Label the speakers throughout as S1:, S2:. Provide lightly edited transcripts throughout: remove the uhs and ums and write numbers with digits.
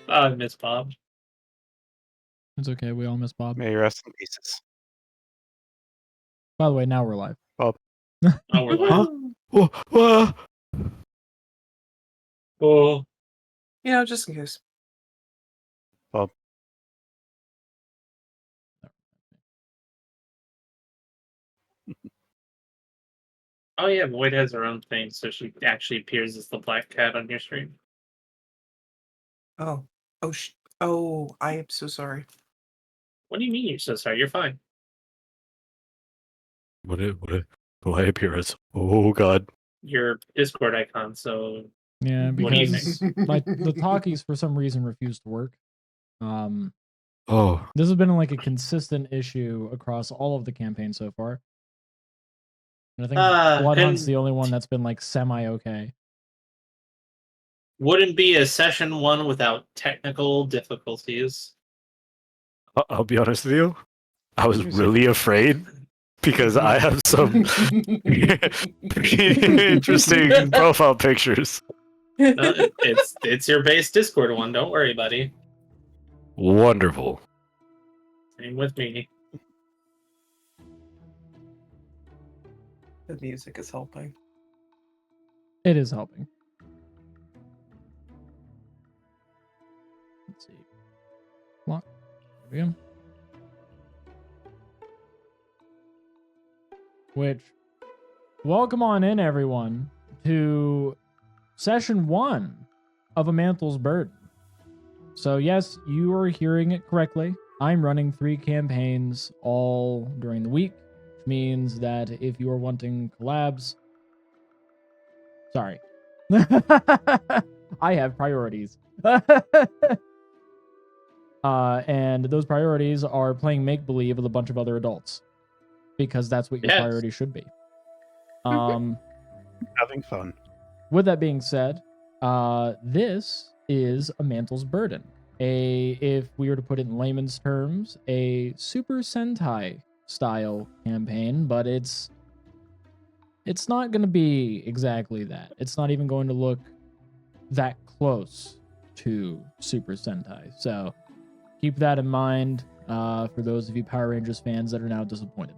S1: I miss Bob.
S2: It's okay. We all miss Bob.
S3: May you rest in pieces.
S2: By the way, now we're live.
S3: Bob.
S1: Oh, we're live.
S3: Huh?
S1: Oh,
S4: Just in case.
S3: Bob.
S1: oh yeah, Void has her own thing, so she actually appears as the black cat on your screen.
S4: Oh. Oh, I am so sorry.
S1: What do you mean you're so sorry? You're fine.
S3: What I appear as? Oh God.
S1: Your Discord icon, so
S2: Yeah,
S1: What do you
S2: because the talkies for some reason refuse to work.
S3: Oh.
S2: This has been like a consistent issue across all of the campaigns so far. And I think Bloodhunt's
S1: and
S2: the only one that's been like semi-okay.
S1: wouldn't be a session 1 without technical difficulties.
S3: I'll be honest with you. I was really afraid because I have some pretty interesting profile pictures.
S1: No, it's your base Discord one. Don't worry, buddy.
S3: Wonderful.
S1: Same with me.
S4: The music is helping.
S2: It is helping. Let's see. Lock. There we go. Which, welcome on in, everyone, to session 1 of A Mantle's Burden. So yes, you are hearing it correctly. I'm running 3 campaigns all during the week, which means that if you are wanting collabs, sorry. I have priorities. And those priorities are playing make-believe with a bunch of other adults. Because that's what your
S1: Yes.
S2: priority should be.
S3: Having fun.
S2: With that being said, this is A Mantle's Burden. If we were to put it in layman's terms, a Super Sentai style campaign, but it's not going to be exactly that. It's not even going to look that close to Super Sentai. So keep that in mind for those of you Power Rangers fans that are now disappointed.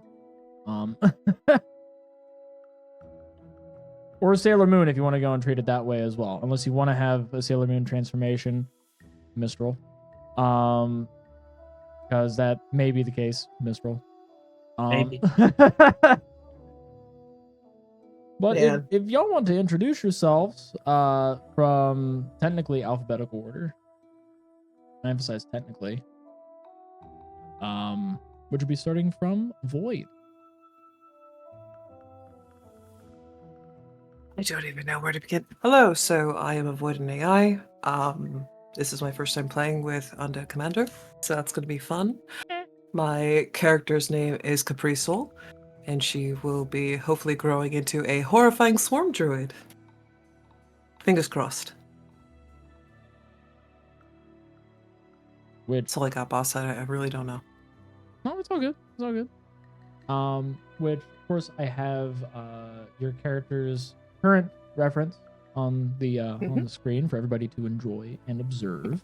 S2: Or Sailor Moon if you want to go and treat it that way as well. Unless you want to have a Sailor Moon transformation, Mistral. Because that may be the case, Mistral.
S1: Maybe.
S2: But
S4: Yeah.
S2: if y'all want to introduce yourselves from technically alphabetical order, I emphasize technically, would you be starting from Void?
S4: I don't even know where to begin. Hello, so I am Avoidant AI. This is my first time playing with Undead Commander, so that's going to be fun. My character's name is Capri Soul, and she will be hopefully growing into a horrifying swarm druid. Fingers crossed.
S2: Which
S4: That's all I got, boss. I really don't know.
S2: no, it's all good. It's all good. Which of course I have your character's current reference on the screen for everybody to enjoy and observe.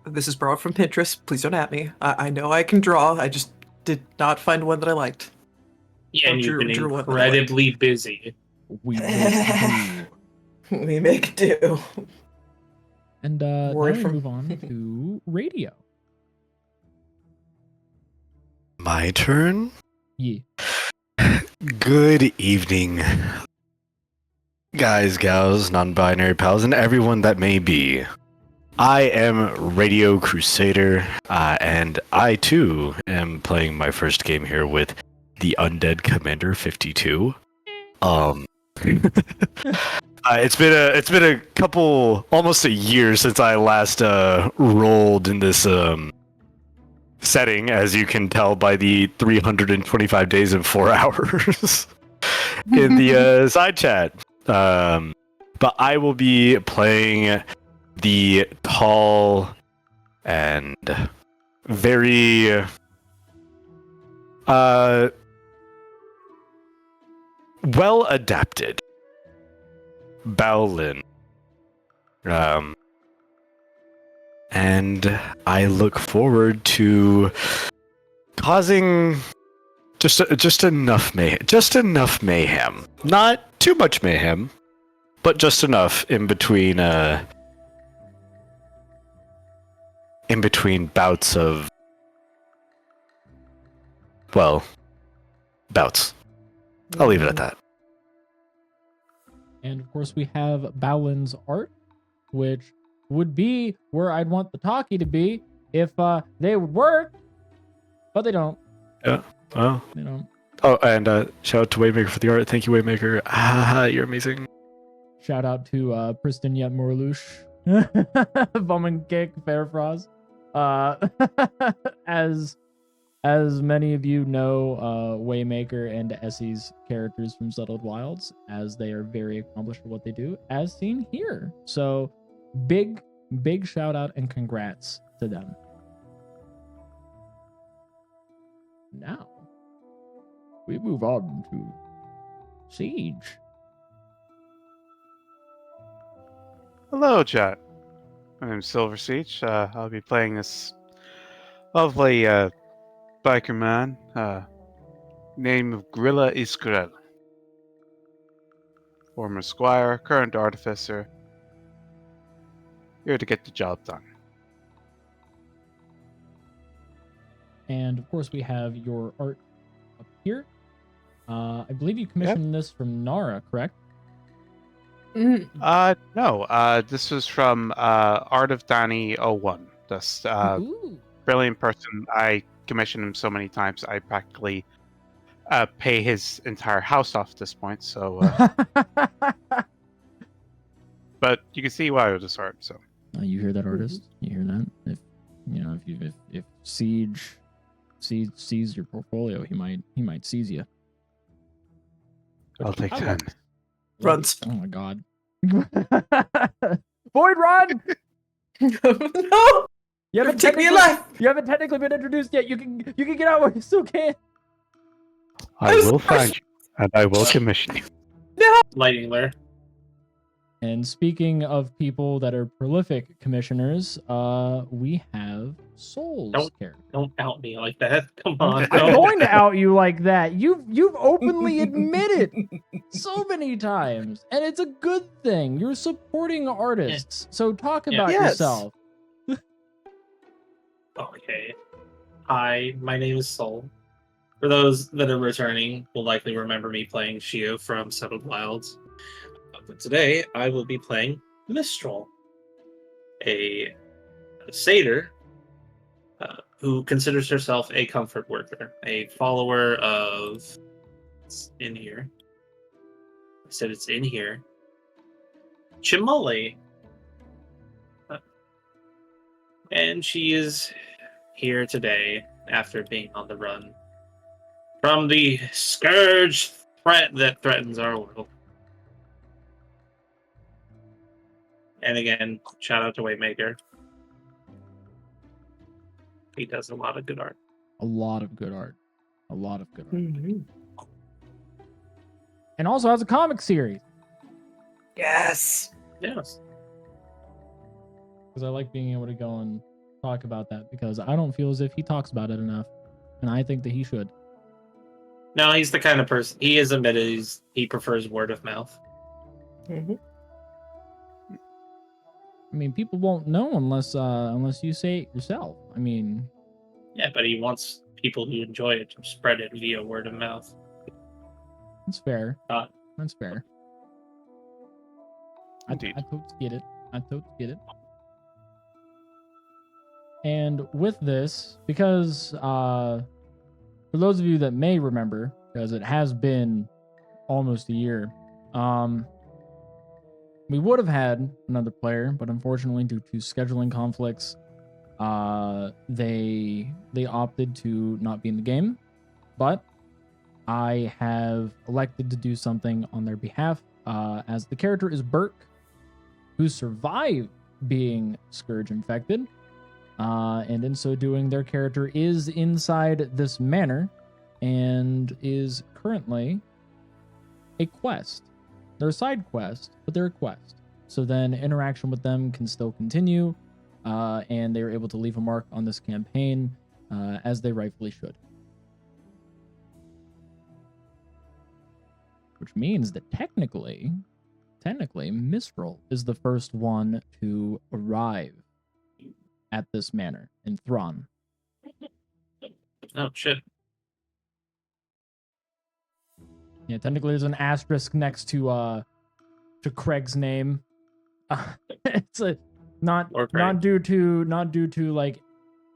S4: This is borrowed from Pinterest. Please don't at me. I know I can draw. I just did not find one that I liked.
S1: Yeah, and
S4: Or
S1: you've been
S4: drew one that I liked.
S1: incredibly busy.
S2: We make do.
S4: We make do.
S2: And now
S4: Word
S2: we
S4: from-
S2: move on to radio.
S3: My turn?
S2: Yeah.
S3: Good evening, guys, gals, non-binary pals, and everyone that may be. I am Radio Crusader, and I too am playing my first game here with the Undead Commander 52. It's been a couple, almost a year since I last rolled in this setting, as you can tell by the 325 days and 4 hours in the side chat. But I will be playing the tall and very well adapted Baolin. and I look forward to causing just enough mayhem. Not too much mayhem, but just enough in between bouts of, well, bouts. I'll leave it at that.
S2: And of course, we have Balin's art, which would be where I'd want the talkie to be if they would work, but they don't.
S3: Yeah. Oh.
S2: They don't.
S3: Oh, and shout out to Waymaker for the art. Thank you, Waymaker. You're amazing.
S2: Shout out to Pristin Yet Morlush, Bowman Kick, Fairfrost. As many of you know, Waymaker and Essie's characters from Settled Wilds, as they are very accomplished for what they do, as seen here. So big shout out and congrats to them. Now we move on to Siege.
S5: Hello, chat. My name's Silver Siege. I'll be playing this lovely biker man. Name of Grila Iskrel. Former squire, current artificer. Here to get the job done.
S2: And of course, we have your art up here. I believe you commissioned this from Nara, correct?
S5: No. This was from Art of Danny 01. This
S2: Ooh.
S5: brilliant person. I commissioned him so many times, I practically pay his entire house off at this point. So, but you can see why it was art. So,
S2: you hear that, artist? You hear that? If Siege sees your portfolio, he might seize you.
S5: I'll take 10.
S4: Runs.
S2: Oh my god. Void run!
S4: No!
S2: You haven't
S4: Take me
S2: technically-
S4: alive!
S2: You haven't technically been introduced yet. You can get out while you still can.
S5: I will find you, and I will commission you.
S1: Lightning Lair.
S2: And speaking of people that are prolific commissioners, we have Soul's character.
S1: Don't out me like that. Come on.
S2: I'm
S1: no.
S2: going to out you like that. You've openly admitted so many times, and it's a good thing. You're supporting artists, so talk about
S4: Yes.
S2: yourself.
S1: Okay. Hi, my name is Soul. For those that are returning, will likely remember me playing Shio from Settled Wilds. But today, I will be playing Mistral, a satyr who considers herself a comfort worker, a follower of... It's in here. I said it's in here. Chimole. And she is here today after being on the run from the scourge threat that threatens our world. And again, shout out to Waymaker. He does a lot of good art.
S2: A lot of good art. A lot of good art.
S4: Mhm.
S2: And also has a comic series.
S4: Yes.
S1: Yes.
S2: Because I like being able to go and talk about that, because I don't feel as if he talks about it enough. And I think that he should.
S1: No, he's the kind of person. He has admitted he prefers word of mouth.
S4: Mm-hmm.
S2: I mean, people won't know unless you say it yourself. I mean,
S1: Yeah, but he wants people who enjoy it to spread it via word of mouth.
S2: it's fair.
S1: Uh,
S2: That's fair. I
S5: Indeed.
S2: totally get it. I totally get it. And with this, because for those of you that may remember, because it has been almost a year, we would have had another player, but unfortunately, due to scheduling conflicts, they opted to not be in the game. But I have elected to do something on their behalf, as the character is Burke, who survived being Scourge infected. And in so doing, their character is inside this manor and is currently a quest. They're a side quest, but they're a quest. So then interaction with them can still continue. and they are able to leave a mark on this campaign, as they rightfully should. Which means that technically, Mistral is the first one to arrive at this manor in Thrawn.
S1: Oh shit.
S2: Yeah, technically there's an asterisk next to Craig's name. It's a not due to like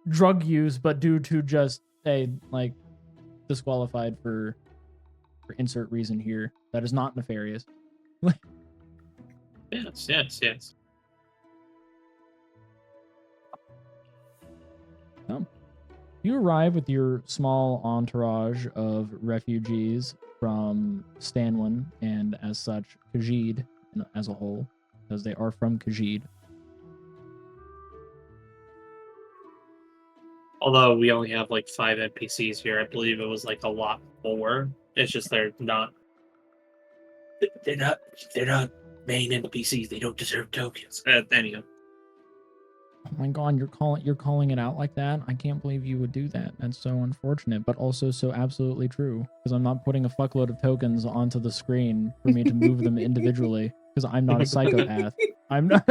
S2: drug use, but due to just like disqualified for insert reason here. That is not nefarious.
S1: Yes.
S2: You arrive with your small entourage of refugees from Stanwin and, as such, Khajiit as a whole, because they are from Khajiit.
S1: Although we only have like 5 NPCs here, I believe it was like a lot more. It's just they're not main NPCs. They don't deserve tokens. Anyway.
S2: Oh my god, you're calling it out like that? I can't believe you would do that. That's so unfortunate, but also so absolutely true. Because I'm not putting a fuckload of tokens onto the screen for me to move them individually. Because I'm not a psychopath. I'm not.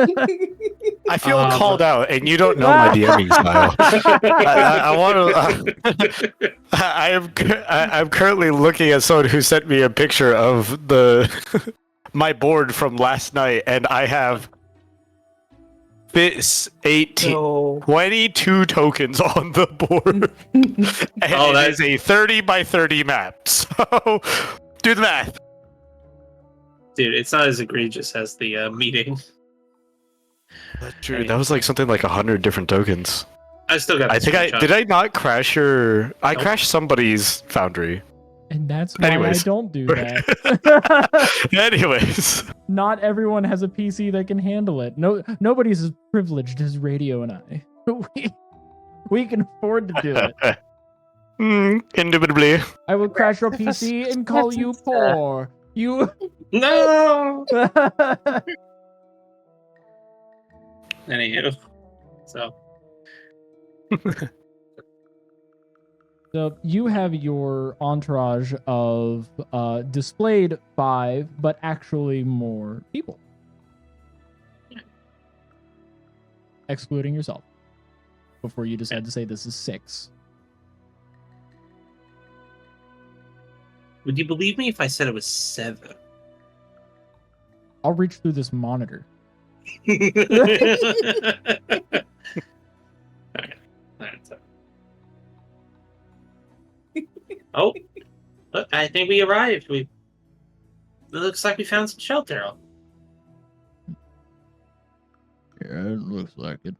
S3: I feel called out, and you don't know my DMing style. I want to. I'm currently looking at someone who sent me a picture of my board from last night, and I have 22 tokens on the board. And that is a 30 by 30 map. So do the math.
S1: Dude, it's not as egregious as the meeting.
S3: That's true. That was like something like 100 different tokens.
S1: I still got.
S3: Did I not crash your? I
S1: Nope.
S3: crashed somebody's foundry.
S2: And that's why I don't do that.
S3: Anyways.
S2: Not everyone has a PC that can handle it. Nobody's as privileged as Radio and I. We can afford to do it.
S3: Indubitably.
S2: I will crash your PC and call you poor. You.
S1: No. Anywho, so.
S2: So you have your entourage of displayed 5, but actually more people.
S1: Yeah.
S2: Excluding yourself. Before you decide to say this is 6.
S1: Would you believe me if I said it was 7?
S2: I'll reach through this monitor.
S1: Oh, look, I think we arrived. It looks like we found some shelter.
S2: Yeah, it looks like it.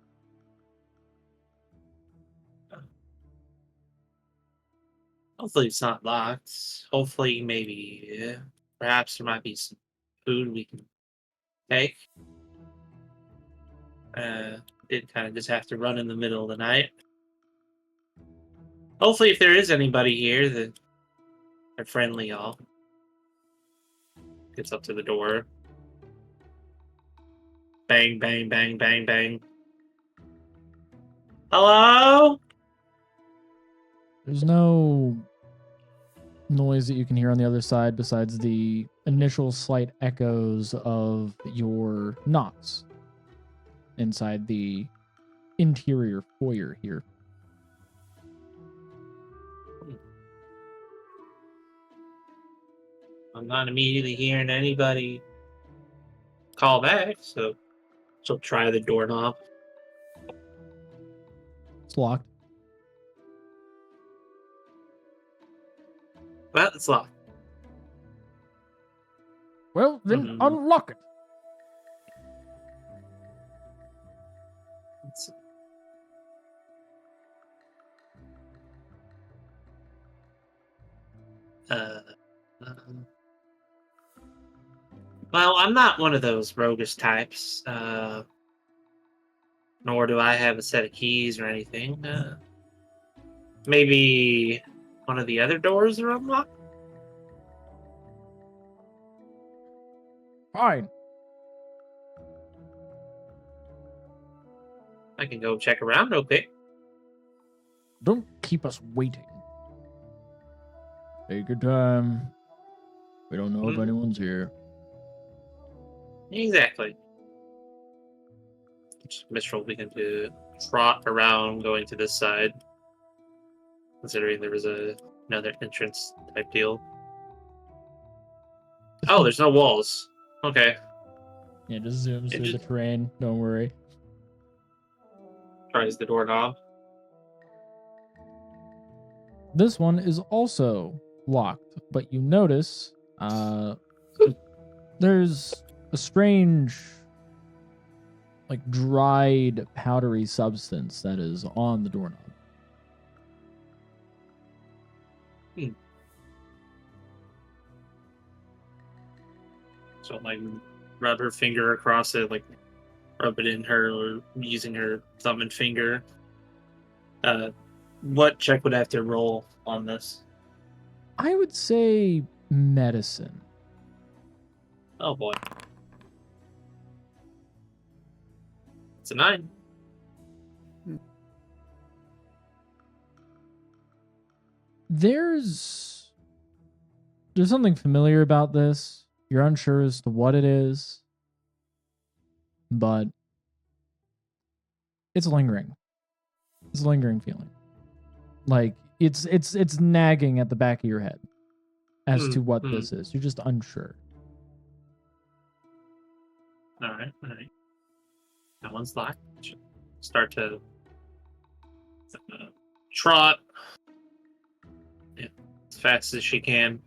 S1: Hopefully it's not locked. Hopefully maybe, perhaps there might be some food we can take. Did kind of just have to run in the middle of the night. Hopefully if there is anybody here that are friendly, y'all. Gets up to the door. Bang, bang, bang, bang, bang. Hello?
S2: There's no noise that you can hear on the other side besides the initial slight echoes of your knocks inside the interior foyer here.
S1: I'm not immediately hearing anybody call back, so she'll try the doorknob.
S2: It's locked.
S1: Well, it's locked.
S2: Well, then unlock it.
S1: Well, I'm not one of those roguish types, nor do I have a set of keys or anything. Maybe one of the other doors are unlocked?
S2: Fine.
S1: I can go check around real quick.
S2: Don't keep us waiting. Take your time. We don't know if anyone's here.
S1: Exactly. Mistral began to trot around, going to this side, considering there was another entrance type deal. Oh, there's no walls. Okay.
S2: Yeah, just zooms
S1: It
S2: through the
S1: just-
S2: terrain. Don't worry.
S1: Tries the doorknob.
S2: This one is also locked, but you notice there's a strange, like dried, powdery substance that is on the doorknob.
S1: So, like, rub her finger across it, like, rub it in her, or using her thumb and finger. What check would I have to roll on this?
S2: I would say medicine.
S1: Oh boy. It's a 9.
S2: There's something familiar about this. You're unsure as to what it is, but it's lingering. It's a lingering feeling. Like it's nagging at the back of your head as to what this is. You're just unsure.
S1: Alright. That one's locked. Should start to trot as fast as she can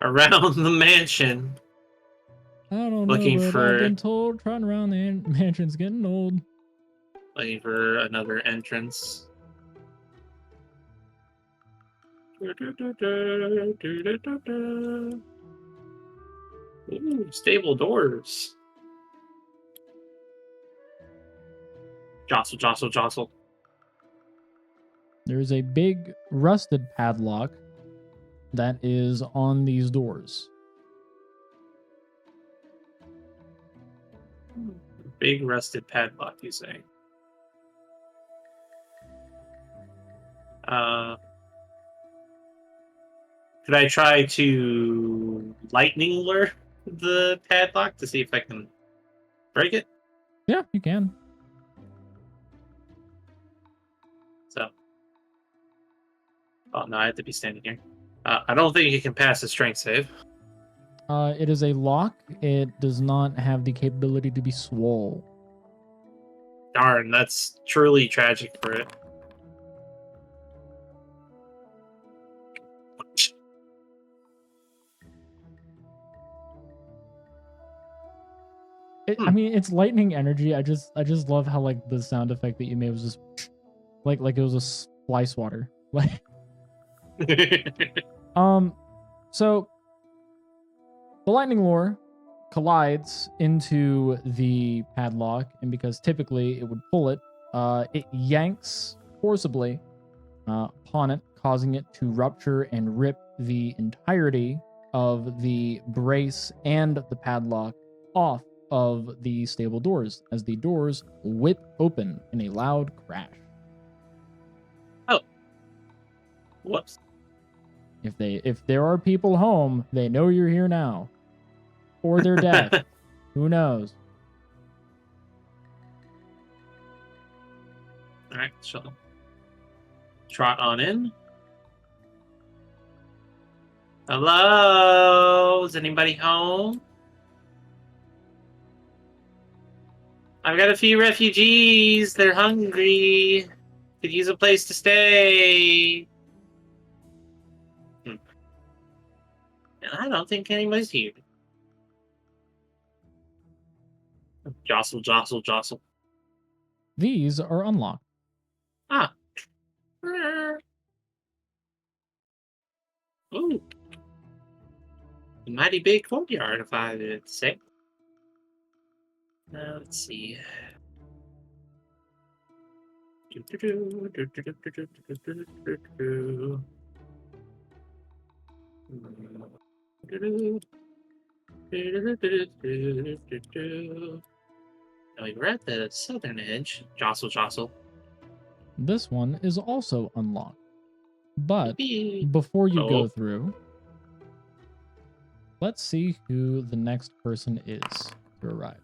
S1: around the mansion.
S2: I don't
S1: Looking
S2: know, but
S1: for-
S2: I've been told trotting around the mansion's getting old.
S1: Looking for another entrance. Ooh, stable doors. Jostle.
S2: There's a big rusted padlock that is on these doors.
S1: Big rusted padlock, you say? Could I try to lightning lure the padlock to see if I can break it?
S2: Yeah, you can.
S1: So, oh no, I have to be standing here. I don't think you can pass a strength save.
S2: It is a lock. It does not have the capability to be swole.
S1: Darn, that's truly tragic for it.
S2: I mean, it's lightning energy. I just love how like the sound effect that you made was just like it was a fly swatter. Like so the lightning lure collides into the padlock, and because typically it would pull it, it yanks forcibly upon it, causing it to rupture and rip the entirety of the brace and the padlock off of the stable doors as the doors whip open in a loud crash.
S1: Whoops.
S2: If there are people home, they know you're here now. Or they're dead. Who knows?
S1: Alright, so trot on in. Hello? Is anybody home? I've got a few refugees. They're hungry. Could use a place to stay. And I don't think anybody's here. Jostle.
S2: These are unlocked.
S1: Ah. Ooh. A mighty big courtyard, if I would say. Let's see. And we're at the southern edge. Jostle, jostle.
S2: This one is also unlocked. But
S1: Yippee.
S2: before you go
S1: Oh.
S2: through, let's see who the next person is to arrive.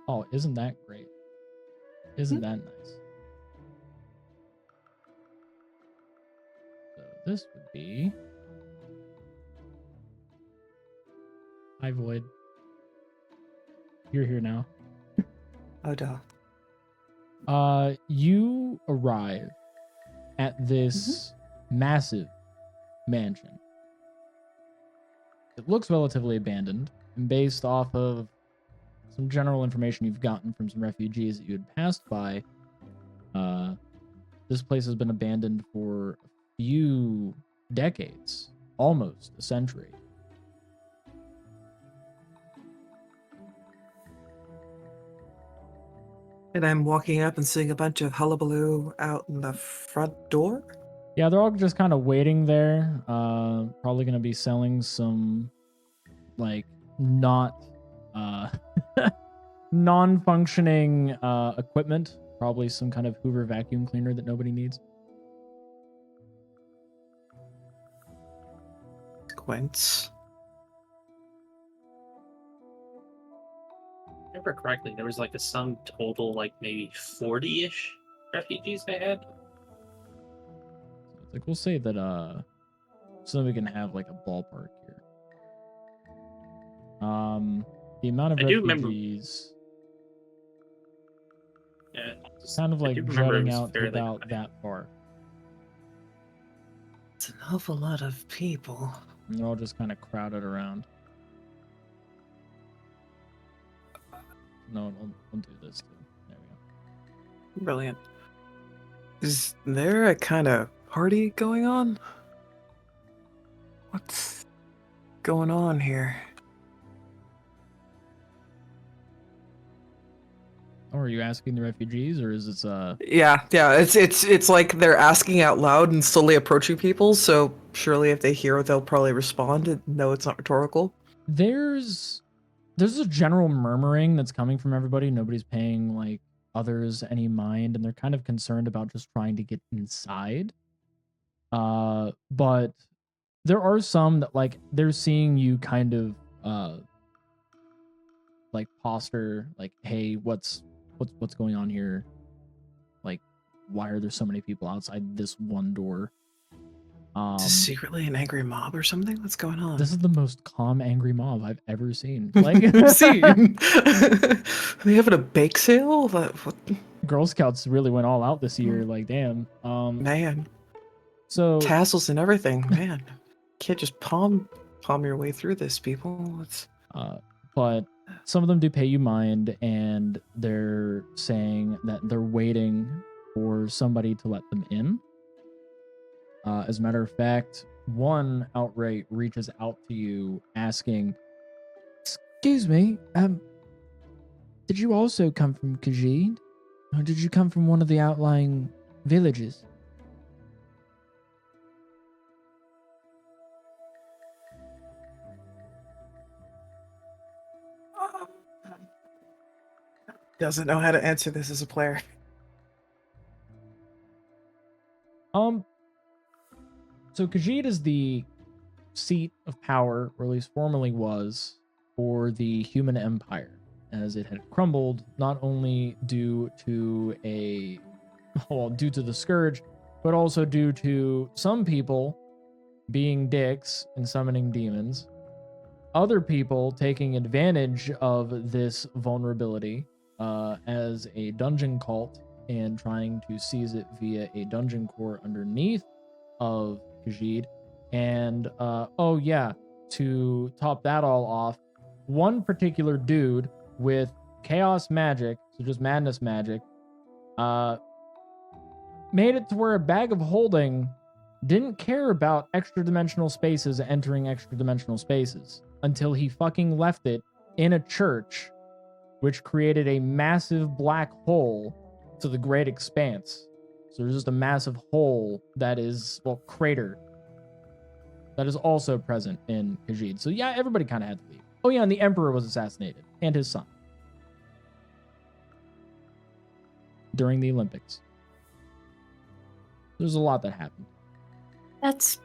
S2: Oh, isn't that great? Isn't that nice? So this would be... Hi, Void. You're here now.
S4: Oh, duh.
S2: You arrive at this massive mansion. It looks relatively abandoned, and based off of some general information you've gotten from some refugees that you had passed by, this place has been abandoned for a few decades, almost a century.
S4: And I'm walking up and seeing a bunch of hullabaloo out in the front door.
S2: Yeah, they're all just kind of waiting there. Probably going to be selling some, like, not non-functioning equipment. Probably some kind of Hoover vacuum cleaner that nobody needs.
S4: Quince.
S1: If I remember correctly, there was like a sum total, like maybe 40-ish refugees they had.
S2: Like, we'll say that so we can have like a ballpark here. The amount of
S1: I do remember-
S2: refugees
S1: Yeah,
S2: kind of
S1: I
S2: like
S1: do remember it
S2: jutting
S1: was
S2: out
S1: fairly
S2: about
S1: high.
S2: that far.
S4: It's an awful lot of people.
S2: And they're all just kind of crowded around. No, I'll do this too. There we go.
S4: Brilliant. Is there a kind of party going on? What's going on here?
S2: Oh, are you asking the refugees, or is this
S4: Yeah. It's like they're asking out loud and slowly approaching people. So surely, if they hear it, they'll probably respond and know it's not rhetorical.
S2: There's a general murmuring that's coming from everybody. Nobody's paying like others any mind, and they're kind of concerned about just trying to get inside. But there are some that like they're seeing you kind of like posture like, hey, what's going on here? Like, why are there so many people outside this one door?
S4: Is this secretly an angry mob or something? What's going on?
S2: This is the most calm angry mob I've ever seen. Like,
S4: I've seen. Are they having a bake sale? What?
S2: Girl Scouts really went all out this year. Like, damn.
S4: Man,
S2: So
S4: tassels and everything. Man, can't just palm your way through this, people. It's
S2: but some of them do pay you mind, and they're saying that they're waiting for somebody to let them in. As a matter of fact, one outright reaches out to you asking, "Excuse me, did you also come from Khajiit? Or did you come from one of the outlying villages?"
S4: doesn't know how to answer this as a player.
S2: So Khajiit is the seat of power, or at least formerly was, for the human empire, as it had crumbled not only due to the scourge, but also due to some people being dicks and summoning demons, other people taking advantage of this vulnerability as a dungeon cult and trying to seize it via a dungeon core underneath of Khajiit. And to top that all off, one particular dude with chaos magic, so just madness magic, made it to where a bag of holding didn't care about extra dimensional spaces entering extra dimensional spaces until he fucking left it in a church, which created a massive black hole to the great expanse. So there's just a massive hole that is, crater, that is also present in Khajiit. So yeah, everybody kind of had to leave. Oh yeah, and the Emperor was assassinated, and his son. During the Olympics. There's a lot that happened.
S4: That's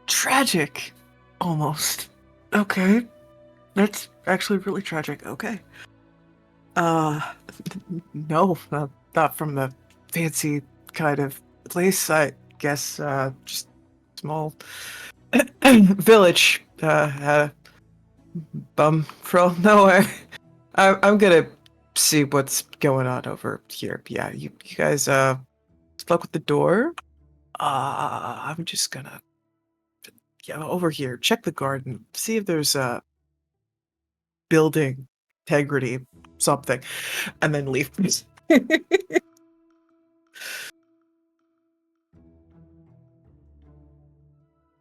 S4: tragic. Almost. Okay. That's actually really tragic. Okay. No, not from the fancy kind of place. I guess, just small village, had a bum from nowhere. I'm gonna see what's going on over here. Yeah, you guys, stuck with the door. I'm just gonna, yeah, over here, check the garden, see if there's a building integrity, something, and then leave.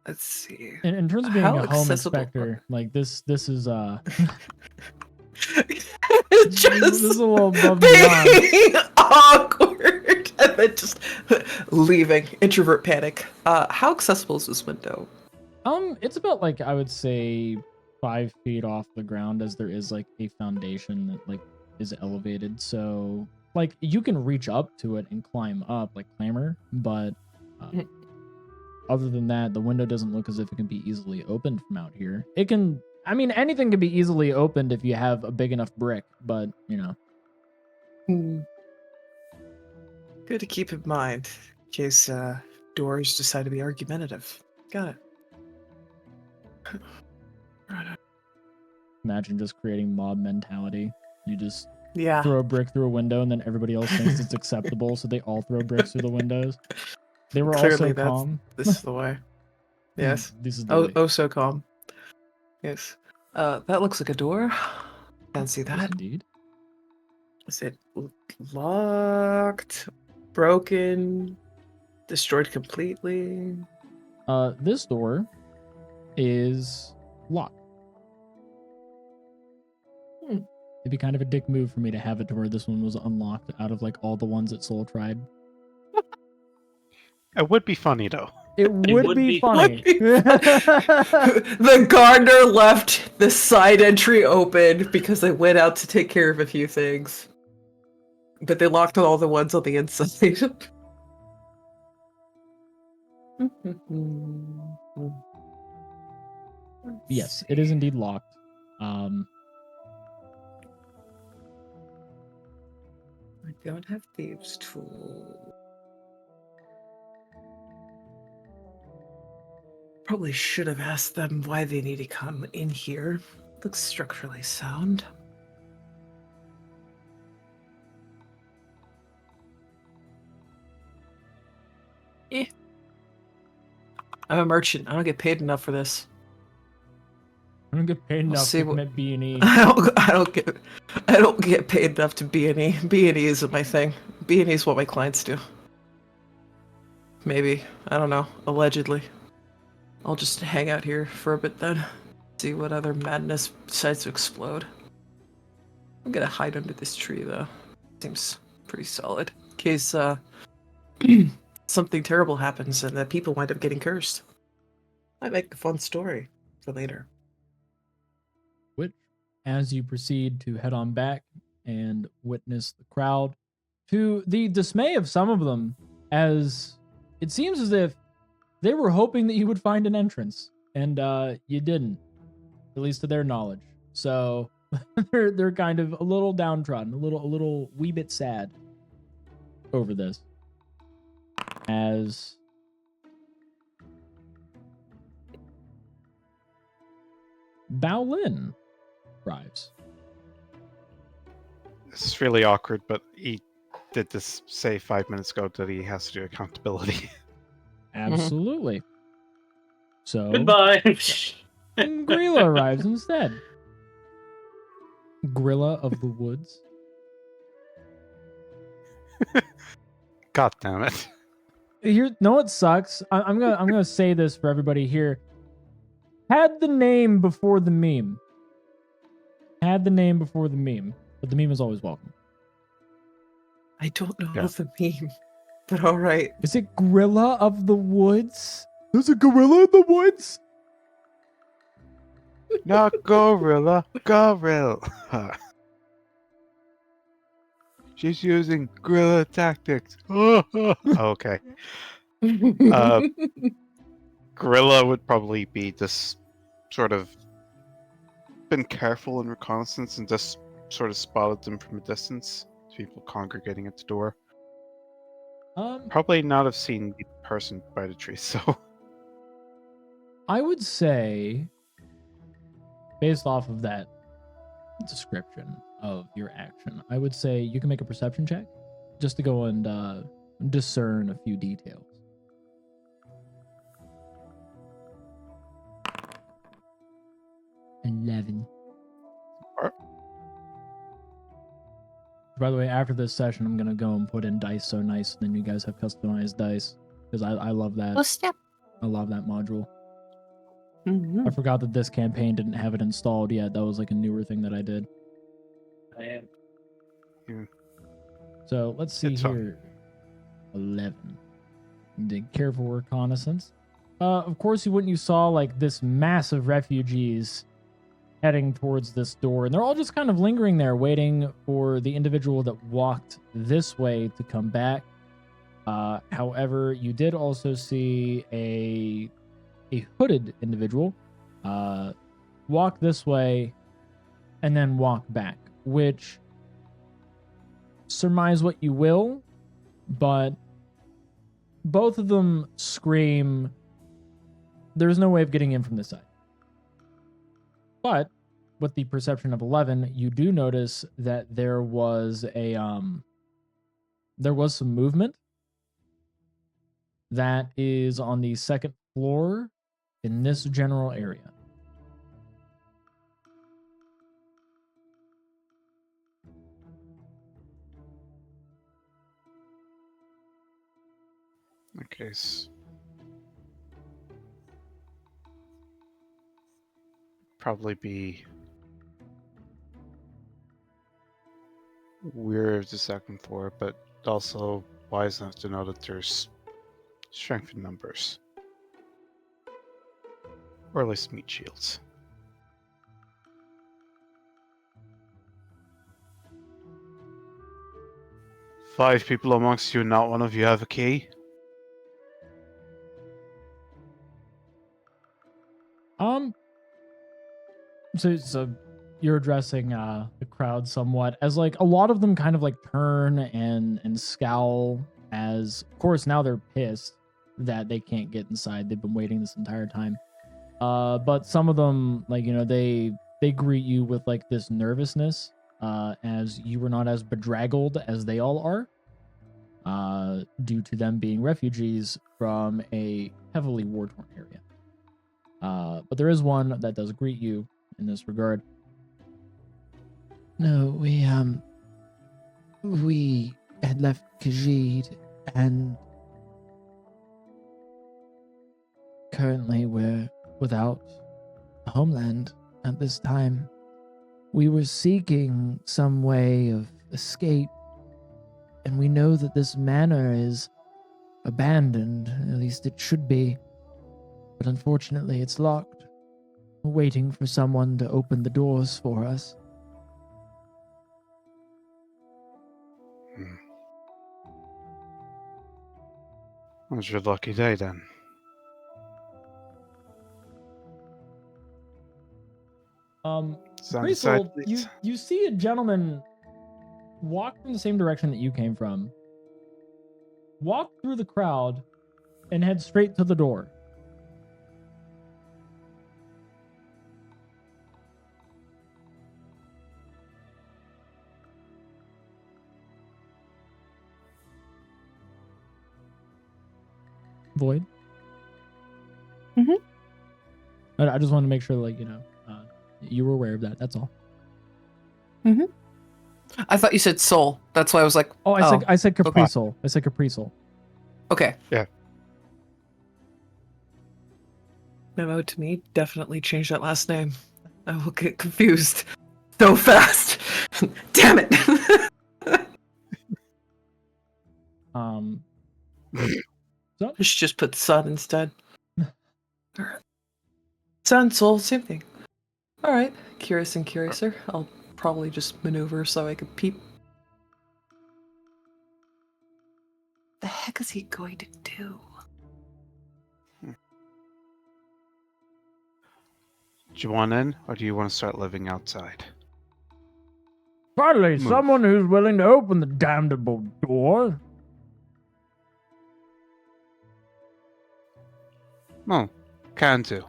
S4: Let's see.
S2: In terms of being
S4: How
S2: a home
S4: accessible-
S2: inspector, like this is
S4: Just
S2: this is a little above and beyond.
S4: being awkward and then just leaving. Introvert panic. How accessible is this window?
S2: It's about like I would say 5 feet off the ground, as there is like a foundation that like is elevated. So like you can reach up to it and climb up like clamber, but other than that, the window doesn't look as if it can be easily opened from out here. It can. I mean, anything can be easily opened if you have a big enough brick, but you know.
S4: Good to keep in mind in case doors decide to be argumentative. Got it.
S2: Imagine just creating mob mentality. You just
S4: Yeah.
S2: throw a brick through a window, and then everybody else thinks it's acceptable, so they all throw bricks through the windows. They were
S4: Clearly
S2: also
S4: that's-
S2: calm.
S4: This is the way. Yes.
S2: This is the way.
S4: Oh, so calm. Yes. That looks like a door. Can't see
S2: Yes,
S4: that.
S2: indeed.
S4: Is it locked? Broken? Destroyed completely?
S2: This door is locked. It'd be kind of a dick move for me to have it to where this one was unlocked out of like all the ones at Soul tried.
S5: It would be funny though.
S2: It would be funny.
S4: The gardener left the side entry open because they went out to take care of a few things. But they locked all the ones on the inside.
S2: Yes, it is indeed locked.
S4: I don't have thieves' tool. Probably should have asked them why they need to come in here. Looks structurally sound. I'm a merchant. I don't get paid enough for this.
S2: I don't get paid enough
S4: see
S2: to
S4: what-
S2: commit B&E.
S4: I don't get paid enough to B&E. B&E isn't my thing. B&E is what my clients do. Maybe. I don't know. Allegedly. I'll just hang out here for a bit then. See what other madness decides to explode. I'm gonna hide under this tree though. Seems pretty solid. In case something terrible happens and the people wind up getting cursed. Might make a fun story for later.
S2: Which, as you proceed to head on back and witness the crowd, to the dismay of some of them, as it seems as if they were hoping that you would find an entrance, and you didn't, at least to their knowledge. So they're kind of a little downtrodden, a little wee bit sad over this, as Bao Lin arrives.
S5: This is really awkward, but he did this say 5 minutes ago that he has to do accountability.
S2: Absolutely. So
S1: Goodbye.
S2: Grila arrives instead. Grila of the woods.
S5: God damn it.
S2: Here, no, what sucks? I'm gonna say this for everybody here. Had the name before the meme. Had the name before the meme, but the meme is always welcome.
S4: I don't know
S5: Yeah.
S4: the meme, but alright.
S2: Is it Gorilla of the Woods? There's a gorilla in the woods?
S5: Not Gorilla, Gorilla. She's using Grilla tactics. Okay. Grilla would probably be just sort of been careful in reconnaissance and just sort of spotted them from a distance. People congregating at the door. Probably not have seen the person by the tree, so.
S2: I would say, based off of that description of your action, I would say you can make a perception check just to go and discern a few details. $11.
S5: Alright.
S2: By the way, after this session, I'm gonna go and put in dice so nice, and then you guys have customized dice because I love that.
S6: Well, step.
S2: I love that module.
S4: Mhm.
S2: I forgot that this campaign didn't have it installed yet. That was like a newer thing that I did.
S1: I am.
S2: So let's see
S5: It's fine.
S2: here. 11. You did careful reconnaissance. Of course, you saw like this mass of refugees heading towards this door, and they're all just kind of lingering there, waiting for the individual that walked this way to come back. However, you did also see a hooded individual walk this way and then walk back, which surmise what you will, but both of them scream, there's no way of getting in from this side. But with the perception of 11, you do notice that there was some movement that is on the second floor in this general area.
S5: Okay. Probably be weird of the second floor, but also wise enough to know that there's strength in numbers. Or at least meat shields. Five people amongst you, not one of you have a key.
S2: So you're addressing the crowd somewhat as like a lot of them kind of like turn and scowl as, of course, now they're pissed that they can't get inside. They've been waiting this entire time. But some of them, like, they greet you with like this nervousness as you were not as bedraggled as they all are due to them being refugees from a heavily war-torn area. But there is one that does greet you in this regard.
S7: No, we had left Khajiit, and currently we're without a homeland at this time. We were seeking some way of escape, and we know that this manor is abandoned, at least it should be, but unfortunately it's locked. We're waiting for someone to open the doors for us.
S5: That was your lucky day then. Stand aside,
S2: Priesel,
S5: please.
S2: you see a gentleman walk from the same direction that you came from, walk through the crowd, and head straight to the door. Void?
S4: Mhm.
S2: I just wanted to make sure, like, you were aware of that. That's all.
S4: I thought you said soul. That's why I was like,
S2: Oh, I said Capri
S4: okay.
S2: Soul. I said Capri Soul.
S4: Okay.
S5: Yeah.
S4: Memo to me, definitely change that last name. I will get confused so fast. Damn it.
S2: So
S4: I should just put sun instead. Sun, soul, same thing. All right, curious and curiouser. I'll probably just maneuver so I could peep. The heck is he going to do?
S5: Do you want in, or do you want to start living outside?
S7: Finally,
S5: Move.
S7: someone who's willing to open the damnable door.
S5: Well, can do.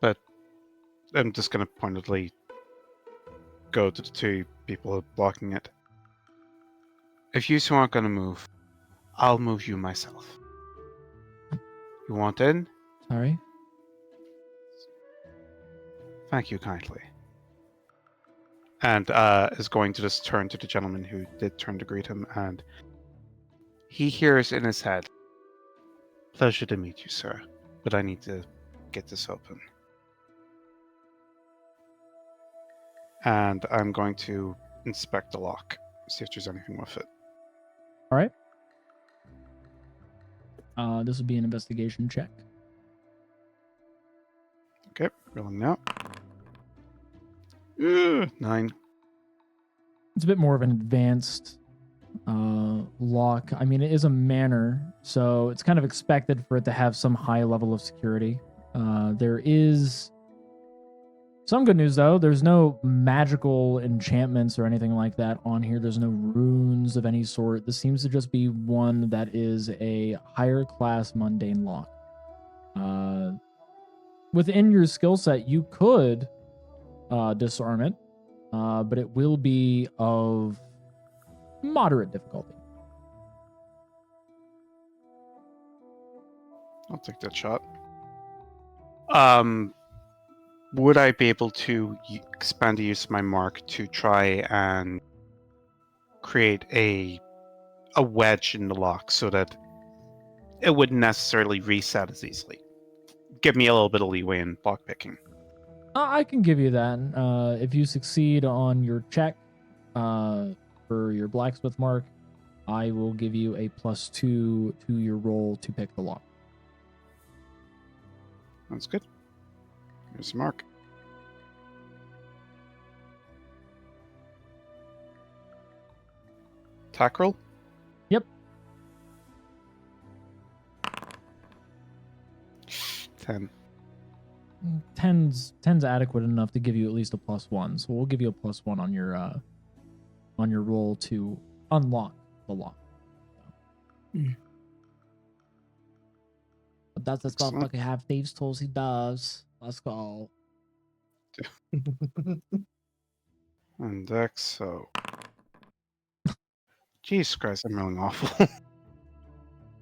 S5: But I'm just going to pointedly go to the two people blocking it. If you two aren't going to move, I'll move you myself. You want in?
S7: Sorry.
S5: Thank you kindly. And is going to just turn to the gentleman who did turn to greet him, and he hears in his head, "Pleasure to meet you, sir, but I need to get this open." And I'm going to inspect the lock, see if there's anything with it.
S2: All right. This would be an investigation check.
S5: Okay, rolling now. 9.
S2: It's a bit more of an advanced lock. I mean, it is a manor, so it's kind of expected for it to have some high level of security. There is some good news, though. There's no magical enchantments or anything like that on here. There's no runes of any sort. This seems to just be one that is a higher class mundane lock. Within your skill set, you could disarm it, but it will be of moderate difficulty.
S5: I'll take that shot. Would I be able to expand the use of my mark to try and create a wedge in the lock so that it wouldn't necessarily reset as easily? Give me a little bit of leeway in block picking.
S2: I can give you that. If you succeed on your check for your blacksmith mark, I will give you a +2 to your roll to pick the lock.
S5: That's good. Here's the mark. Attack roll?
S2: Yep.
S5: 10.
S2: 10's adequate enough to give you at least a +1, so we'll give you a +1 on your roll to unlock the lock. But that's this
S5: Excellent.
S2: motherfucker have thieves' tools. He does. Let's go.
S5: And Dex, so. Jesus Christ, I'm rolling awful.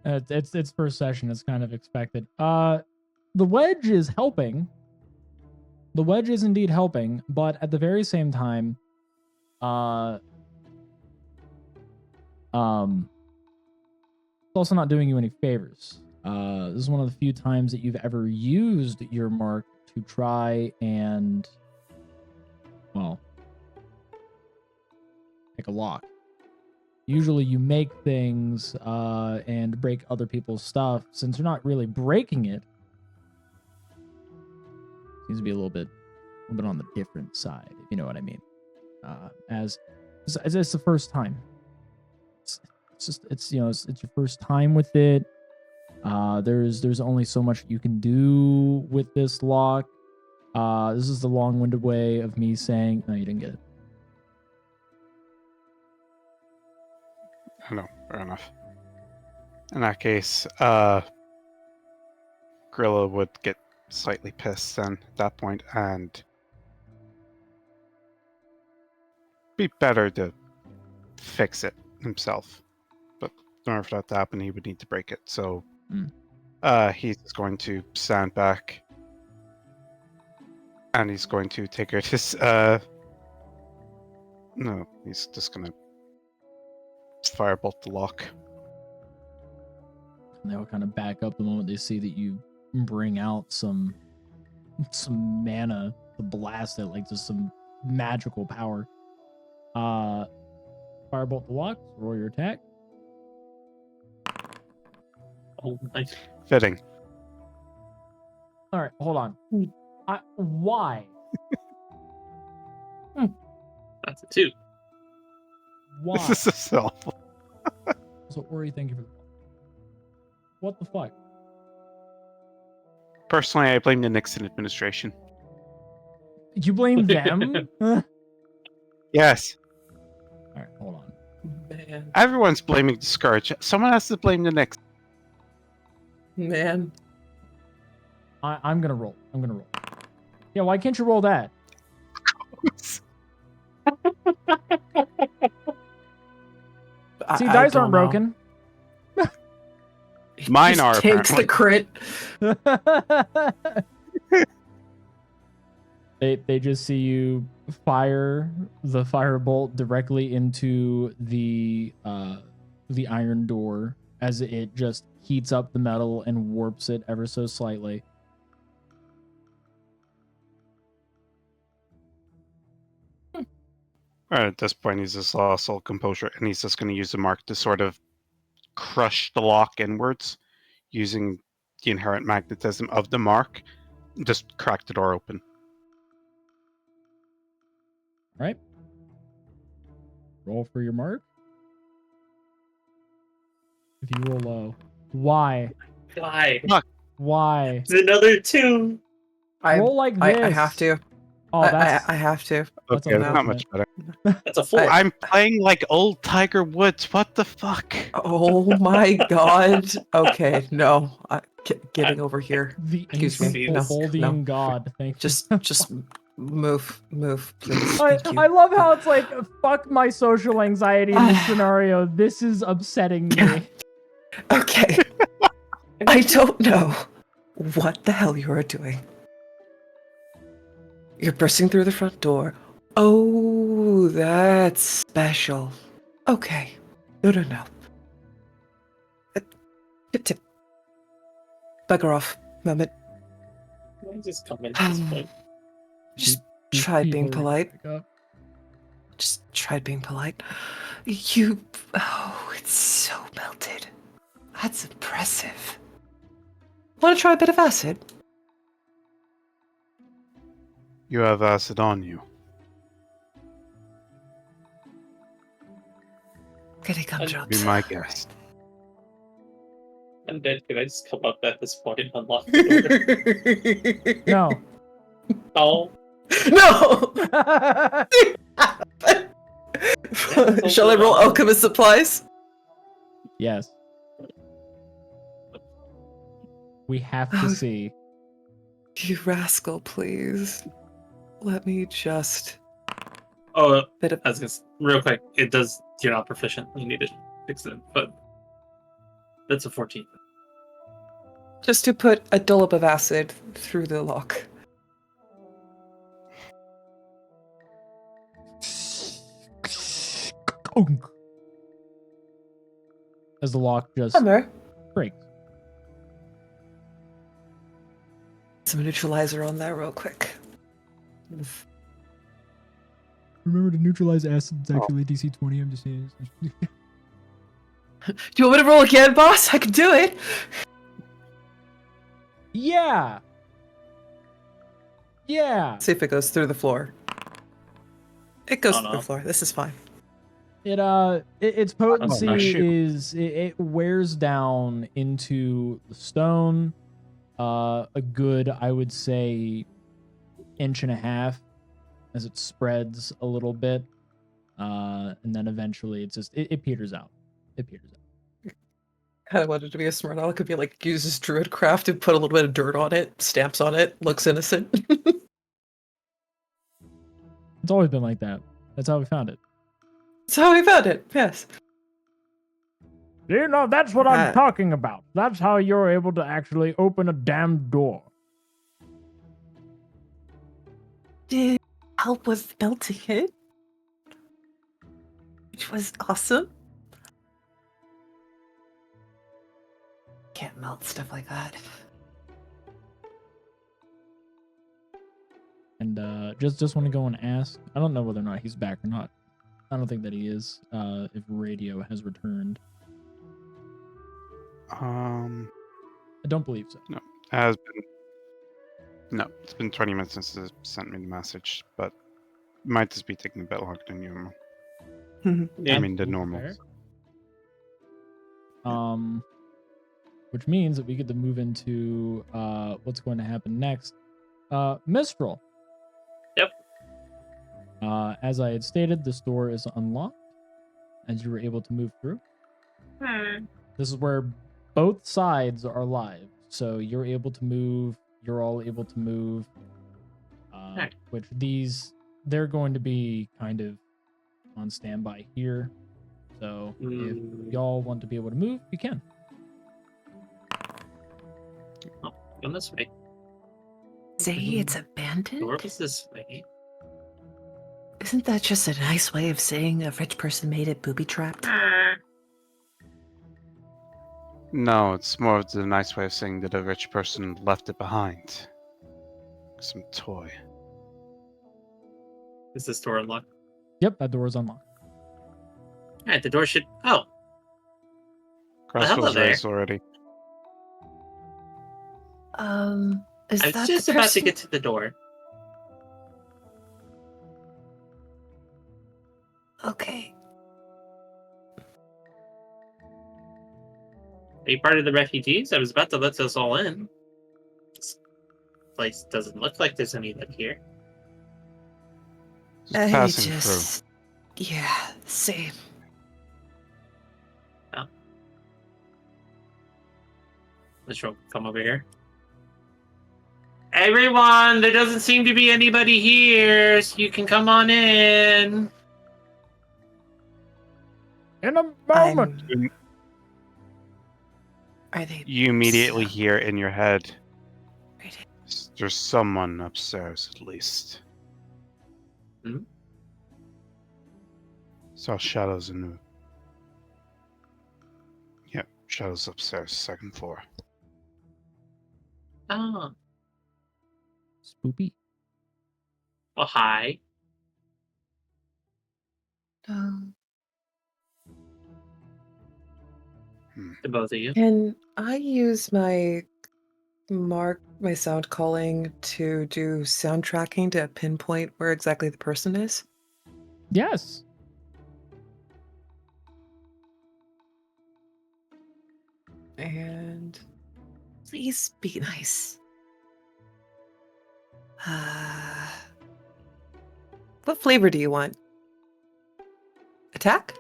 S2: It's first session. It's kind of expected. The wedge is helping. The wedge is indeed helping, but at the very same time, it's also not doing you any favors. This is one of the few times that you've ever used your mark to try and, well, pick a lock. Usually you make things and break other people's stuff. Since you're not really breaking it, seems to be a little bit on the different side, if you know what I mean. As it's the first time. It's your first time with it. There's only so much you can do with this lock. This is the long-winded way of me saying, no, you didn't get it.
S5: I know, fair enough. In that case, Grila would get slightly pissed then at that point, and be better to fix it himself. But in order for that to happen, he would need to break it. So he's just going to stand back, and he's going to take out his no, he's just gonna firebolt the lock.
S2: And they'll kind of back up the moment they see that you bring out some mana to blast it, like just some magical power. Firebolt the lock, roll your attack.
S1: Oh,
S5: Fitting.
S2: All right, hold on. Why?
S1: That's a 2.
S2: Why?
S5: This is so awful.
S2: So, Ori, thank you for the What the fuck?
S5: Personally, I blame the Nixon administration.
S2: You blame them? All
S5: Yes,
S2: right, hold on.
S4: Man.
S5: everyone's blaming the Scourge. Someone has to blame the Nixon.
S4: Man.
S2: I'm gonna roll. Yeah, why can't you roll that? See,
S4: I
S2: dice
S4: don't
S2: aren't
S4: know.
S2: broken.
S4: He
S5: Mine
S4: just
S5: are,
S4: takes the
S5: apparently.
S4: crit.
S2: They just see you fire the firebolt directly into the iron door as it just heats up the metal and warps it ever so slightly.
S5: At this point, he's just lost all composure, and he's just going to use the mark to sort of crush the lock inwards, using the inherent magnetism of the mark. Just crack the door open.
S2: Right? Roll for your mark. If you roll low. Why?
S1: Why?
S2: Why?
S1: It's another 2.
S2: Roll like this.
S4: I have to.
S2: Oh, that's
S4: I have to.
S2: That's
S5: Okay, that's not much
S2: unfortunate.
S5: better.
S1: That's a 4.
S5: I'm playing like old Tiger Woods. What the fuck?
S4: Oh my god. Okay, no. Getting over here.
S2: The
S4: Excuse me.
S2: ancient
S1: No,
S2: Boldian
S4: no.
S2: god. Thank you.
S4: Just move, please.
S2: I,
S4: Thank you.
S2: I love how it's like, fuck my social anxiety in this scenario. This is upsetting me.
S4: Okay. I don't know what the hell you are doing. You're bursting through the front door. Oh, that's special. Okay. No. Tip. Bugger off. Moment.
S1: I just come in at this point.
S4: Just
S2: These
S4: try being
S2: people
S4: polite.
S2: wake up.
S4: Just try being polite. Oh, it's so melted. That's impressive. Want to try a bit of acid?
S5: You have acid on you.
S4: Can he come drops?
S5: Be my guest.
S1: And then can I just come up at this point and unlock the door?
S2: No.
S1: Oh,
S4: No! Shall I roll alchemist supplies?
S2: Yes. We have to
S4: Oh.
S2: see.
S4: You rascal, please. Let me just.
S1: oh,
S4: Bit of.
S1: I was gonna real quick. It does. You're not proficient. You need to fix it, but that's a 14.
S4: Just to put a dollop of acid through the lock.
S2: As the lock just
S4: Summer.
S2: breaks.
S4: Some neutralizer on there, real quick.
S2: Remember to neutralize acid. It's actually DC 20. I'm just saying.
S4: Do you want me to roll again, boss? I can do it.
S2: Yeah.
S4: See if it goes through the floor. It goes
S1: Oh,
S4: through
S1: no.
S4: the floor. This is fine.
S2: Its potency
S5: nice shoe.
S2: is it wears down into the stone. A good, I would say, 1.5 inches as it spreads a little bit, and then eventually it peters out.
S4: Kind of wanted to be a smart aleck. Could be like uses druid craft and put a little bit of dirt on it, stamps on it, looks innocent.
S2: It's always been like that. That's how we found it.
S4: That's how we found it. Yes.
S2: You know, that's what I'm
S4: Uh,
S2: talking about. That's how you're able to actually open a damn door.
S4: Did help with melting it, which was awesome. Can't melt stuff like that.
S2: And just want to go and ask. I don't know whether or not he's back or not. I don't think that he is. If radio has returned, I don't believe so.
S5: Has been. No, it's been 20 minutes since it sent me the message, but might just be taking a bit longer than normal.
S1: Yeah.
S5: I mean, the
S2: Absolutely
S5: normal.
S2: fair. Which means that we get to move into what's going to happen next. Mistral.
S1: Yep.
S2: As I had stated, this door is unlocked as you were able to move through. This is where both sides are live. So you're able to move, you're all able to move.
S1: Alright.
S2: Which they're going to be kind of on standby here. So if y'all want to be able to move, you can.
S1: Oh, going this way.
S4: Say it's
S1: Door
S4: abandoned?
S1: was this way.
S4: Isn't that just a nice way of saying a rich person made it booby-trapped?
S5: No, it's more of the nice way of saying that a rich person left it behind. Some toy.
S1: Is this door unlocked?
S2: Yep, that door is unlocked.
S1: Alright, the door should. Oh,
S5: Grass
S1: hello
S5: was
S1: there.
S5: raised already.
S4: Is
S1: I was
S4: that
S1: just
S4: the
S1: about to
S4: person?
S1: get to the door.
S4: Okay.
S1: Are you part of the refugees? I was about to let us all in. This place doesn't look like there's anyone here.
S5: Just passing through.
S4: Yeah, same.
S1: Let's come over here. Everyone, there doesn't seem to be anybody here, so you can come on in.
S2: In a moment.
S4: Are they?
S5: You immediately hear in your head,
S4: Right.
S5: there's someone upstairs at least.
S1: Hmm?
S5: Saw shadows in the... Yep, shadows upstairs, second floor.
S1: Oh,
S2: Spoopy.
S1: well, hi. To both of you.
S4: Can I use my sound calling to do sound tracking to pinpoint where exactly the person is?
S2: Yes.
S4: And please be nice. What flavor do you want? Attack?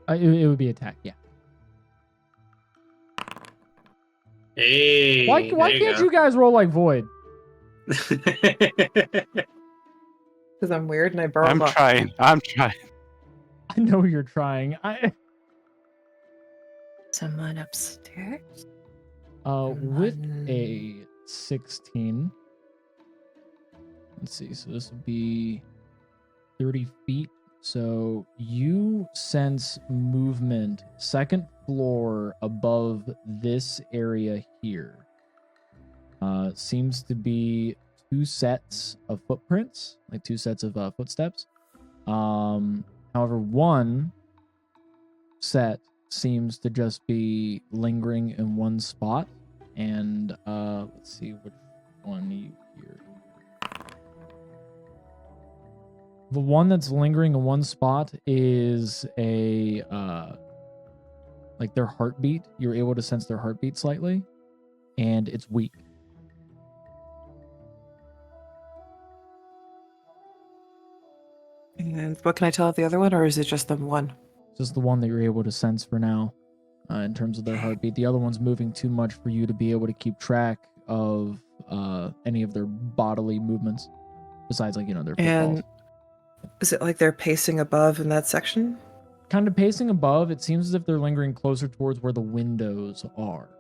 S2: It would be attack, yeah.
S1: Hey,
S2: Why
S1: there
S2: can't
S1: go.
S2: you guys roll like Void?
S4: Because I'm weird and I borrow
S5: I'm
S4: luck.
S5: trying.
S2: I know you're trying.
S4: Someone upstairs?
S2: With a 16. Let's see. So this would be 30 feet. So you sense movement second floor above this area here. Seems to be two sets of footprints, like two sets of footsteps. However, one set seems to just be lingering in one spot. And let's see which one you hear. The one that's lingering in one spot is a like their heartbeat. You're able to sense their heartbeat slightly, and it's weak.
S4: And what can I tell of the other one, or is it just the one?
S2: Just the one that you're able to sense for now, in terms of their heartbeat. The other one's moving too much for you to be able to keep track of any of their bodily movements, besides like their footfalls.
S4: And is it like they're pacing above in that section?
S2: Kind of pacing above. It seems as if they're lingering closer towards where the windows are.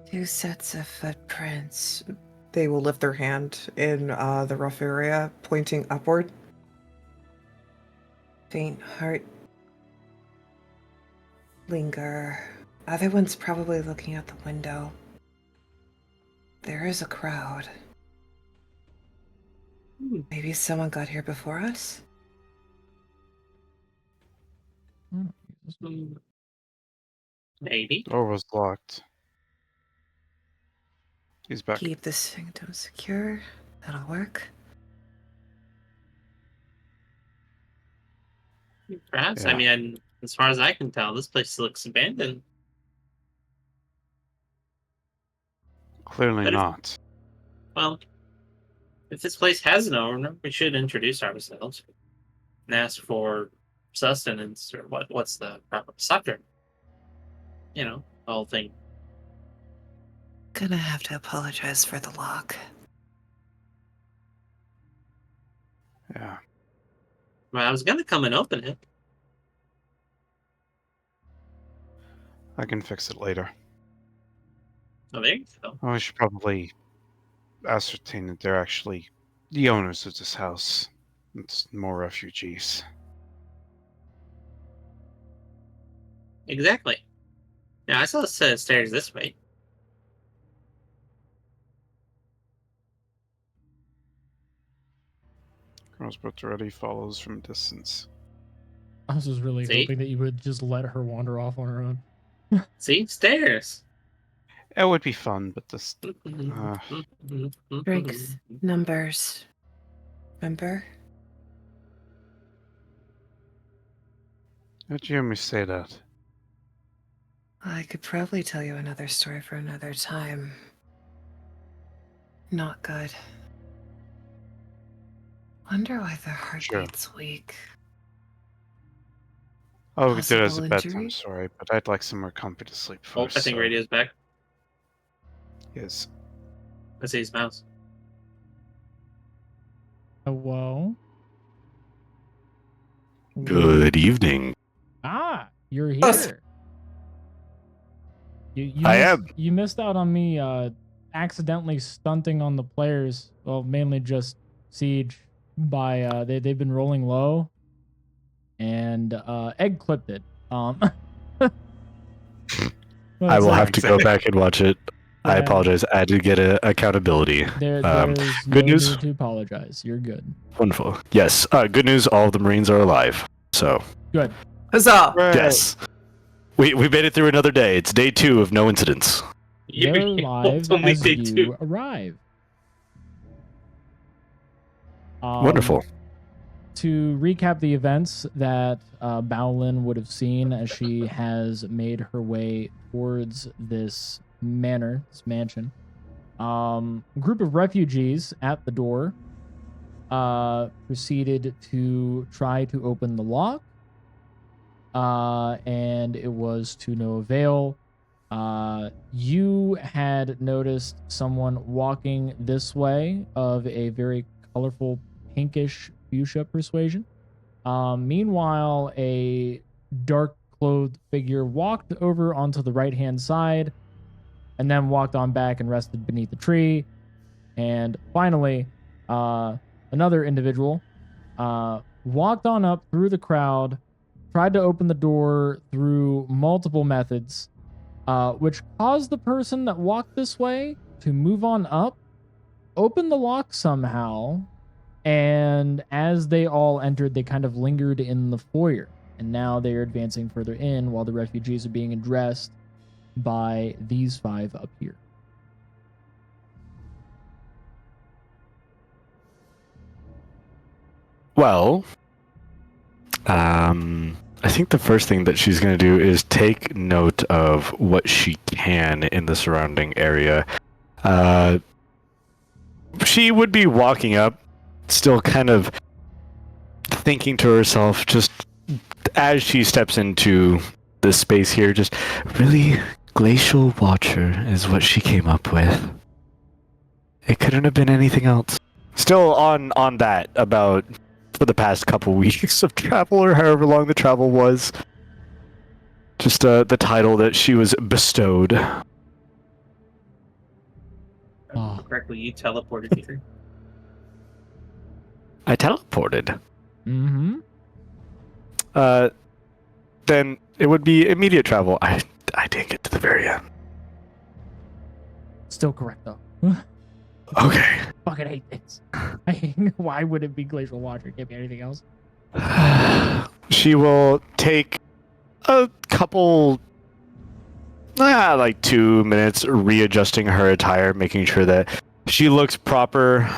S4: Two sets of footprints. They will lift their hand in the rough area, pointing upward. Faint heart. Linger. Other one's probably looking out the window. There is a crowd. Maybe someone got here before us?
S1: Maybe.
S5: Door was locked. He's back.
S4: Keep the sanctum secure. That'll work.
S1: Perhaps.
S5: Yeah.
S1: I mean, as far as I can tell, this place looks abandoned.
S5: Clearly
S1: But if-
S5: not.
S1: Well, if this place has an owner, we should introduce ourselves and ask for sustenance or what's the proper sucker. You know, the whole thing.
S4: Gonna have to apologize for the lock.
S5: Yeah.
S1: Well, I was gonna come and open it.
S5: I can fix it later.
S1: Oh, there you go.
S5: Oh, I should probably ascertain that they're actually the owners of this house. It's more refugees.
S1: Exactly. Yeah, I saw a set of stairs this way.
S5: Rosebud already follows from a distance.
S2: I was just really
S1: See?
S2: hoping that you would just let her wander off on her own.
S1: See? Stairs.
S5: It would be fun, but this.
S4: Drinks, numbers. Remember?
S5: How'd you hear me say that?
S4: I could probably tell you another story for another time. Not good. Wonder why their heartbeat's weak.
S5: Oh, we could do it as a
S4: Possible
S5: bedtime
S4: injury?
S5: story, but I'd like somewhere comfy to sleep
S1: Oh,
S5: first.
S1: I think Radio's back.
S5: Yes.
S1: I see his mouse.
S2: Hello?
S3: Good evening.
S2: Ah, you're here.
S4: Yes.
S3: I
S2: You missed out on me accidentally stunting on the players. Well, mainly just Siege by they've been rolling low, and Egg clipped it.
S3: I will have
S5: like-
S3: to go back and watch it. I
S2: Yeah.
S3: apologize. I had to get accountability.
S2: There's
S3: good
S2: no
S3: news?
S2: need to apologize. You're good.
S3: Wonderful. Yes. Good news. All of the Marines are alive. So
S2: Good.
S4: Huzzah!
S3: yes, we made it through another day. It's day 2 of no incidents.
S2: They're alive
S1: It's only
S2: as
S1: day
S2: you
S1: 2.
S2: arrive.
S3: Wonderful.
S2: To recap the events that Bowlin would have seen as she has made her way towards this manor, this mansion. A group of refugees at the door proceeded to try to open the lock, and it was to no avail. You had noticed someone walking this way of a very colorful pinkish fuchsia persuasion. Meanwhile, a dark clothed figure walked over onto the right hand side and then walked on back and rested beneath a tree. And finally, another individual walked on up through the crowd, tried to open the door through multiple methods, which caused the person that walked this way to move on up, open the lock somehow, and as they all entered, they kind of lingered in the foyer. And now they are advancing further in while the refugees are being addressed by these 5 up here.
S3: Well, I think the first thing that she's going to do is take note of what she can in the surrounding area. She would be walking up, still kind of thinking to herself, just as she steps into this space here, just really glacial watcher is what she came up with. It couldn't have been anything else. Still on that about for the past couple weeks of travel, or however long the travel was. Just the title that she was bestowed.
S2: Oh.
S1: Correctly, you teleported here.
S3: I teleported.
S2: Mm-hmm.
S3: Then it would be immediate travel. I didn't get to the very end.
S2: Still correct, though.
S3: Okay.
S2: Fucking hate this. Why would it be Glacial Watcher? It can't be anything else.
S3: She will take a couple like 2 minutes readjusting her attire, making sure that she looks proper.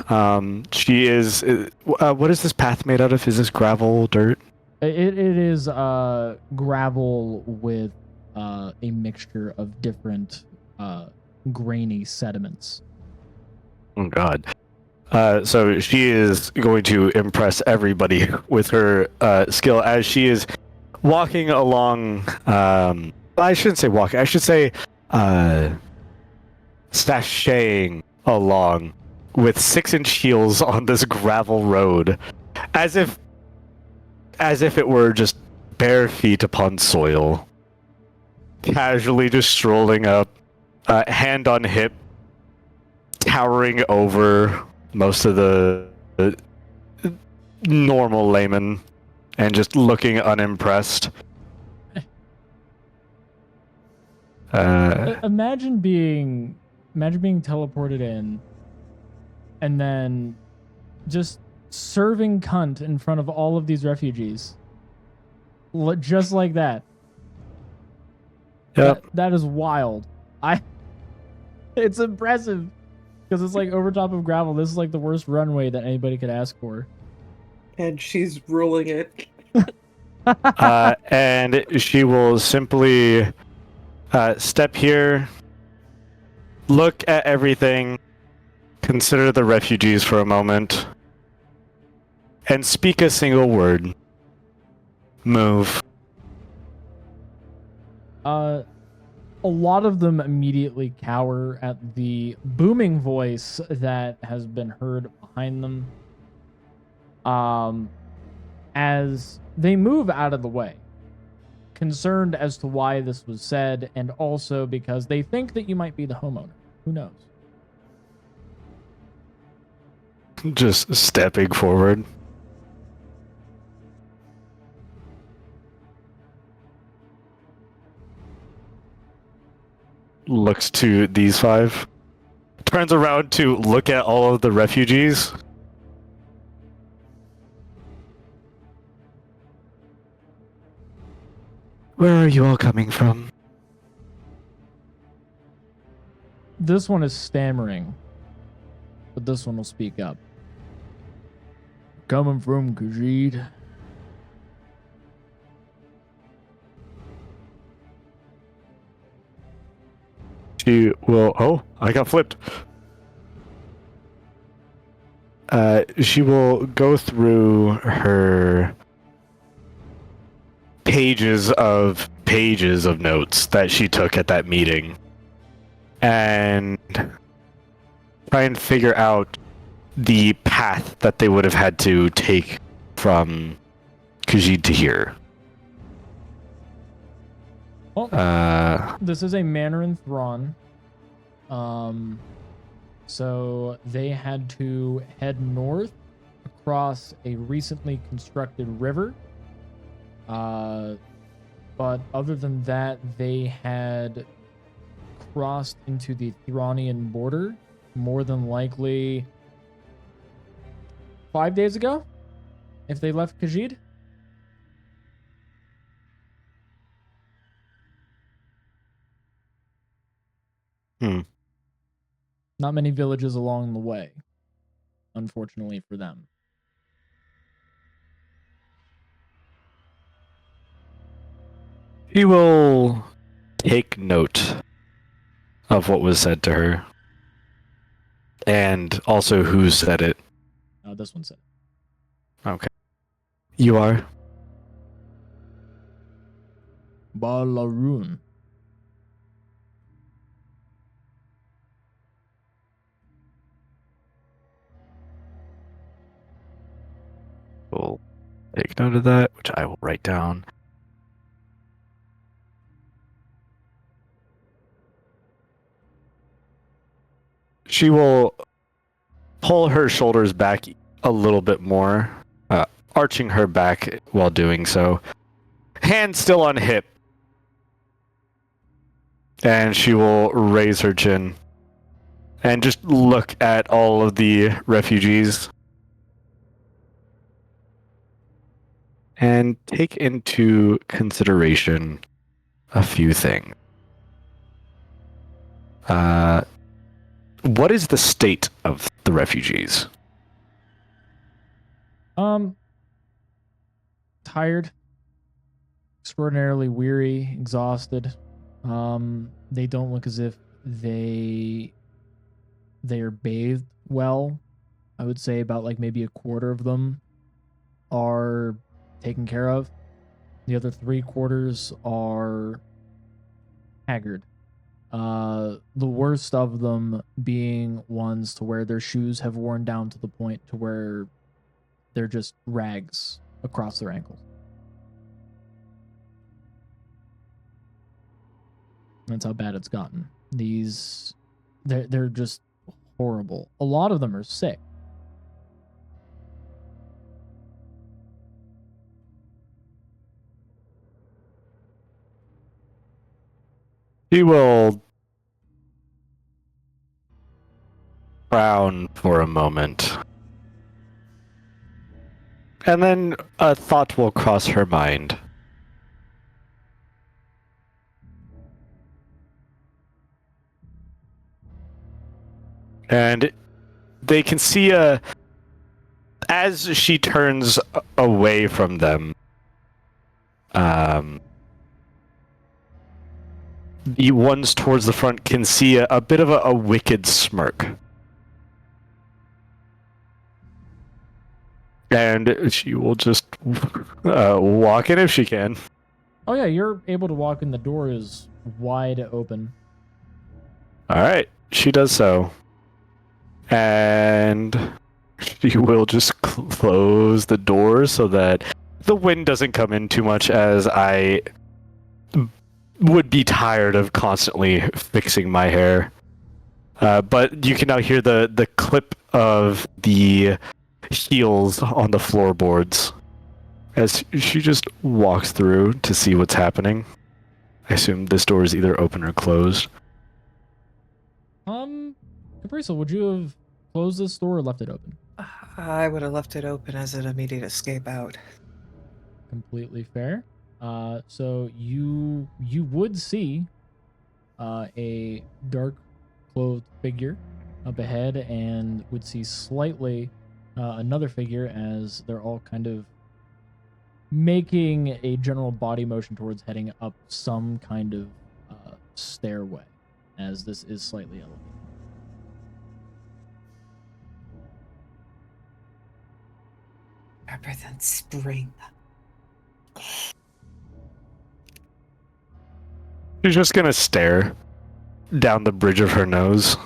S3: She is. What is this path made out of? Is this gravel, dirt?
S2: It is gravel with a mixture of different grainy sediments.
S3: Oh God. So she is going to impress everybody with her skill as she is walking along. I shouldn't say walking. I should say sashaying along with 6-inch heels on this gravel road, as if it were just bare feet upon soil. Casually just strolling up, hand on hip, towering over most of the normal laymen, and just looking unimpressed.
S2: Imagine being teleported in, and then just serving cunt in front of all of these refugees, just like that.
S3: Yep.
S2: That is wild. It's impressive because it's like over top of gravel. This is like the worst runway that anybody could ask for.
S4: And she's ruling it.
S3: And she will simply step here, look at everything, consider the refugees for a moment, and speak a single word. Move.
S2: A lot of them immediately cower at the booming voice that has been heard behind them. As they move out of the way, concerned as to why this was said, and also because they think that you might be the homeowner. Who knows?
S3: Just stepping forward. Looks to these 5. Turns around to look at all of the refugees. Where are you all coming from?
S2: This one is stammering, but this one will speak up. Coming from Khajiit.
S3: She will. Oh, I got flipped. She will go through her pages of notes that she took at that meeting and try and figure out the path that they would have had to take from Khajiit to here.
S2: Well, this is a manor in Thrawn. So they had to head north across a recently constructed river. But other than that, they had crossed into the Thronian border, more than likely 5 days ago, if they left Khajiit. Not many villages along the way, unfortunately for them.
S3: She will take note of what was said to her, and also who said it.
S2: This one said.
S3: Okay. You are?
S2: Balarun.
S3: We'll take note of that, which I will write down. She will pull her shoulders back a little bit more, arching her back while doing so. Hand still on hip. And she will raise her chin and just look at all of the refugees and take into consideration a few things. What is the state of the refugees?
S2: Tired, extraordinarily weary, exhausted. They don't look as if they are bathed well. I would say about like maybe a quarter of them are taken care of. The other 3/4 are haggard. The worst of them being ones to where their shoes have worn down to the point to where they're just rags across their ankles. That's how bad it's gotten. They're just horrible. A lot of them are sick.
S3: She will frown for a moment. And then a thought will cross her mind. And they can see as she turns away from them, the ones towards the front can see a bit of a wicked smirk. And she will just walk in if she can.
S2: Oh yeah, you're able to walk in. The door is wide open.
S3: All right, she does so. And she will just close the door so that the wind doesn't come in too much, as I would be tired of constantly fixing my hair. But you can now hear the clip of the heels on the floorboards as she just walks through to see what's happening. I assume this door is either open or closed.
S2: Capri, would you have closed this door or left it open?
S4: I would have left it open as an immediate escape out.
S2: Completely fair. So you would see a dark clothed figure up ahead, and would see slightly another figure as they're all kind of making a general body motion towards heading up some kind of stairway, as this is slightly elevated.
S4: Sharper than spring.
S3: She's just gonna stare down the bridge of her nose.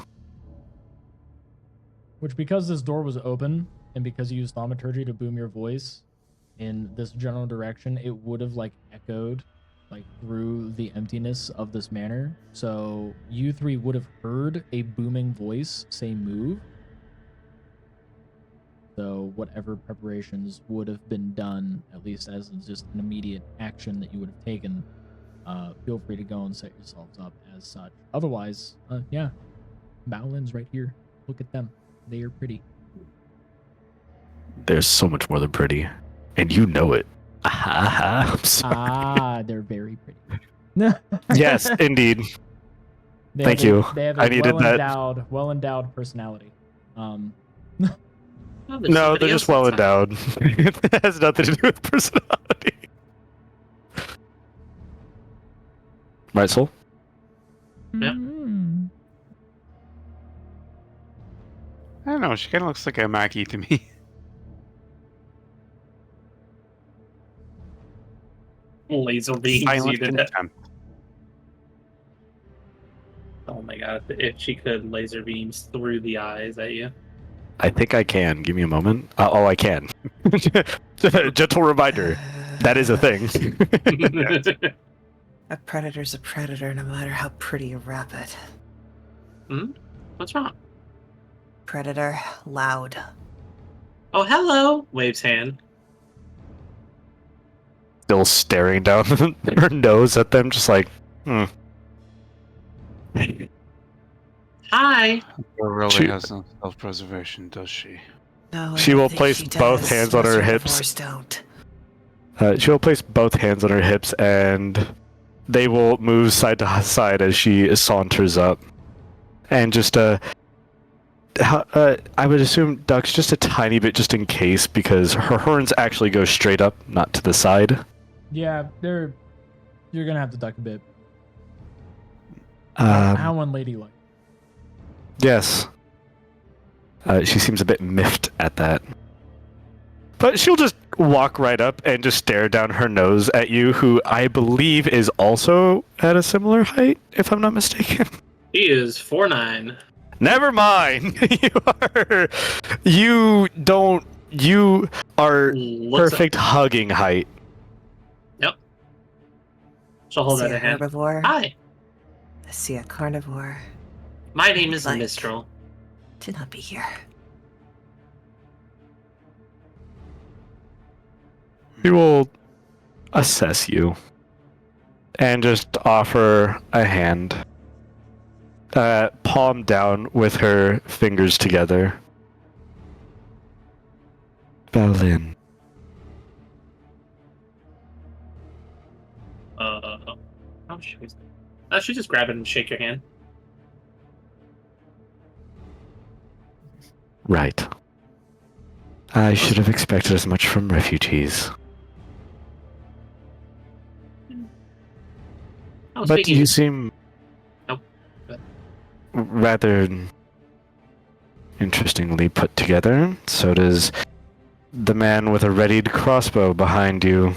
S2: Which, because this door was open, and because you used thaumaturgy to boom your voice in this general direction, it would have like echoed like through the emptiness of this manor. So you three would have heard a booming voice say move. So whatever preparations would have been done, at least as just an immediate action that you would have taken, feel free to go and set yourselves up as such. Otherwise, yeah, Bowlin's right here. Look at them. They are pretty.
S3: There's so much more than pretty, and you know it. I'm sorry.
S2: They're very pretty.
S3: Yes, indeed. Thank you.
S2: They have
S3: I
S2: a
S3: needed that.
S2: well-endowed personality.
S3: No, they're just well endowed. It has nothing to do with personality. Right, Soul?
S1: Yeah.
S2: Mm.
S5: I don't know. She kind of looks like a Mackie to me.
S1: Laser beams you
S5: Silent
S1: to death.
S5: contempt.
S1: Oh my god, if she could laser beams through the eyes at you.
S3: I think I can. Give me a moment. I can. Gentle reminder. That is a thing.
S4: A predator's a predator, no matter how pretty you wrap it.
S1: What's wrong?
S4: Predator, loud.
S1: Oh, hello! Waves hand.
S3: Still staring down her nose at them, just like,
S1: Hi!
S5: Girl really
S3: She-
S5: has no self-preservation, does she?
S4: No,
S3: She
S4: I don't
S3: will
S4: think
S3: place
S4: she
S3: both
S4: does.
S3: hands on
S4: Most
S3: her
S4: herbivores
S3: hips.
S4: Don't.
S3: She will place both hands on her hips, and they will move side to side as she saunters up. and just I would assume ducks just a tiny bit, just in case, because her horns actually go straight up, not to the side.
S2: Yeah, you're gonna have to duck a bit. How unladylike.
S3: Yes. She seems a bit miffed at that. But she'll just walk right up and just stare down her nose at you, who I believe is also at a similar height, if I'm not mistaken.
S1: He is 4'9".
S3: Never mind. You are
S1: Looks
S3: perfect hugging height.
S1: Yep. She'll hold
S4: See
S1: out
S4: a
S1: a hand.
S4: herbivore.
S1: Hi,
S4: I see a carnivore.
S1: my name is
S4: Like-
S1: Mistral.
S4: To not be here.
S3: She will assess you and just offer a hand. Palm down with her fingers together. Berlin.
S1: How should we? I should just grab it and shake your hand.
S3: Right. I should have expected as much from refugees.
S1: Oh,
S3: But
S1: speaking
S3: you
S1: of-
S3: seem
S1: Nope. But-
S3: rather interestingly put together. So does the man with a readied crossbow behind you.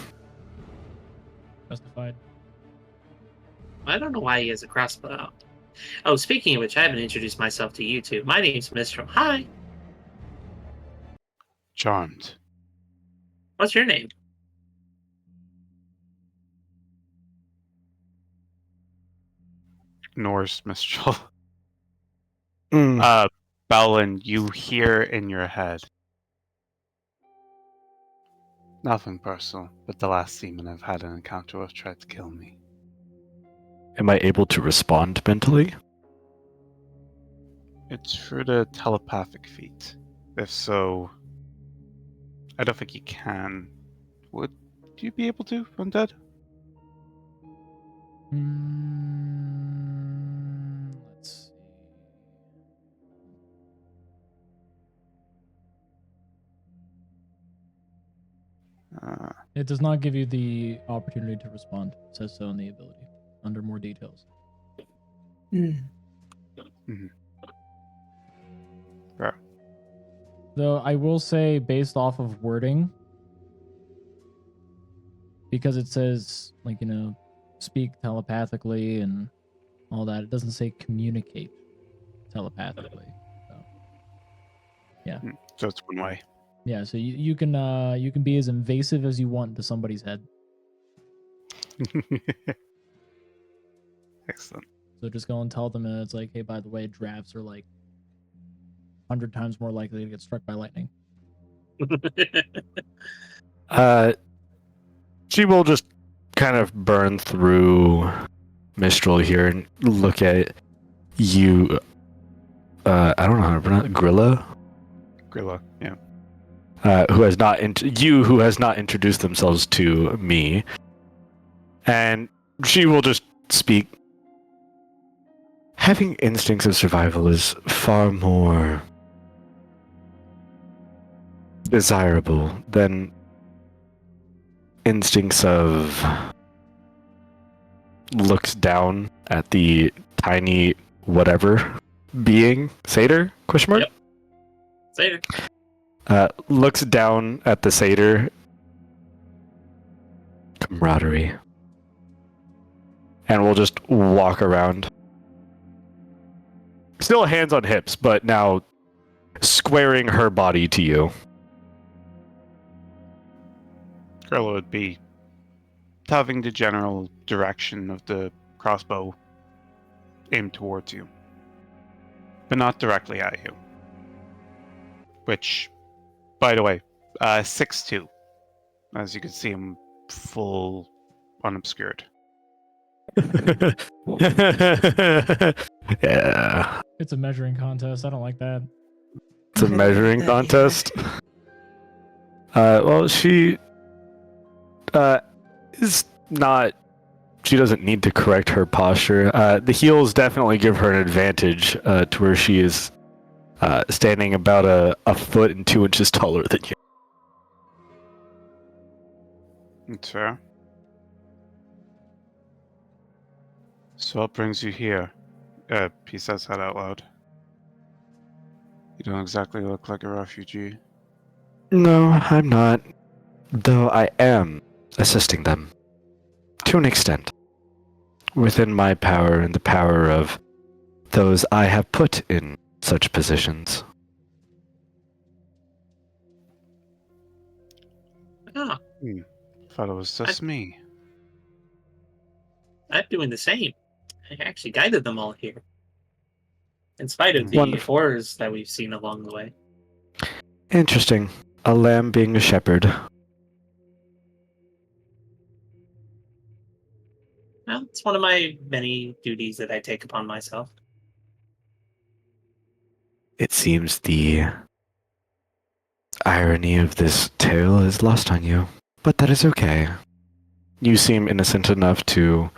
S2: Justified.
S1: I don't know why he has a crossbow out. Oh, speaking of which, I haven't introduced myself to you two. My name's Mistral. Hi.
S5: Charmed.
S1: What's your name?
S5: Norse Mistral.
S3: Mm.
S5: Balin, you hear in your head. Nothing personal, but the last demon I've had an encounter with tried to kill me.
S3: Am I able to respond mentally?
S5: It's through the telepathic feat. If so, I don't think you can. Would you be able to, Undead?
S2: Let's see. It does not give you the opportunity to respond. It says so in the ability. Under more details.
S5: Right.
S2: Though I will say, based off of wording, because it says, like, speak telepathically and all that, it doesn't say communicate telepathically.
S5: So it's one way.
S2: Yeah, so you can be as invasive as you want into somebody's head.
S5: Excellent.
S2: So just go and tell them, and it's like, hey, by the way, drafts are like 100 times more likely to get struck by lightning.
S3: She will just kind of burn through Mistral here and look at you. I don't know how to pronounce it. Grila?
S5: Grila, yeah.
S3: Who has not introduced themselves to me, and she will just speak. Having instincts of survival is far more desirable than instincts of looks down at the tiny whatever being satyr ?
S1: Yep. Satyr.
S3: Looks down at the satyr. Camaraderie. And we'll just walk around. Still hands on hips, but now squaring her body to you.
S5: Grilla would be having the general direction of the crossbow aimed towards you, but not directly at you. Which, by the way, 6'2", as you can see him full unobscured.
S3: Yeah.
S2: It's a measuring contest. I don't like that.
S3: It's a measuring contest. Well, she is not she doesn't need to correct her posture. The heels definitely give her an advantage to where she is standing about a foot and 2 inches taller than you.
S5: That's fair. So what brings you here? He says that out loud. You don't exactly look like a refugee.
S3: No, I'm not. Though I am assisting them. To an extent. Within my power and the power of those I have put in such positions.
S1: Ah,
S5: Thought it was just me.
S1: I'm doing the same. I actually guided them all here. In spite of the
S3: Wonderful.
S1: horrors that we've seen along the way.
S3: Interesting. A lamb being a shepherd.
S1: Well, it's one of my many duties that I take upon myself.
S3: It seems the irony of this tale is lost on you, but that is okay. You seem innocent enough to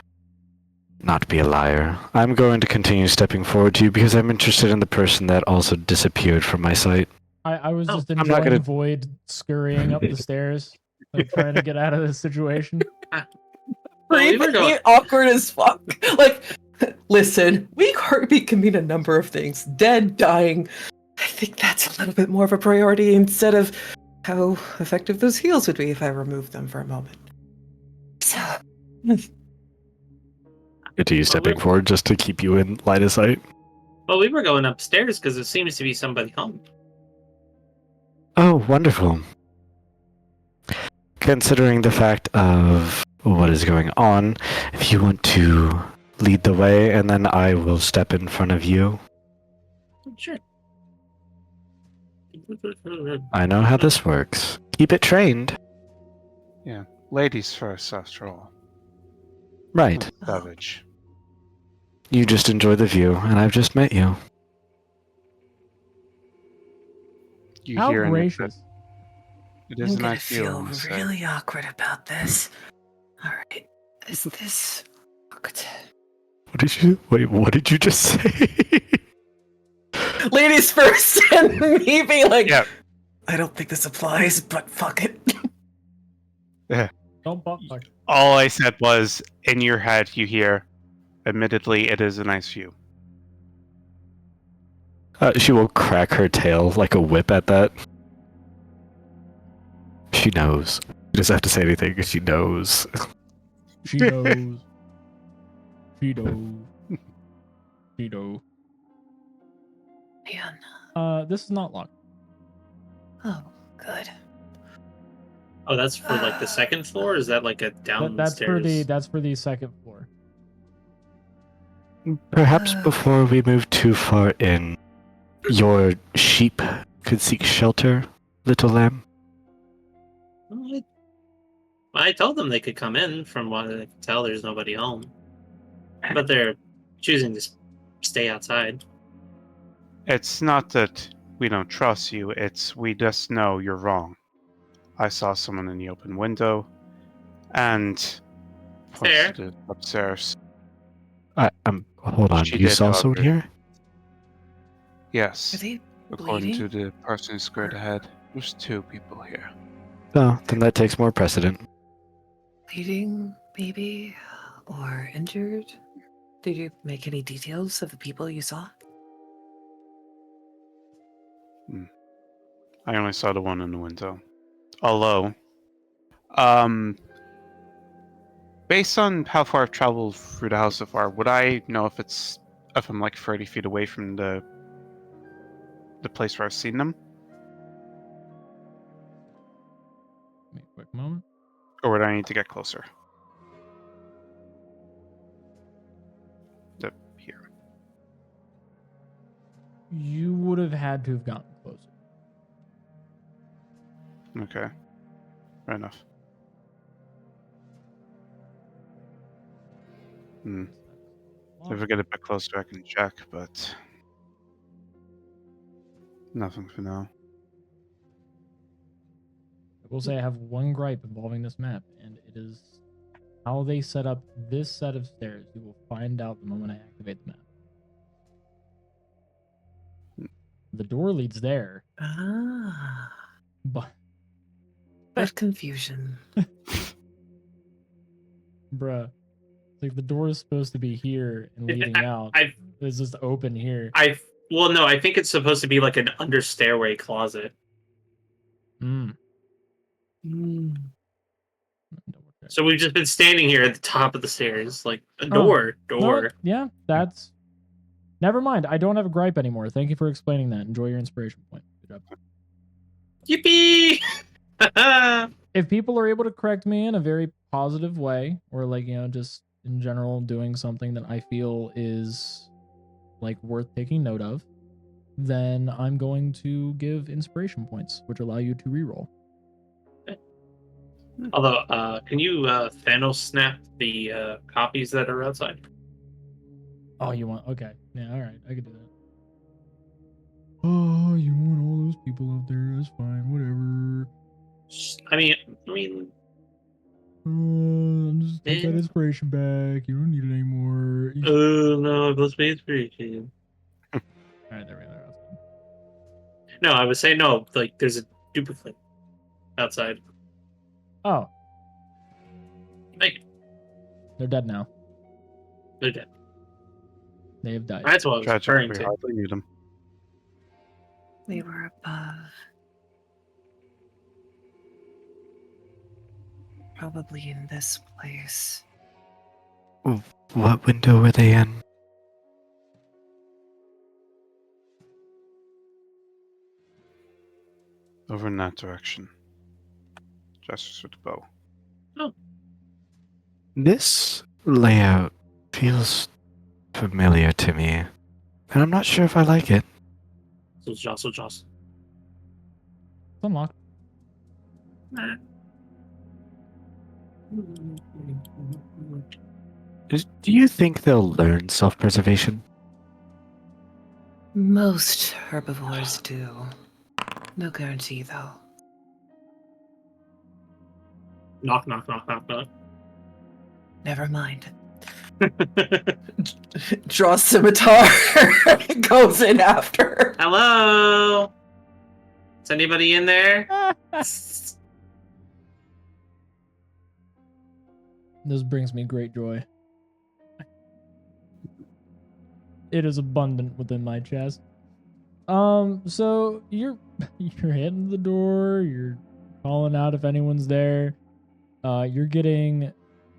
S3: not be a liar. I'm going to continue stepping forward to you because I'm interested in the person that also disappeared from my sight.
S2: I was
S1: Oh,
S2: just
S3: I'm not
S2: enjoying
S3: gonna-
S2: Void scurrying up the stairs, like trying to get out of this situation.
S1: Well, we were going.
S4: Awkward as fuck. Like, listen, weak heartbeat can mean a number of things. Dead, dying. I think that's a little bit more of a priority instead of how effective those heals would be if I removed them for a moment. So,
S3: Continue stepping forward just to keep you in line of sight.
S1: Well, we were going upstairs because there seems to be somebody home.
S3: Oh, wonderful. Considering the fact of what is going on, if you want to lead the way, and then I will step in front of you.
S1: Sure.
S3: I know how this works. Keep it trained.
S5: Ladies first, after all.
S3: Right.
S5: Savage.
S3: You just enjoy the view, and I've just met you.
S5: You
S2: How
S5: hear in your head,
S2: gracious.
S5: it
S4: I'm
S5: is a
S4: gonna
S5: nice view. I
S4: feel
S5: must say.
S4: really awkward about this. Alright. Is this...
S3: What did you just say?
S4: Ladies first, and me being like,
S5: Yeah.
S4: I don't think this applies, but fuck it.
S2: Don't bump fuck.
S5: All I said was, in your head, you hear, admittedly, it is a nice view.
S3: She will crack her tail like a whip at that. She knows. She doesn't have to say anything. She knows.
S2: She knows. She knows. She knows.
S4: Man.
S2: This is not locked.
S4: Oh, good.
S1: Oh, that's for like the second floor? Or is that like a downstairs?
S2: That's for the second floor.
S3: Perhaps before we move too far in, your sheep could seek shelter, little lamb.
S1: Well, I told them they could come in. From what I can tell, there's nobody home. But they're choosing to stay outside.
S5: It's not that we don't trust you, it's we just know you're wrong. I saw someone in the open window, and
S1: Fair.
S5: posted upstairs.
S3: Hold on.
S5: She
S3: You
S5: did,
S3: saw someone
S5: however.
S3: here?
S5: Yes,
S4: Are they
S5: according to
S4: bleeding?
S5: the person who squared ahead, there's 2 people here.
S3: Oh, then that takes more precedent.
S4: Bleeding, maybe? Or injured? Did you make any details of the people you saw?
S5: I only saw the one in the window. Although, based on how far I've traveled through the house so far, would I know if I'm like 30 feet away from the place where I've seen them,
S2: Give me a quick moment.
S5: or would I need to get closer? Here.
S2: You would have had to have gotten closer.
S5: Okay. Fair enough. If I get a bit closer, I can check, but nothing for now.
S2: I will say I have one gripe involving this map, and it is How they set up this set of stairs, you will find out the moment I activate the map. The door leads there,
S4: Ah,
S2: but
S4: bit confusion.
S2: bruh, like the door is supposed to be here and leading out.
S1: I,
S2: It's just open here.
S1: well, no, I think it's supposed to be like an under stairway closet.
S2: Mm.
S4: Mm.
S2: Double check.
S1: So we've just been standing here at the top of the stairs, like a
S2: Oh,
S1: door.
S2: No, yeah, that's. Never mind. I don't have a gripe anymore. Thank you for explaining that. Enjoy your inspiration point. Good job.
S1: Yippee!
S2: If people are able to correct me in a very positive way, or like, just in general doing something that I feel is like worth taking note of, then I'm going to give inspiration points, which allow you to reroll.
S1: Although, can you Thanos snap the copies that are outside?
S2: Oh, you want? Okay. Yeah, all right. I could do that. Oh, you want all those people out there? That's fine. Whatever.
S1: I mean,
S2: Just take that
S1: Yeah.
S2: inspiration back. You don't need it anymore.
S1: oh no, I've lost my inspiration.
S2: All right, there we go.
S1: No, I would say no. Like, there's a duplicate outside.
S2: Oh,
S1: Thank you.
S2: they're dead now.
S1: They're dead.
S2: They have died.
S1: That's what I was
S5: Tragic,
S1: referring
S5: we
S1: to.
S5: hardly need them.
S4: They were above. Probably in this place.
S3: What window were they in?
S5: Over in that direction. Gestures with the bow.
S3: This layout feels familiar to me, and I'm not sure if I like it.
S1: So jostle.
S2: It's unlocked.
S1: Nah.
S3: Do you think they'll learn self-preservation?
S4: Most herbivores do. No guarantee, though.
S1: Knock.
S4: Never mind. Draws scimitar. Goes in after.
S1: Hello? Is anybody in there?
S2: This brings me great joy. It is abundant within my chest. So you're hitting the door, you're calling out if anyone's there. You're getting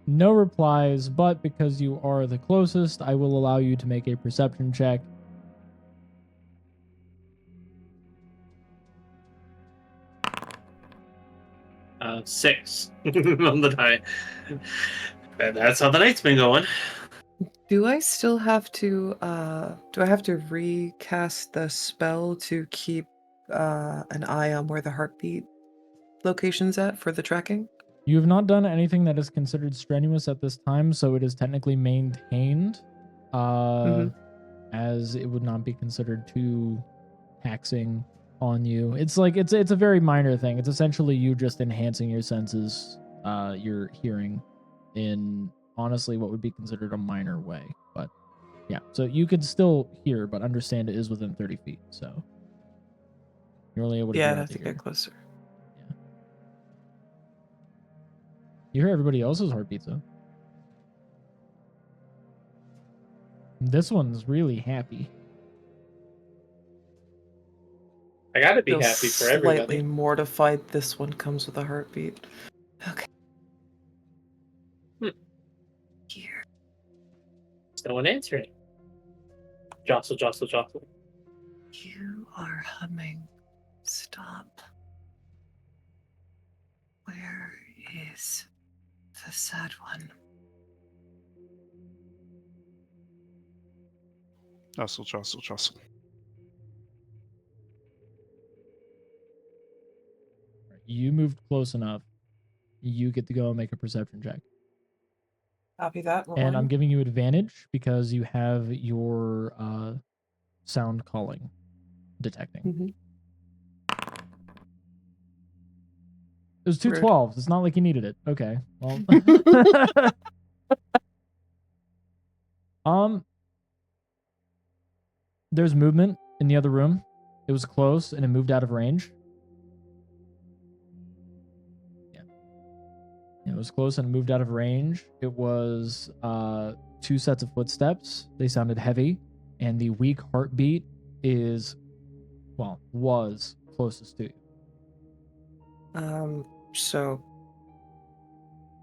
S2: no replies, but because you are the closest, I will allow you to make a perception check.
S1: Uh, 6 on the die. And that's how the night's been going.
S4: Do I still have to do I have to recast the spell to keep an eye on where the heartbeat location's at for the tracking?
S2: You have not done anything that is considered strenuous at this time, so it is technically maintained, as it would not be considered too taxing on you. It's like it's a very minor thing. It's essentially you just enhancing your senses, your hearing, in honestly what would be considered a minor way. But yeah, so you could still hear, but understand it is within 30 feet. So you're only able to
S4: Yeah,
S2: hear
S4: I'd
S2: out
S4: have
S2: the
S4: to
S2: ear.
S4: get closer.
S2: You hear everybody else's heartbeats, though. This one's really happy.
S1: I gotta be
S4: Feel
S1: happy for
S4: slightly
S1: everybody.
S4: mortified this one comes with a heartbeat. Okay. Here.
S1: There's no one answering. Jostle.
S4: You are humming. Stop. Where is the sad one?
S5: Jostle.
S2: You moved close enough. You get to go and make a perception check.
S4: Copy that.
S2: And I'm
S4: rolling.
S2: giving you advantage because you have your sound calling detecting.
S4: Mhm.
S2: It was two
S4: Rude.
S2: 12s. It's not like you needed it. Okay. Well. There's movement in the other room. It was close and it moved out of range. Yeah. It was close and it moved out of range. It was 2 sets of footsteps. They sounded heavy, and the weak heartbeat was closest to you.
S4: So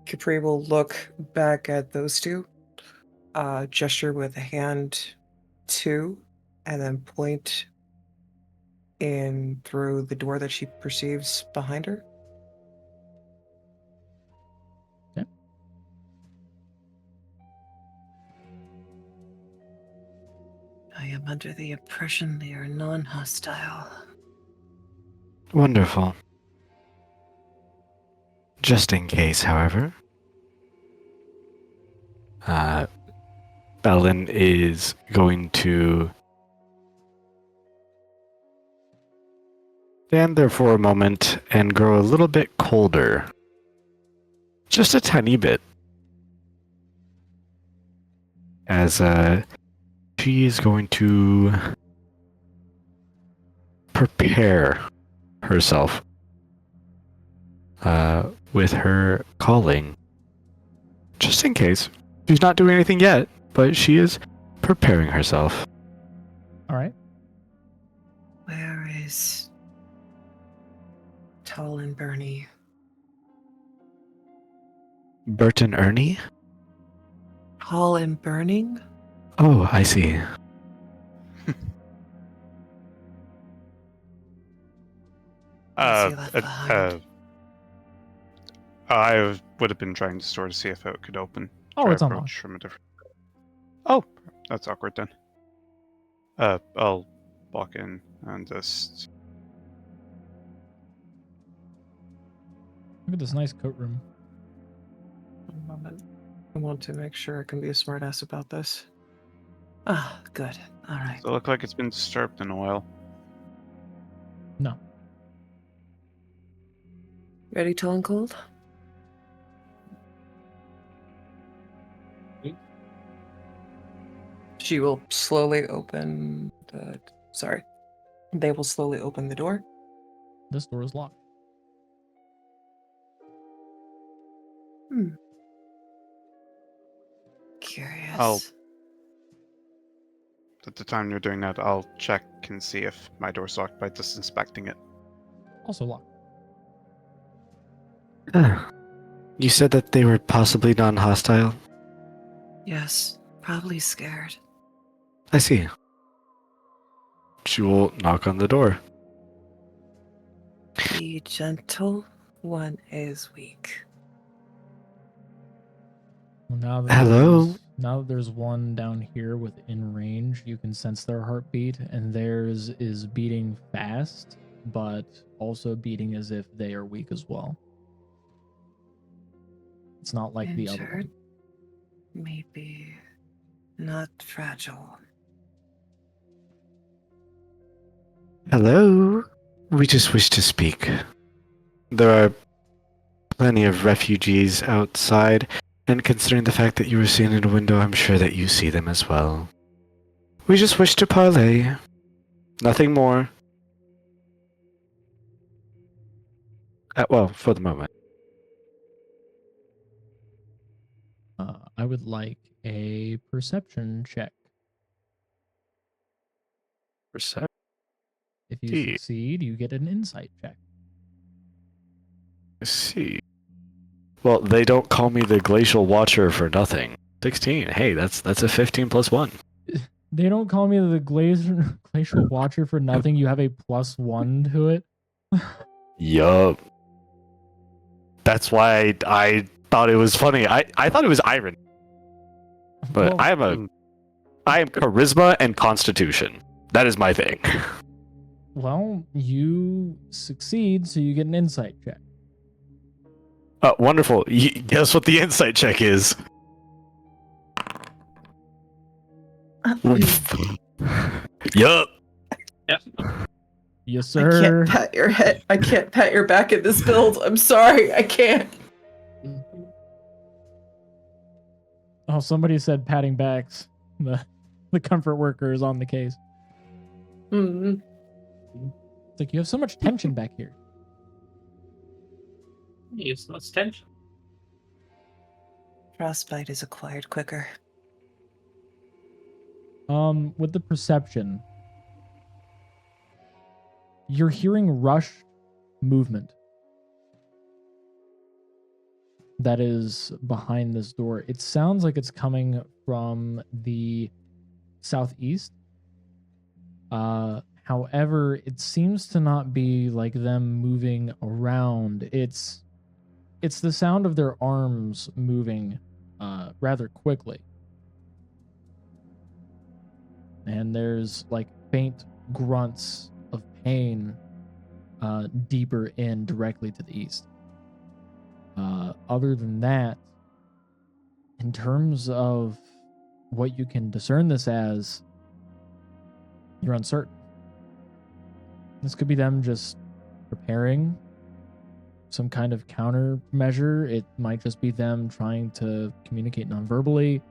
S4: Capri will look back at those two, gesture with a hand 2, and then point in through the door that she perceives behind her.
S2: Okay.
S4: I am under the impression they are non-hostile.
S3: Wonderful. Just in case, however, Balin is going to stand there for a moment and grow a little bit colder. Just a tiny bit. As she is going to prepare herself with her calling. Just in case. She's not doing anything yet, but she is preparing herself.
S2: All right.
S4: Where is Tall and Bernie?
S3: Bert and Ernie?
S4: Tall and Burning?
S3: Oh, I see.
S4: What's he left behind?
S5: I would have been trying to store to see if it could open.
S2: Oh,
S5: Try
S2: it's
S5: approach
S2: unlocked.
S5: from a different. Oh, that's awkward then. I'll walk in and just.
S2: Look at this nice coat room.
S4: One moment. I want to make sure I can be a smartass about this. Ah, good. All right.
S5: Does it look like it's been disturbed in a while?
S2: No.
S4: Ready, tall and cold? She will slowly open the. Sorry. They will slowly open the door.
S2: This door is locked.
S4: Curious.
S5: At the time you're doing that, I'll check and see if my door's locked by just inspecting it.
S2: Also locked.
S3: You said that they were possibly non-hostile?
S4: Yes, probably scared.
S3: I see. She will knock on the door.
S4: The gentle one is weak.
S2: Well, now that
S3: Hello?
S2: now that there's one down here within range, you can sense their heartbeat, and theirs is beating fast, but also beating as if they are weak as well. It's not like the other
S4: Injured?
S2: one.
S4: Maybe not fragile.
S3: Hello? We just wish to speak. There are plenty of refugees outside, and considering the fact that you were seen in a window, I'm sure that you see them as well. We just wish to parley. Nothing more. Well, for the moment.
S2: I would like a perception check.
S3: Perception.
S2: If you
S3: See.
S2: succeed, you get an insight check.
S3: I see. Well, they don't call me the Glacial Watcher for nothing. 16. Hey, that's a 15 plus 1.
S2: They don't call me the glacial watcher for nothing. You have a +1 to it.
S3: Yup. That's why I thought it was funny. I thought it was irony. But
S2: Well,
S3: I am charisma and constitution. That is my thing.
S2: well, you succeed, so you get an insight check.
S3: Wonderful. Guess what the insight check is? Yup.
S1: Yep.
S2: Yes,
S4: I can't
S2: sir.
S4: pat your head. I can't pat your back in this build. I'm sorry. I can't.
S2: Oh, somebody said patting backs. The comfort worker is on the case.
S4: Hmm.
S2: It's like you have so much tension back here.
S1: Use less tension.
S4: Frostbite is acquired quicker.
S2: With the perception, you're hearing rush movement that is behind this door. It sounds like it's coming from the southeast. However, it seems to not be like them moving around. It's the sound of their arms moving rather quickly. And there's like faint grunts of pain deeper in directly to the east. Other than that, in terms of what you can discern this as, you're uncertain. This could be them just preparing some kind of countermeasure. It might just be them trying to communicate non-verbally.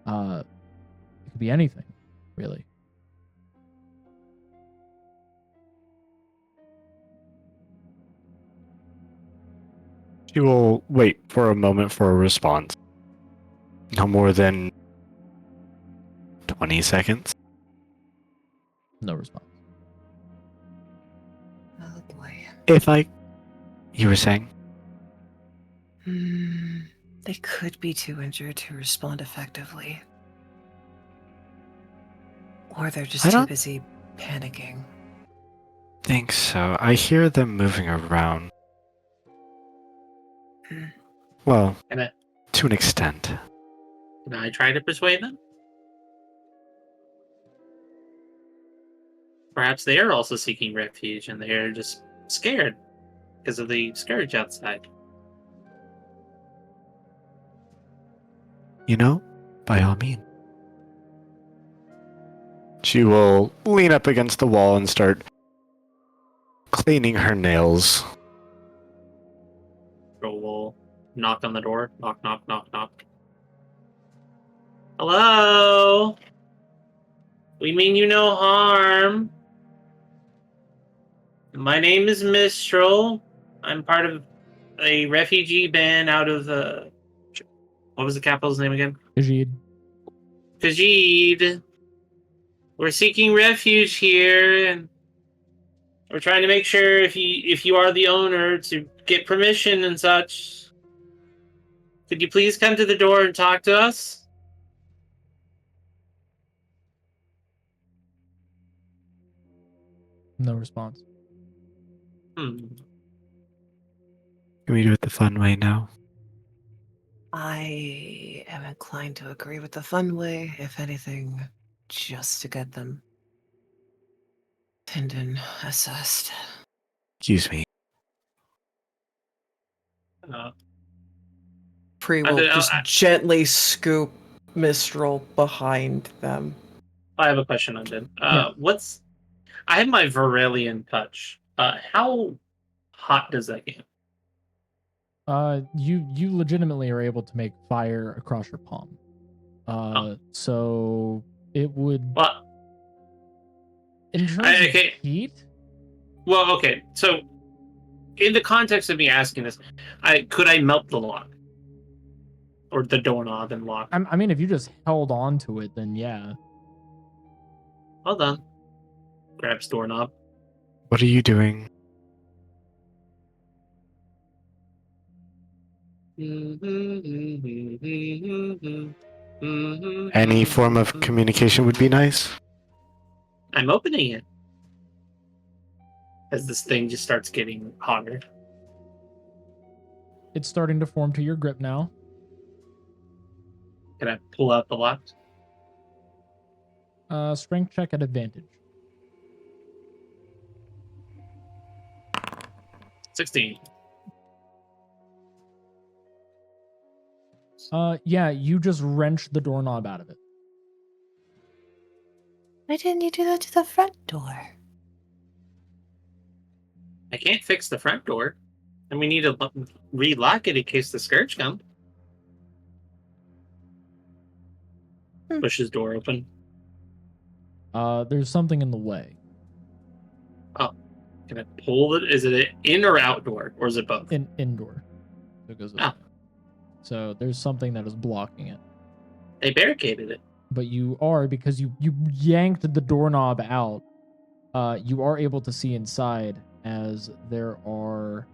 S2: It could be anything, really.
S3: She will wait for a moment for a response. No more than 20 seconds.
S2: No response.
S4: Oh boy.
S3: You were saying?
S4: They could be too injured to respond effectively. Or they're just
S3: I
S4: too
S3: don't-
S4: busy panicking.
S3: Think so. I hear them moving around. Well,
S1: Can I,
S3: to an extent.
S1: can I try to persuade them? Perhaps they are also seeking refuge and they are just scared because of the scourge outside.
S3: You know, by all means. She will lean up against the wall and start cleaning her nails.
S1: Girl will knock on the door. Knock, knock, knock, knock. Hello? We mean you no harm. My name is Mistral. I'm part of a refugee band out of what was the capital's name again?
S2: Ajid.
S1: Khajiit. We're seeking refuge here, and we're trying to make sure if you are the owner to get permission and such. Could you please come to the door and talk to us?
S2: No response.
S3: Can we do it the fun way now?
S4: I am inclined to agree with the fun way, if anything, just to get them pinned and assessed.
S3: Excuse me.
S4: Pre
S1: I
S4: will
S1: did-
S4: just
S1: I-
S4: gently scoop Mistral behind them.
S1: I have a question on Jen.
S2: Yeah.
S1: I have my Varelian touch. How hot does that get?
S2: You legitimately are able to make fire across your palm. So it would,
S1: Well,
S2: in terms
S1: okay.
S2: of heat,
S1: Well, okay. So, in the context of me asking this, could I melt the lock or the doorknob and lock?
S2: I mean, if you just held on to it, then yeah.
S1: Hold on. Grabs doorknob.
S3: What are you doing? Any form of communication would be nice.
S1: I'm opening it. As this thing just starts getting hotter.
S2: It's starting to form to your grip now.
S1: Can I pull out the lock?
S2: Strength check at advantage.
S1: 16.
S2: Yeah, you just wrench the doorknob out of it.
S4: Why didn't you do that to the front door?
S1: I can't fix the front door, and we need to relock it in case the Scourge come. Push his door open.
S2: There's something in the way.
S1: Oh, can I pull it? Is it an in or outdoor, or is it both?
S2: Indoor. So it goes this
S1: Oh.
S2: way. So there's something that is blocking it.
S1: They barricaded it.
S2: But you are, because you yanked the doorknob out, you are able to see inside as there are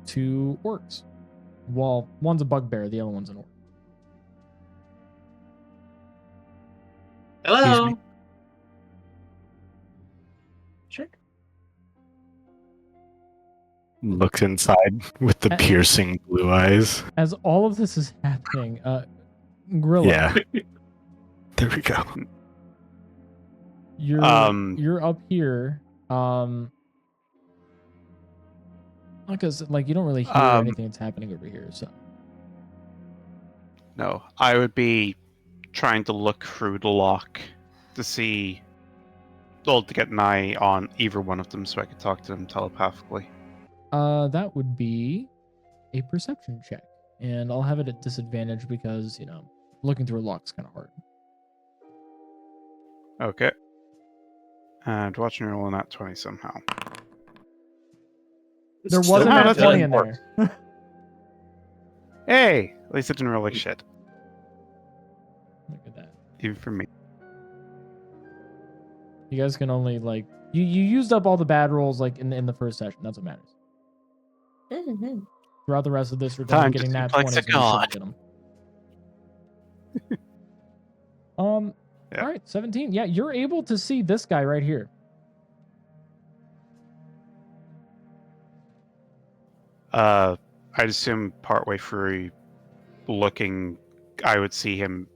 S2: 2 orcs. Well, one's a bugbear, the other one's an orc.
S1: Hello.
S5: me.
S1: Sure.
S3: Looks inside with the piercing blue eyes.
S2: As all of this is happening, Grilla,
S3: Yeah. There we go.
S2: you're up here. Because like you don't really hear anything that's happening over here, so.
S5: No, I would be trying to look through the lock to see, well, to get an eye on either one of them so I could talk to them telepathically.
S2: That would be a perception check, and I'll have it at disadvantage because looking through a lock's kind of hard.
S5: Okay. And watching roll on that 20 somehow.
S2: There
S1: Still
S2: wasn't
S1: not
S2: that
S5: that's
S2: 20
S1: good.
S2: in there.
S5: Hey! At least it didn't roll like shit.
S2: Look at that.
S5: Even for me.
S2: You guys can only you used up all the bad rolls in the first session. That's what matters.
S4: Mm-hmm.
S2: Throughout the rest of this, we're
S5: Time
S2: getting
S5: to
S2: that
S5: suplex
S2: 20s
S5: a
S2: when you
S5: god.
S2: shouldn't get them.
S5: Yeah.
S2: All right, 17. Yeah, you're able to see this guy right here.
S5: I'd assume partway through looking, I would see him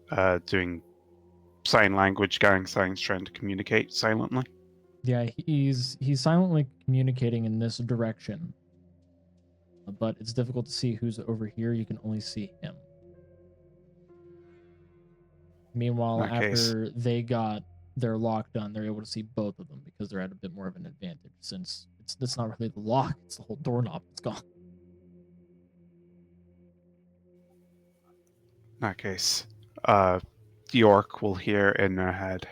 S5: doing sign language, gang signs, trying to communicate silently.
S2: Yeah, he's silently communicating in this direction. But it's difficult to see who's over here. You can only see him. Meanwhile,
S5: In that case.
S2: after they got their lock done, they're able to see both of them because they're at a bit more of an advantage since it's not really the lock, it's the whole doorknob. It's gone.
S5: In that case, the orc will hear in their head.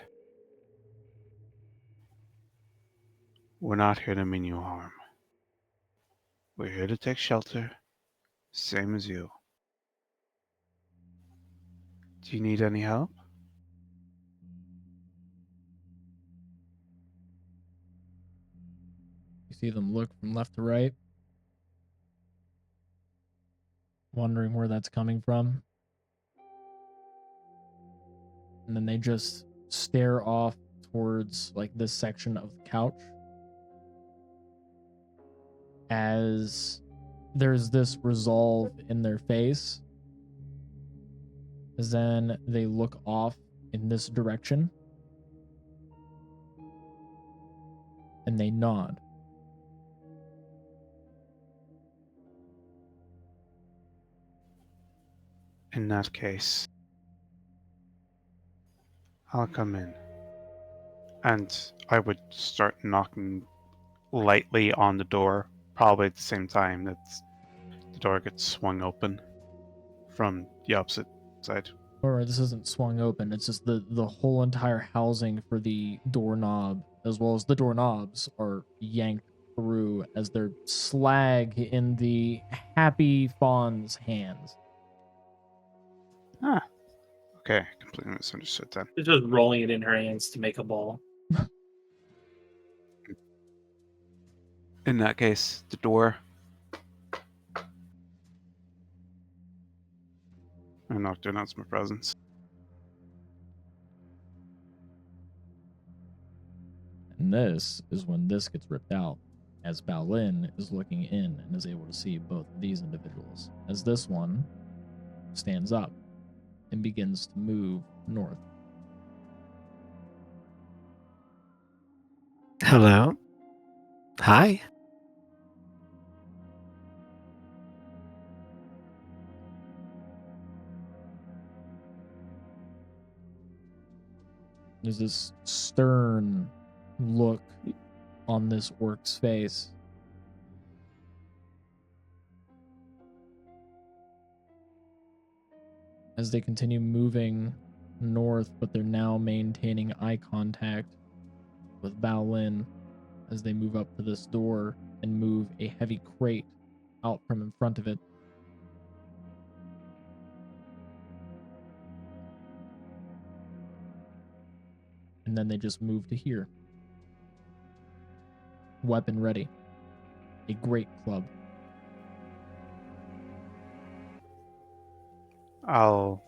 S5: We're not here to mean you harm. We're here to take shelter, same as you. Do you need any help?
S2: You see them look from left to right, wondering where that's coming from. And then they just stare off towards this section of the couch as there's this resolve in their face. As then they look off in this direction and they nod.
S5: In that case, I'll come in. And I would start knocking lightly on the door, probably at the same time that the door gets swung open from the opposite side.
S2: Or this isn't swung open, it's just the whole entire housing for the doorknob, as well as the doorknobs, are yanked through as they're slag in the happy fawn's hands.
S5: Ah, okay, completely misunderstood then.
S1: It's just rolling it in her hands to make a ball.
S5: In that case, the door. I'm not doing that's my presence.
S2: And this is when this gets ripped out, as Balin is looking in and is able to see both of these individuals, as this one stands up and begins to move north.
S3: Hello. Hi.
S2: There's this stern look on this orc's face. As they continue moving north, but they're now maintaining eye contact with Bao Lin as they move up to this door and move a heavy crate out from in front of it. And then they just move to here. Weapon ready. A great club.
S5: I'll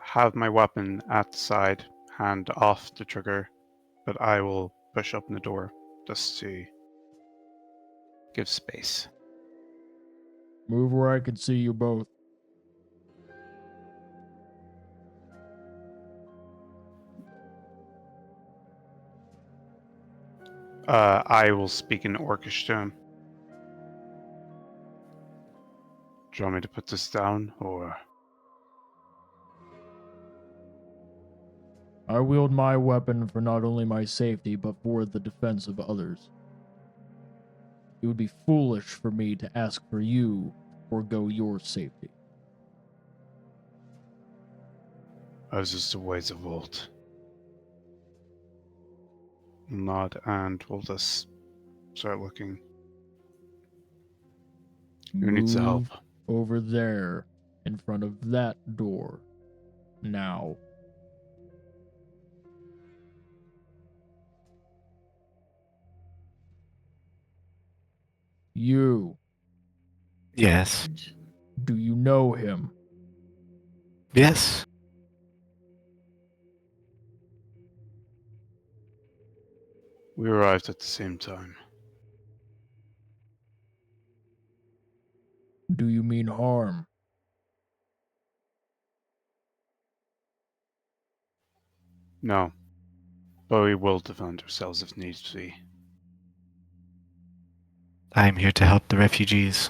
S5: have my weapon at the side, hand off the trigger, but I will push open the door just to give space.
S2: Move where I can see you both.
S5: I will speak in Orcish to him. Do you want me to put this down, or...?
S2: I wield my weapon for not only my safety, but for the defense of others. It would be foolish for me to ask for you to forego your safety.
S5: As is the ways of old. Nod, and we'll just start looking. Who needs the help?
S2: Move over there, in front of that door. Now. You,
S3: Yes.
S2: do you know him?
S3: Yes.
S5: We arrived at the same time.
S2: Do you mean harm?
S5: No, but we will defend ourselves if needs be.
S3: I am here to help the refugees.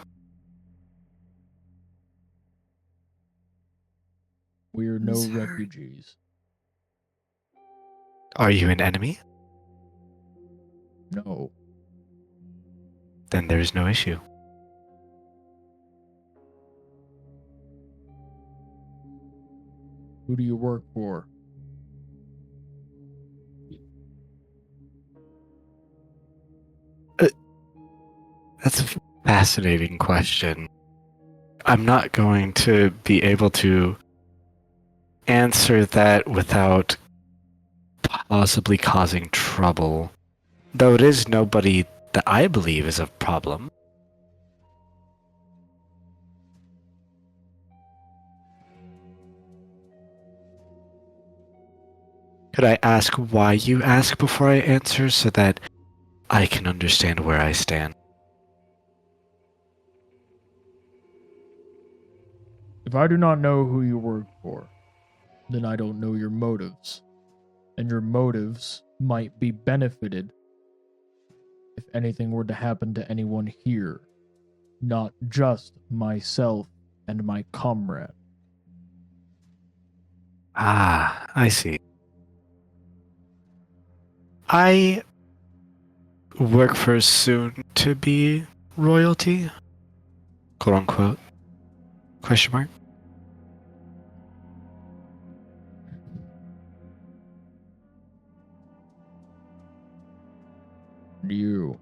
S2: We are no
S4: Sorry.
S2: refugees.
S3: Are you an enemy?
S2: No.
S3: Then there is no issue.
S2: Who do you work for?
S3: That's a fascinating question. I'm not going to be able to answer that without possibly causing trouble. Though it is nobody that I believe is a problem. Could I ask why you ask before I answer so that I can understand where I stand?
S2: If I do not know who you work for, then I don't know your motives. And your motives might be benefited if anything were to happen to anyone here, not just myself and my comrade.
S3: Ah, I see. I work for soon to be royalty, quote unquote. Question mark.
S2: You.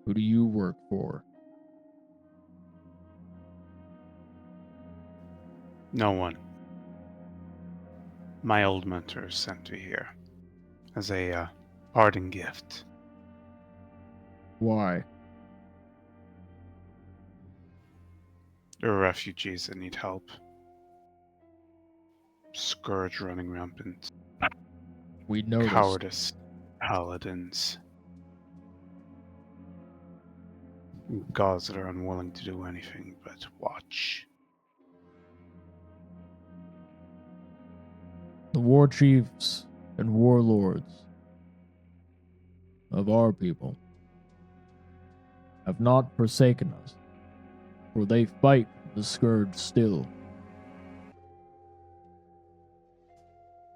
S2: Who do you work for?
S5: No one. My old mentor sent me here as a parting gift.
S2: Why?
S5: There are refugees that need help. Scourge running rampant.
S2: We noticed.
S5: Cowardice. Paladins. Gods that are unwilling to do anything but watch.
S2: The war chiefs and warlords of our people have not forsaken us, for they fight the scourge still.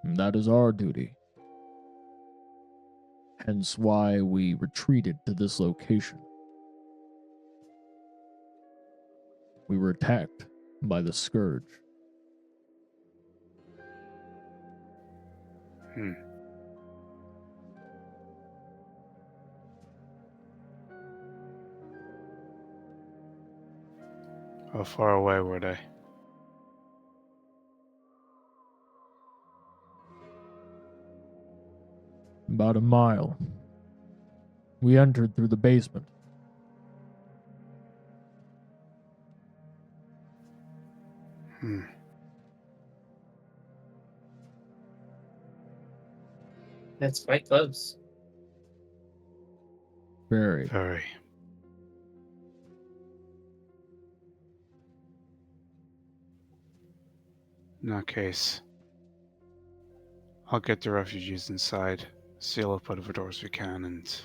S2: And that is our duty. hence why we retreated to this location. We were attacked by the Scourge.
S5: How far away were they?
S2: About a mile. We entered through the basement.
S1: That's quite close.
S2: Very.
S5: Very. In that case, I'll get the refugees inside, seal up whatever doors we can, and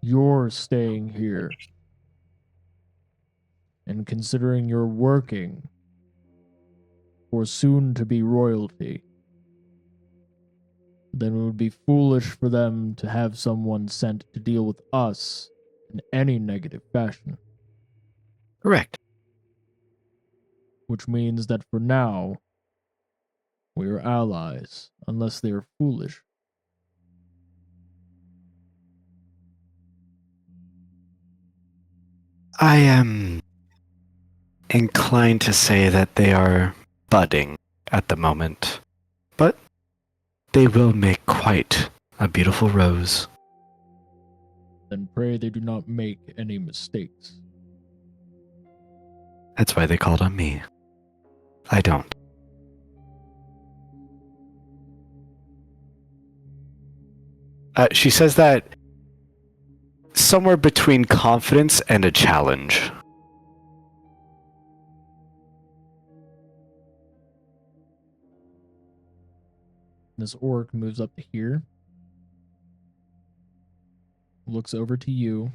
S2: You're staying here. And considering you're working for soon to be royalty, then it would be foolish for them to have someone sent to deal with us in any negative fashion.
S3: Correct.
S2: Which means that for now, we are allies, unless they are foolish.
S3: I am inclined to say that they are budding at the moment, but they will make quite a beautiful rose.
S2: Then pray they do not make any mistakes.
S3: That's why they called on me. I don't. She says that somewhere between confidence and a challenge.
S2: This orc moves up to here, looks over to you.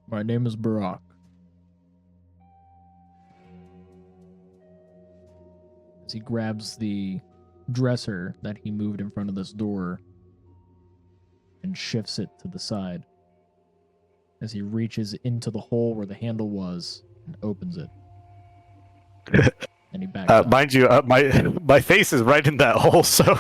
S2: My name is Barack. As he grabs the dresser that he moved in front of this door and shifts it to the side. As he reaches into the hole where the handle was and opens it. And he backs up.
S3: Mind you, my face is right in that hole, so.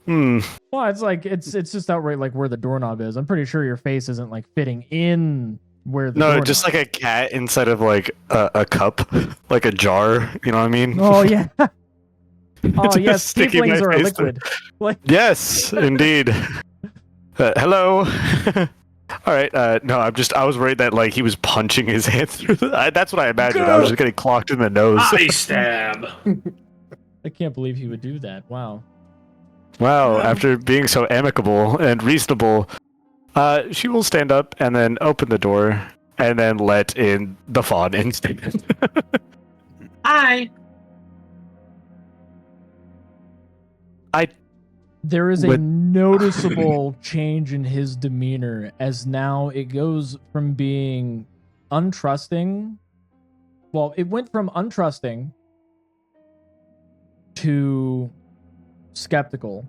S2: Well, it's like it's just outright like where the doorknob is. I'm pretty sure your face isn't like fitting in where the
S3: No,
S2: doorknob
S3: just like a cat inside of like a cup, like a jar. You know what I mean?
S2: Oh yeah. Oh
S3: Just
S2: yes,
S3: sticking my
S2: tieflings are a
S3: face
S2: liquid. Like
S3: Yes, indeed. Hello. All right. No, I was worried that like he was punching his hand through. That's what I imagined. I was just getting clocked in the nose.
S1: Eye stab.
S2: I can't believe he would do that. Wow.
S3: Wow. After being so amicable and reasonable, she will stand up and then open the door and then let in the fawn instinct.
S1: Hi.
S2: There is a
S3: But-
S2: noticeable change in his demeanor as now it goes from being untrusting. Well, it went from untrusting to skeptical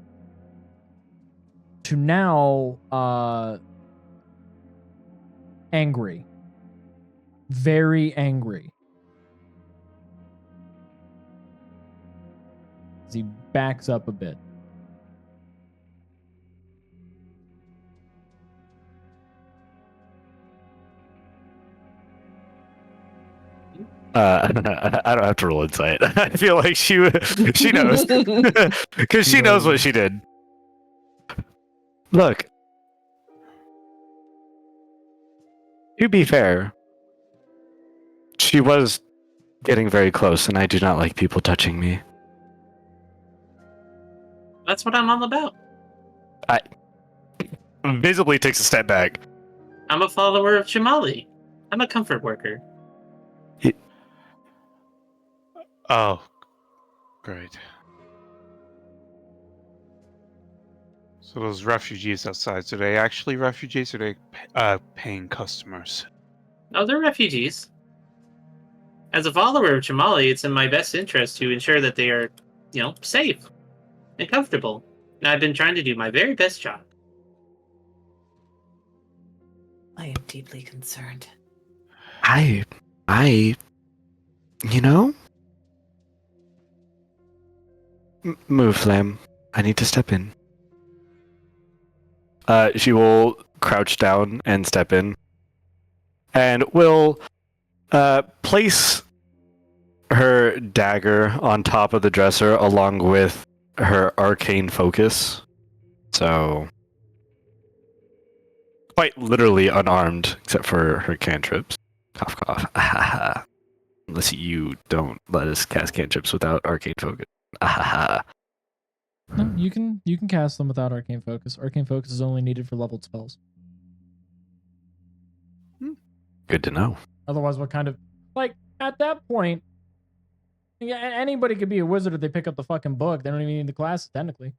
S2: to now angry. Very angry. As he backs up a bit.
S3: I don't have to roll insight. I feel like she knows because she knows what she did. Look, to be fair, she was getting very close, and I do not like people touching me.
S1: That's what I'm all about.
S3: Visibly takes a step back.
S1: I'm a follower of Chimali. I'm a comfort worker.
S5: oh, great. So those refugees outside, are they actually refugees or are they paying customers?
S1: Oh, they're refugees. As a follower of Chimali, it's in my best interest to ensure that they are safe and comfortable. And I've been trying to do my very best job.
S4: I am deeply concerned.
S3: I, you know, move, Lamb. I need to step in. She will crouch down and step in, and will place her dagger on top of the dresser along with her arcane focus. So, quite literally unarmed, except for her cantrips. Cough, cough. Unless you don't let us cast cantrips without arcane focus.
S2: No, you can cast them without arcane focus. Arcane focus is only needed for leveled spells.
S3: Good to know.
S2: Otherwise, what kind of at that point? Yeah, anybody could be a wizard if they pick up the fucking book. They don't even need the class technically.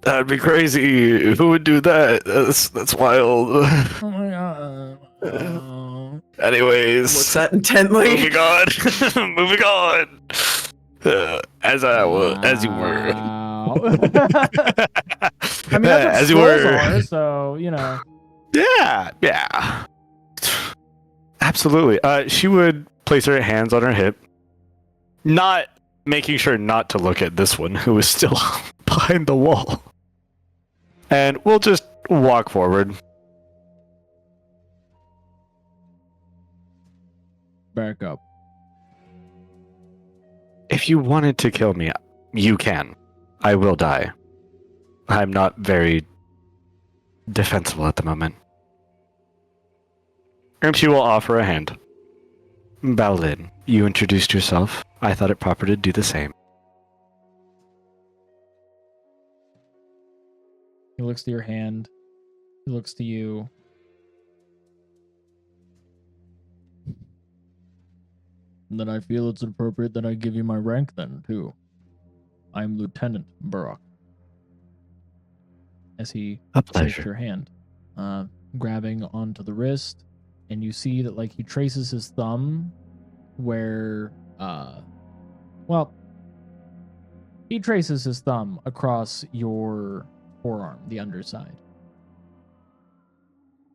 S3: That'd be crazy. Who would do that? That's wild.
S2: Oh my god.
S3: Anyways,
S4: Looks at intently.
S3: moving on. Moving on. As you were.
S2: Wow. I mean, that's what
S3: as you
S2: scrolls
S3: were.
S2: are, so
S3: Yeah. Absolutely. She would place her hands on her hip, not making sure not to look at this one who is still behind the wall. And we'll just walk forward.
S2: Back up.
S3: If you wanted to kill me, you can. I will die. I'm not very defensible at the moment. And she will offer a hand. Baolin, you introduced yourself. I thought it proper to do the same.
S2: He looks to your hand. He looks to you. And then I feel it's appropriate that I give you my rank then, too. I'm Lieutenant Burrock. As he
S3: A
S2: shakes
S3: pleasure.
S2: your hand, grabbing onto the wrist, and you see that he traces his thumb where, he traces his thumb across your forearm, the underside.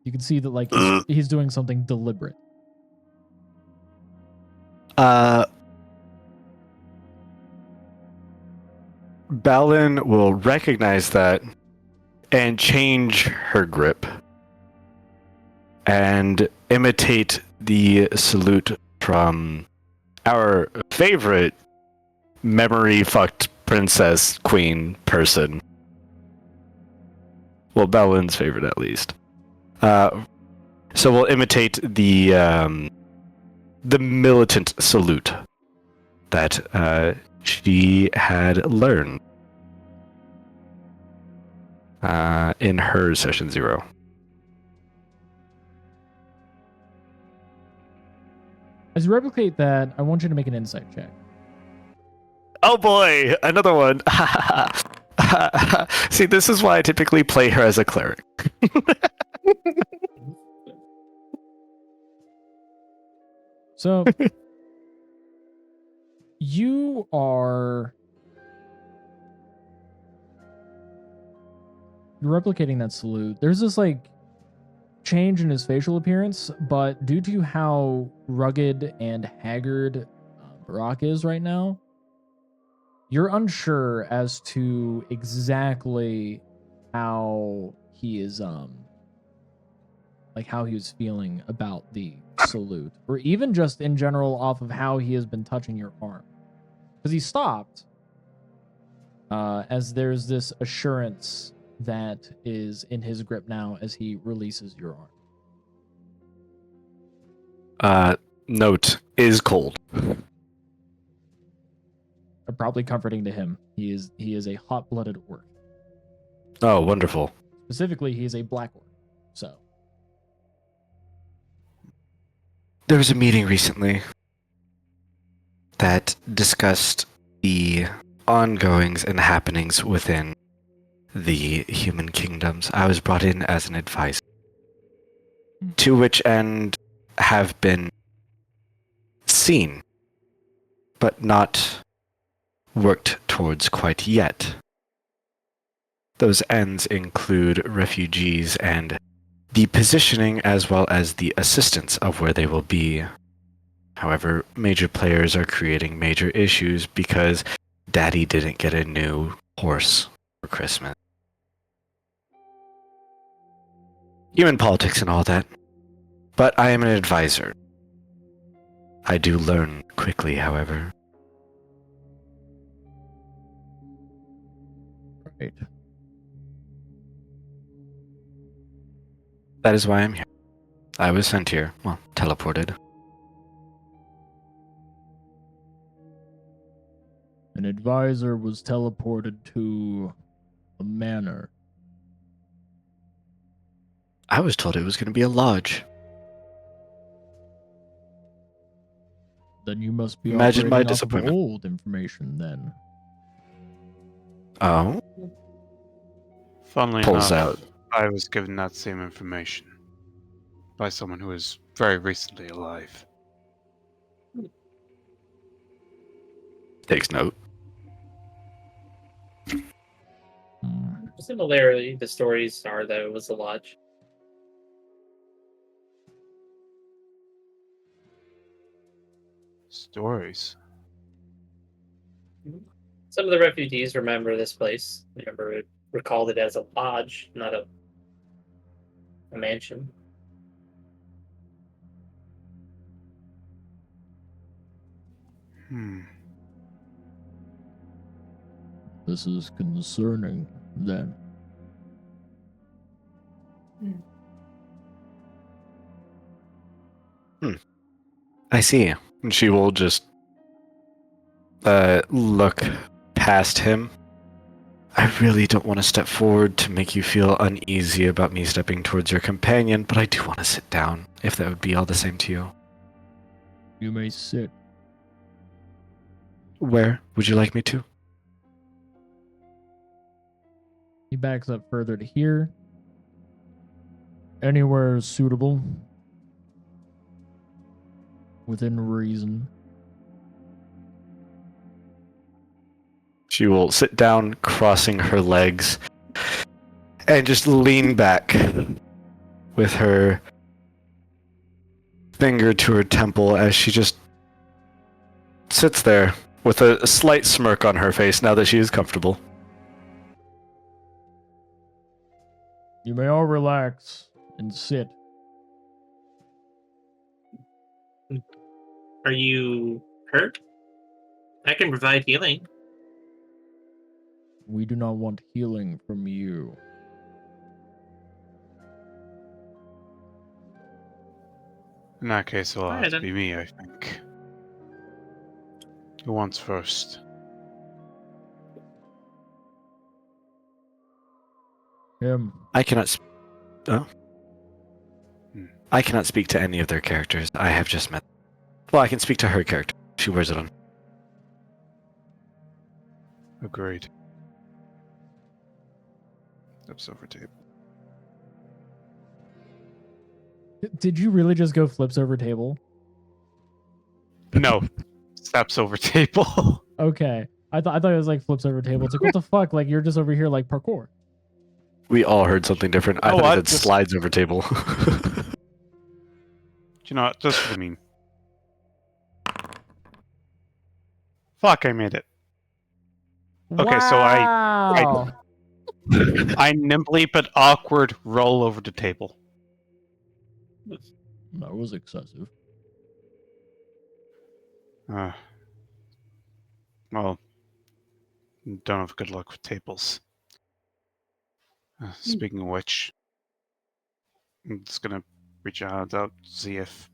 S2: You can see that he's doing something deliberate.
S3: Balin will recognize that and change her grip and imitate the salute from our favorite memory fucked princess queen person. Well, Balin's favorite at least. So we'll imitate the militant salute that she had learned in her session 0.
S2: As you replicate that, I want you to make an insight check.
S3: Oh boy, another one. See, this is why I typically play her as a cleric.
S2: So, you're replicating that salute. There's this change in his facial appearance, but due to how rugged and haggard Barack is right now, you're unsure as to exactly how he is how he was feeling about the salute, or even just in general off of how he has been touching your arm, because he stopped as there's this assurance that is in his grip now as he releases your arm.
S3: Note is cold.
S2: Probably comforting to him. He is a hot-blooded orc.
S3: Oh, wonderful.
S2: Specifically, he is a black orc. So
S3: There was a meeting recently that discussed the ongoings and happenings within the human kingdoms. I was brought in as an advisor, to which end have been seen but not worked towards quite yet. Those ends include refugees and the positioning as well as the assistance of where they will be. However, major players are creating major issues because Daddy didn't get a new horse for Christmas. Human politics and all that. But I am an advisor. I do learn quickly, however.
S2: Right.
S3: That is why I'm here. I was sent here, well, teleported.
S2: An advisor was teleported to a manor.
S3: I was told it was going to be a lodge.
S2: Then you must be
S3: Imagine my
S2: operating off of
S3: disappointment.
S2: old information then.
S3: Oh?
S5: Funnily
S3: Pulls
S5: enough,
S3: out.
S5: I was given that same information by someone who is very recently alive.
S3: Takes note.
S2: Hmm.
S1: Similarly, the stories are that it was a lodge.
S5: Stories.
S1: Some of the refugees remember this place. Recalled it as a lodge, not a mansion.
S2: This is concerning then.
S3: I see. And she will just look past him. I really don't want to step forward to make you feel uneasy about me stepping towards your companion, but I do want to sit down, if that would be all the same to you.
S2: You may sit.
S3: Where would you like me to?
S2: He backs up further to here. Anywhere suitable. Within reason.
S3: She will sit down, crossing her legs, and just lean back with her finger to her temple as she just sits there with a slight smirk on her face now that she is comfortable.
S2: You may all relax and sit.
S1: Are you hurt? I can provide healing.
S2: We do not want healing from you.
S5: In that case, it'll have
S1: Alright,
S5: to
S1: then.
S5: be me, I think. Who wants first?
S2: Him.
S3: I cannot. Oh.
S5: Hmm.
S3: I cannot speak to any of their characters. I have just met. Well, I can speak to her character. She wears it on.
S5: Agreed. Steps over table.
S2: Did you really just go flips over table?
S5: No. Steps over table.
S2: Okay. I thought it was like flips over table. It's like, what the fuck? Like, you're just over here like parkour.
S3: We all heard something different. I
S5: Oh,
S3: thought
S5: I
S3: it said
S5: just-
S3: slides over table.
S5: Do you know what? Just for the meme. Fuck, I made it. Okay, so
S2: wow.
S5: I nimbly but awkward roll over the table.
S2: That was excessive.
S5: Well, don't have good luck with tables. Speaking of which, I'm just gonna reach a hand out, see if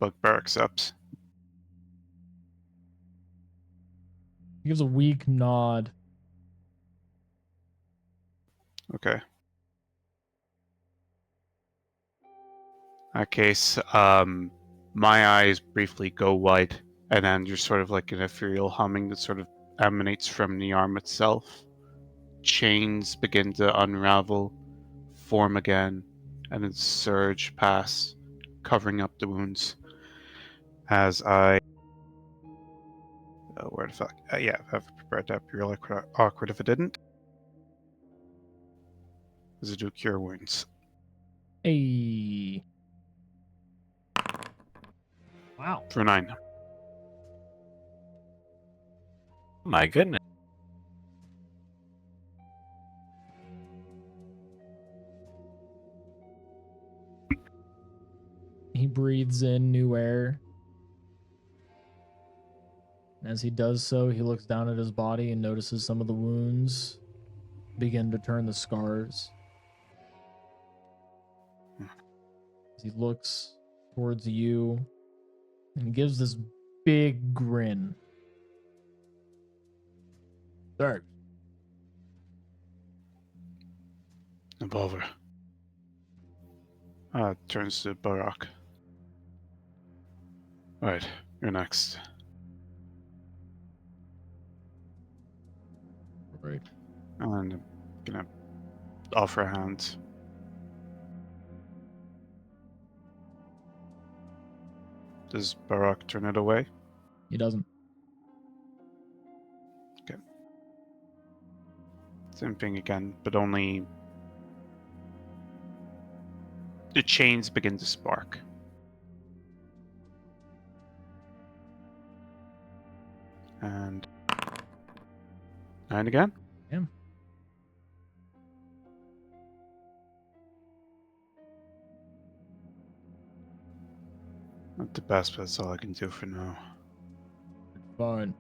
S5: Bugbear accepts.
S2: He gives a weak nod.
S5: Okay. In that case, my eyes briefly go wide, and then there's sort of like an ethereal humming that sort of emanates from the arm itself. Chains begin to unravel, form again, and then surge past, covering up the wounds. As I Where the fuck? Yeah, I've prepared that. Be really awkward if it didn't. Does it do cure wounds?
S2: Hey. Wow.
S5: For 9.
S3: My goodness.
S2: He breathes in new air. And as he does so, he looks down at his body and notices some of the wounds begin to turn to scars. As he looks towards you and gives this big grin. Dark.
S5: Revolver. Turns to Barak. Alright, you're next.
S2: Right.
S5: And I'm gonna offer a hand. Does Barak turn it away?
S2: He doesn't.
S5: Same thing again, but only the chains begin to spark. And again.
S2: Yeah.
S5: Not the best, but that's all I can do for now.
S2: Fine.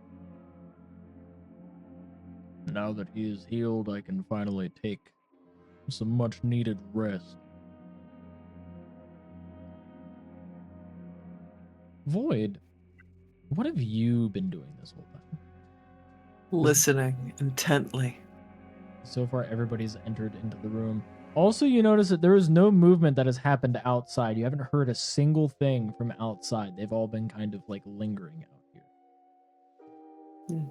S2: Now that he is healed, I can finally take some much needed rest. Void, what have you been doing this whole time?
S4: Listening intently.
S2: So far, everybody's entered into the room. Also, you notice that there is no movement that has happened outside. You haven't heard a single thing from outside. They've all been kind of like lingering out here.
S4: Hmm.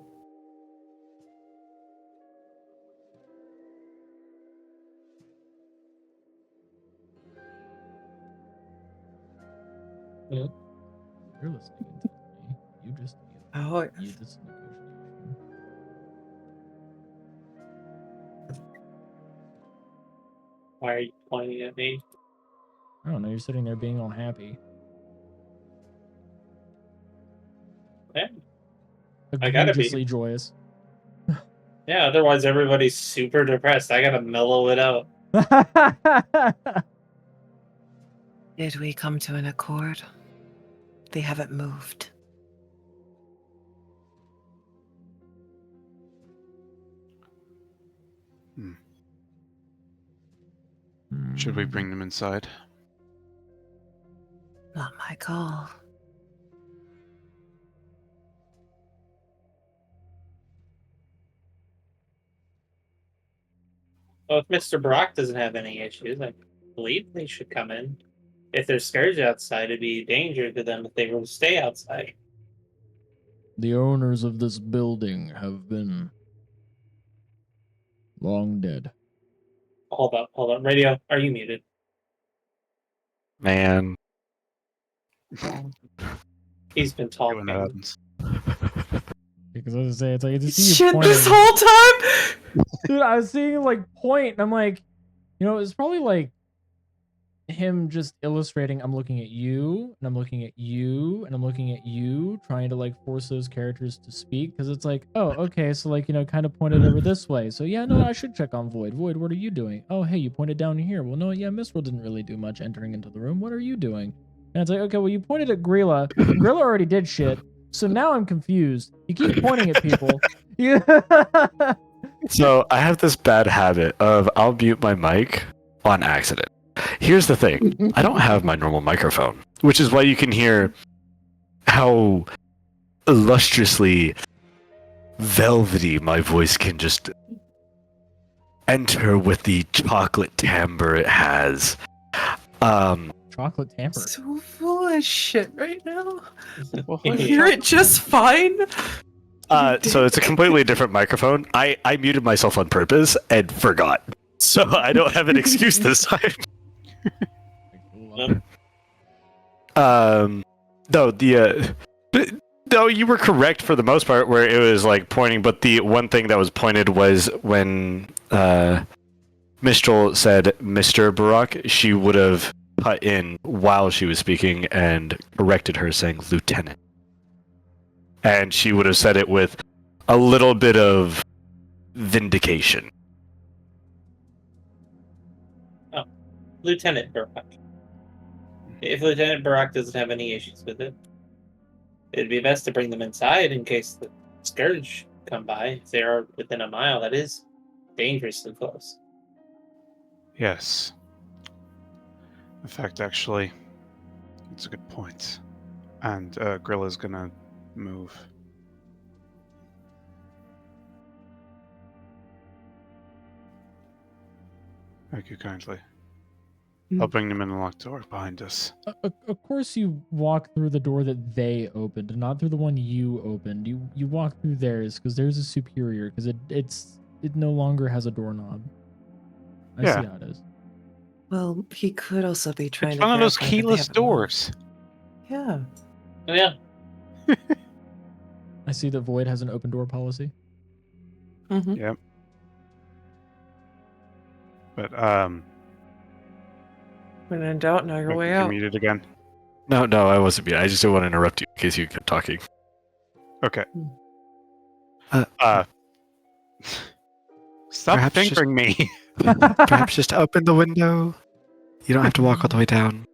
S2: You're listening intently. You just
S4: Oh,
S2: you this negotiation.
S1: Why are you pointing at me?
S2: I don't know. You're sitting there being all happy.
S1: Yeah, I gotta be.
S2: Egregiously joyous.
S1: Yeah, otherwise everybody's super depressed. I gotta mellow it out.
S4: did we come to an accord? They haven't moved.
S5: Should we bring them inside?
S4: Not my call.
S1: Well, if Mr. Brock doesn't have any issues, I believe they should come in. If there's scourge outside, it'd be a danger to them if they were to stay outside.
S2: The owners of this building have been long dead.
S1: Hold up. Radio, are you muted?
S3: Man.
S1: He's been
S5: When
S1: talking.
S5: that happens.
S2: Because as I say, it's like I just see you
S4: Shit,
S2: pointing.
S4: this whole time?
S2: Dude, I was seeing like point, and I'm like, you know, it's probably like him just illustrating. I'm looking at you, and I'm looking at you, and I'm looking at you, trying to like force those characters to speak. Because it's like, oh, okay, so like, you know, kind of pointed over this way. So yeah, no, I should check on Void. Void, what are you doing? Oh, hey, you pointed down here. Well, no, yeah, Mistral didn't really do much entering into the room. What are you doing? And it's like, okay, well, you pointed at Grila. Grila already did shit. So now I'm confused. You keep pointing at people. Yeah.
S3: So I have this bad habit of I'll mute my mic on accident. Here's the thing. I don't have my normal microphone, which is why you can hear how illustriously velvety my voice can just enter with the chocolate timbre it has.
S2: Chocolate tamper.
S4: So full of shit right now.
S5: Well,
S4: I hear it just fine.
S3: So it's a completely different microphone. I muted myself on purpose and forgot. So I don't have an excuse this time. No, the No, you were correct for the most part, where it was like pointing. But the one thing that was pointed was when Mistral said "Mr. Barack," she would have cut in while she was speaking and corrected her, saying "Lieutenant," and she would have said it with a little bit of vindication.
S1: Lieutenant Barack. If Lieutenant Barack doesn't have any issues with it, it'd be best to bring them inside in case the Scourge come by. If they are within a mile, that is dangerously close.
S5: Yes. In fact, actually, it's a good point. And Grilla's gonna move. Thank you kindly. I'll bring them in the locked door behind us.
S2: Of course, you walk through the door that they opened, and not through the one you opened. You walk through theirs because theirs is superior because it no longer has a doorknob. I see how it is.
S4: Well, he could also be trying
S5: It's
S4: to
S5: one of those
S4: verify that they
S5: keyless
S4: haven't moved.
S5: doors.
S4: Yeah.
S1: Oh, yeah.
S2: I see that Void has an open door policy.
S4: Mm-hmm.
S5: Yep. But
S4: When in doubt, know your
S5: I
S4: way
S5: think you're
S4: out.
S5: muted again.
S3: No, I wasn't being. I just didn't want to interrupt you in case you kept talking.
S5: Okay.
S3: Uh,
S5: Stop
S3: perhaps just-
S5: fingering me.
S3: Perhaps just open the window. You don't have to walk all the way down.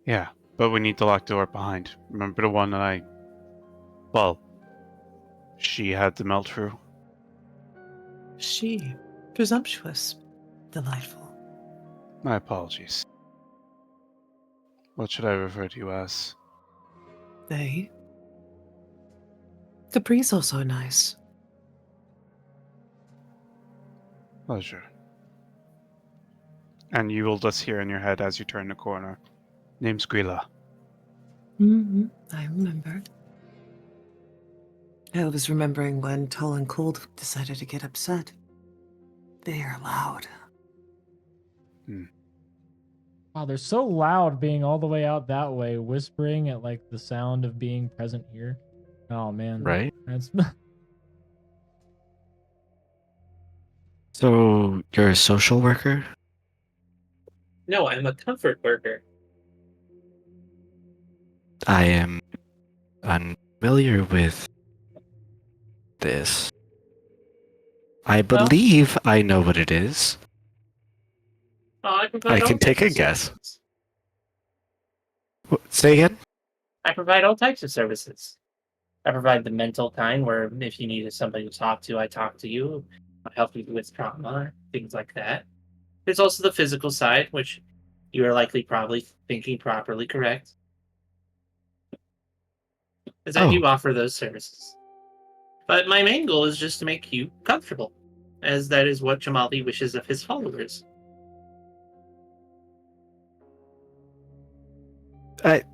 S5: Yeah, but we need the locked door behind. Remember the one that she had to melt through?
S4: She. Presumptuous. Delightful.
S5: My apologies. What should I refer to you as?
S4: They. Capri's also nice.
S5: Pleasure. And you will just hear in your head as you turn the corner. Name's Grila.
S4: Mm-hmm. I remember. I was remembering when Tall and Cold decided to get upset. They are loud.
S2: Wow, they're so loud being all the way out that way, whispering at like the sound of being present here. Oh man.
S3: Right?
S2: That's
S3: So you're a social worker?
S1: No, I'm a comfort worker.
S3: I am unfamiliar with this. I
S1: Well-
S3: believe I know what it is.
S1: I provide
S3: I
S1: all
S3: can take
S1: types
S3: a
S1: of
S3: guess.
S1: services.
S3: Say again?
S1: I provide all types of services. I provide the mental kind, where if you needed somebody to talk to, I talk to you. I help you with trauma, things like that. There's also the physical side, which you are likely probably thinking properly correct. As I do offer those services. But my main goal is just to make you comfortable, as that is what Jamali wishes of his followers.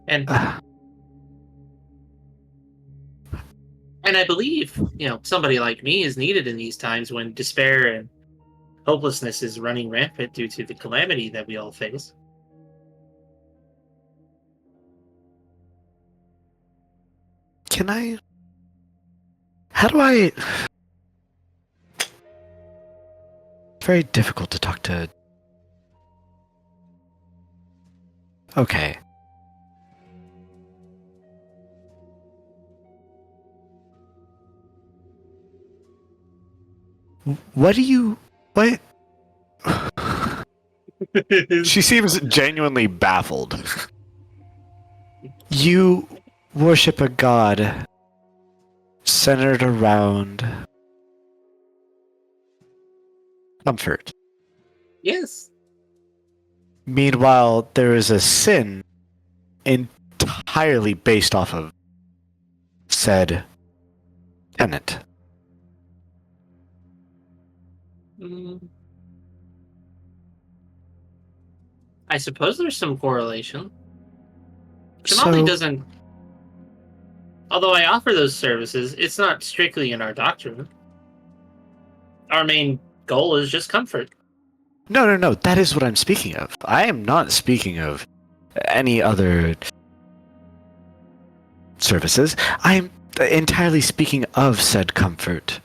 S1: And I believe, somebody like me is needed in these times when despair and hopelessness is running rampant due to the calamity that we all face.
S3: Can I? How do I? Very difficult to talk to. Okay. What do you? What? She seems genuinely baffled. You worship a god centered around comfort.
S1: Yes.
S3: Meanwhile, there is a sin entirely based off of said tenet.
S1: I suppose there's some correlation. Jamali doesn't. Although I offer those services, it's not strictly in our doctrine. Our main goal is just comfort.
S3: No. That is what I'm speaking of. I am not speaking of any other services. I'm entirely speaking of said comfort.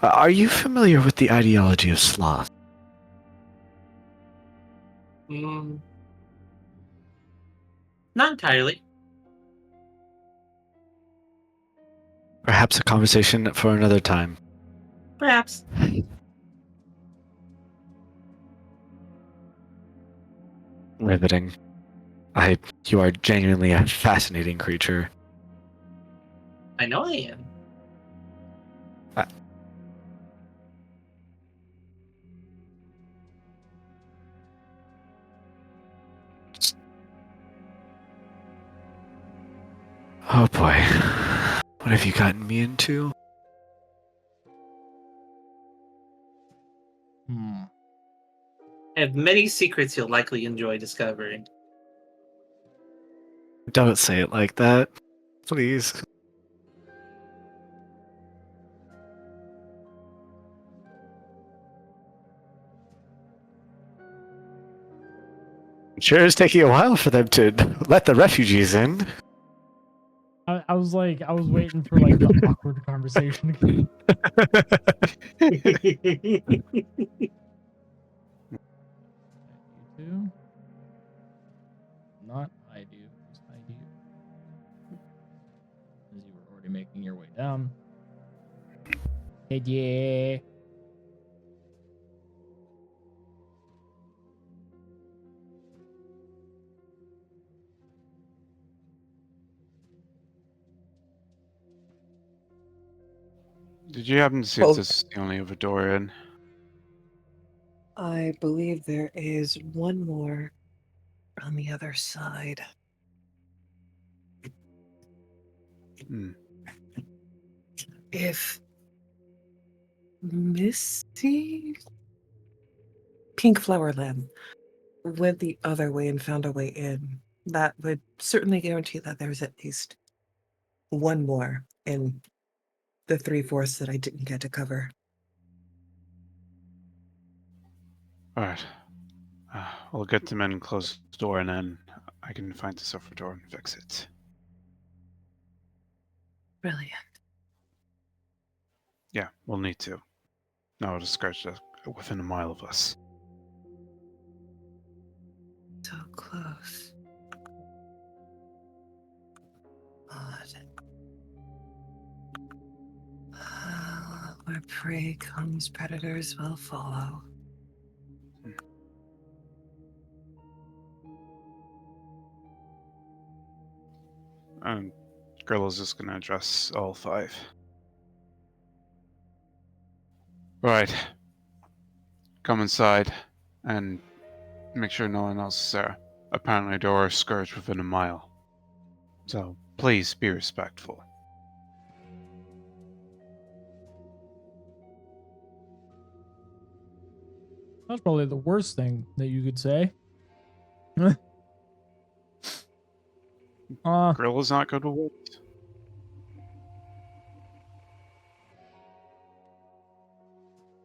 S3: Are you familiar with the ideology of sloth?
S1: Mm, not entirely.
S3: Perhaps a conversation for another time.
S1: Perhaps.
S3: Riveting. You are genuinely a fascinating creature.
S1: I know I am.
S3: Oh boy. What have you gotten me into?
S1: I have many secrets you'll likely enjoy discovering.
S3: Don't say it like that. Please. Sure is taking a while for them to let the refugees in.
S2: I was waiting for like the awkward conversation. You too? Not I do. Just I do. As you were already making your way down. Yeah.
S5: Did you happen to see if
S4: Well,
S5: this is the only other door in?
S4: I believe there is one more on the other side.
S5: Hmm.
S4: If Missy Pink Flower Lamb went the other way and found a way in, that would certainly guarantee that there's at least one more in the 3/4 that I didn't get to cover.
S5: Alright. We'll get them in and close the door, and then I can find this other door and fix it.
S4: Brilliant.
S5: Yeah, we'll need to. No, the scourge is within a mile of us.
S4: So close. Odd. Where prey comes, predators will follow.
S5: And Grilla's just gonna address all 5. Right. Come inside and make sure no one else is there. Apparently there are scourge within a mile. So please be respectful.
S2: That's probably the worst thing that you could say.
S5: Grilla's not good with words.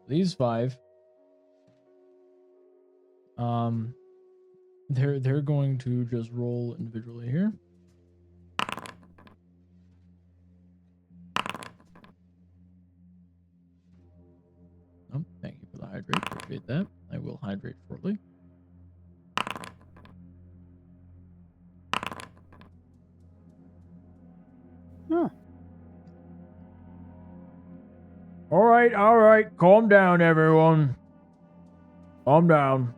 S2: These 5. They're going to just roll individually here. Oh, thank you for the hydrate. Appreciate that. I will hydrate shortly.
S5: Oh.
S2: All right. Calm down, everyone. Calm down.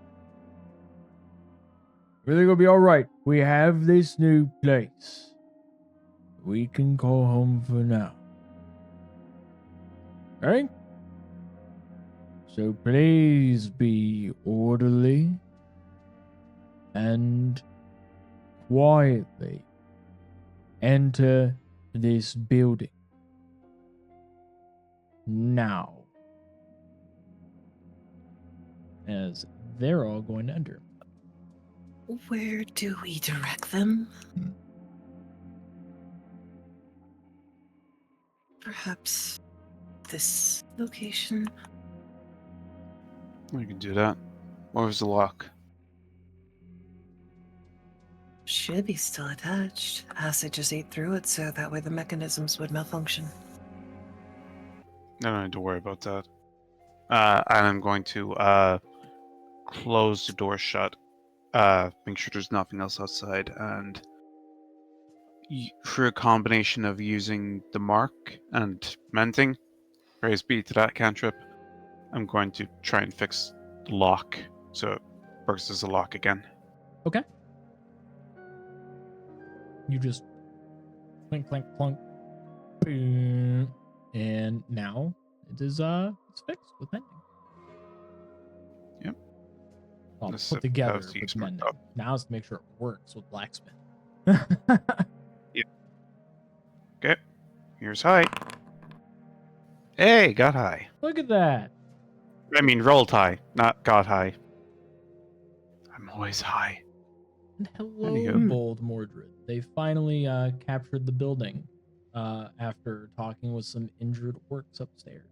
S2: Everything will be all right. We have this new place. We can call home for now. Okay? So please be orderly and quietly enter this building. Now. As they're all going to enter.
S4: Where do we direct them? Perhaps this location?
S5: We can do that. What was the lock?
S4: Should be still attached. Acid just ate through it, so that way the mechanisms would malfunction.
S5: I don't need to worry about that. And I'm going to close the door shut. Make sure there's nothing else outside, and through a combination of using the mark and mending, praise be to that cantrip, I'm going to try and fix the lock so it works as a lock again.
S2: Okay. You just clink, clink, clunk, boom, and now it is it's fixed with mending.
S5: Yep.
S2: Well,
S5: This
S2: put
S5: is how
S2: together
S5: to
S2: with
S5: use my
S2: mending.
S5: cup.
S2: Now it's to make sure it works with blacksmith.
S5: Okay, here's high. Hey, got high.
S2: Look at that.
S5: I mean, rolled high, not got high. I'm always high.
S2: And hello,
S5: Anywho.
S2: bold Mordred. They finally captured the building after talking with some injured orcs upstairs.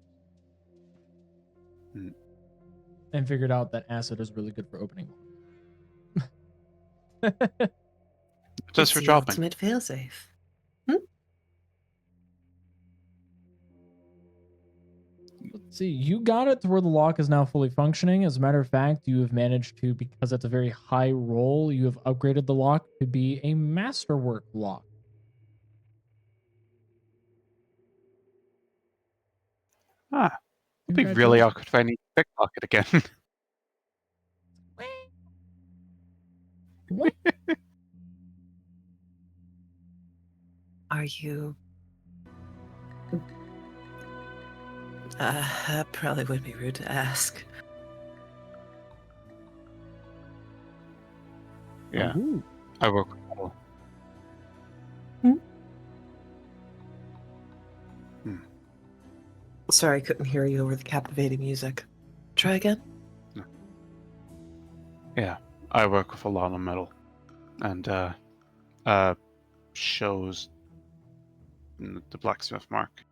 S5: Hmm.
S2: And figured out that acid is really good for opening locks.
S5: Just
S4: It's
S5: for
S4: the
S5: dropping.
S4: ultimate failsafe.
S2: Let's see. You got it to where the lock is now fully functioning. As a matter of fact, you have managed to, because it's a very high roll, you have upgraded the lock to be a masterwork lock.
S5: Ah, it'll be really awkward if I need to pickpocket again.
S2: What?
S4: Are you... that probably would be rude to ask.
S5: Yeah,
S2: Ooh.
S5: I work with Mantle.
S4: Sorry, I couldn't hear you over the captivating music. Try again?
S5: Yeah, I work with a lot of metal, and shows the blacksmith mark.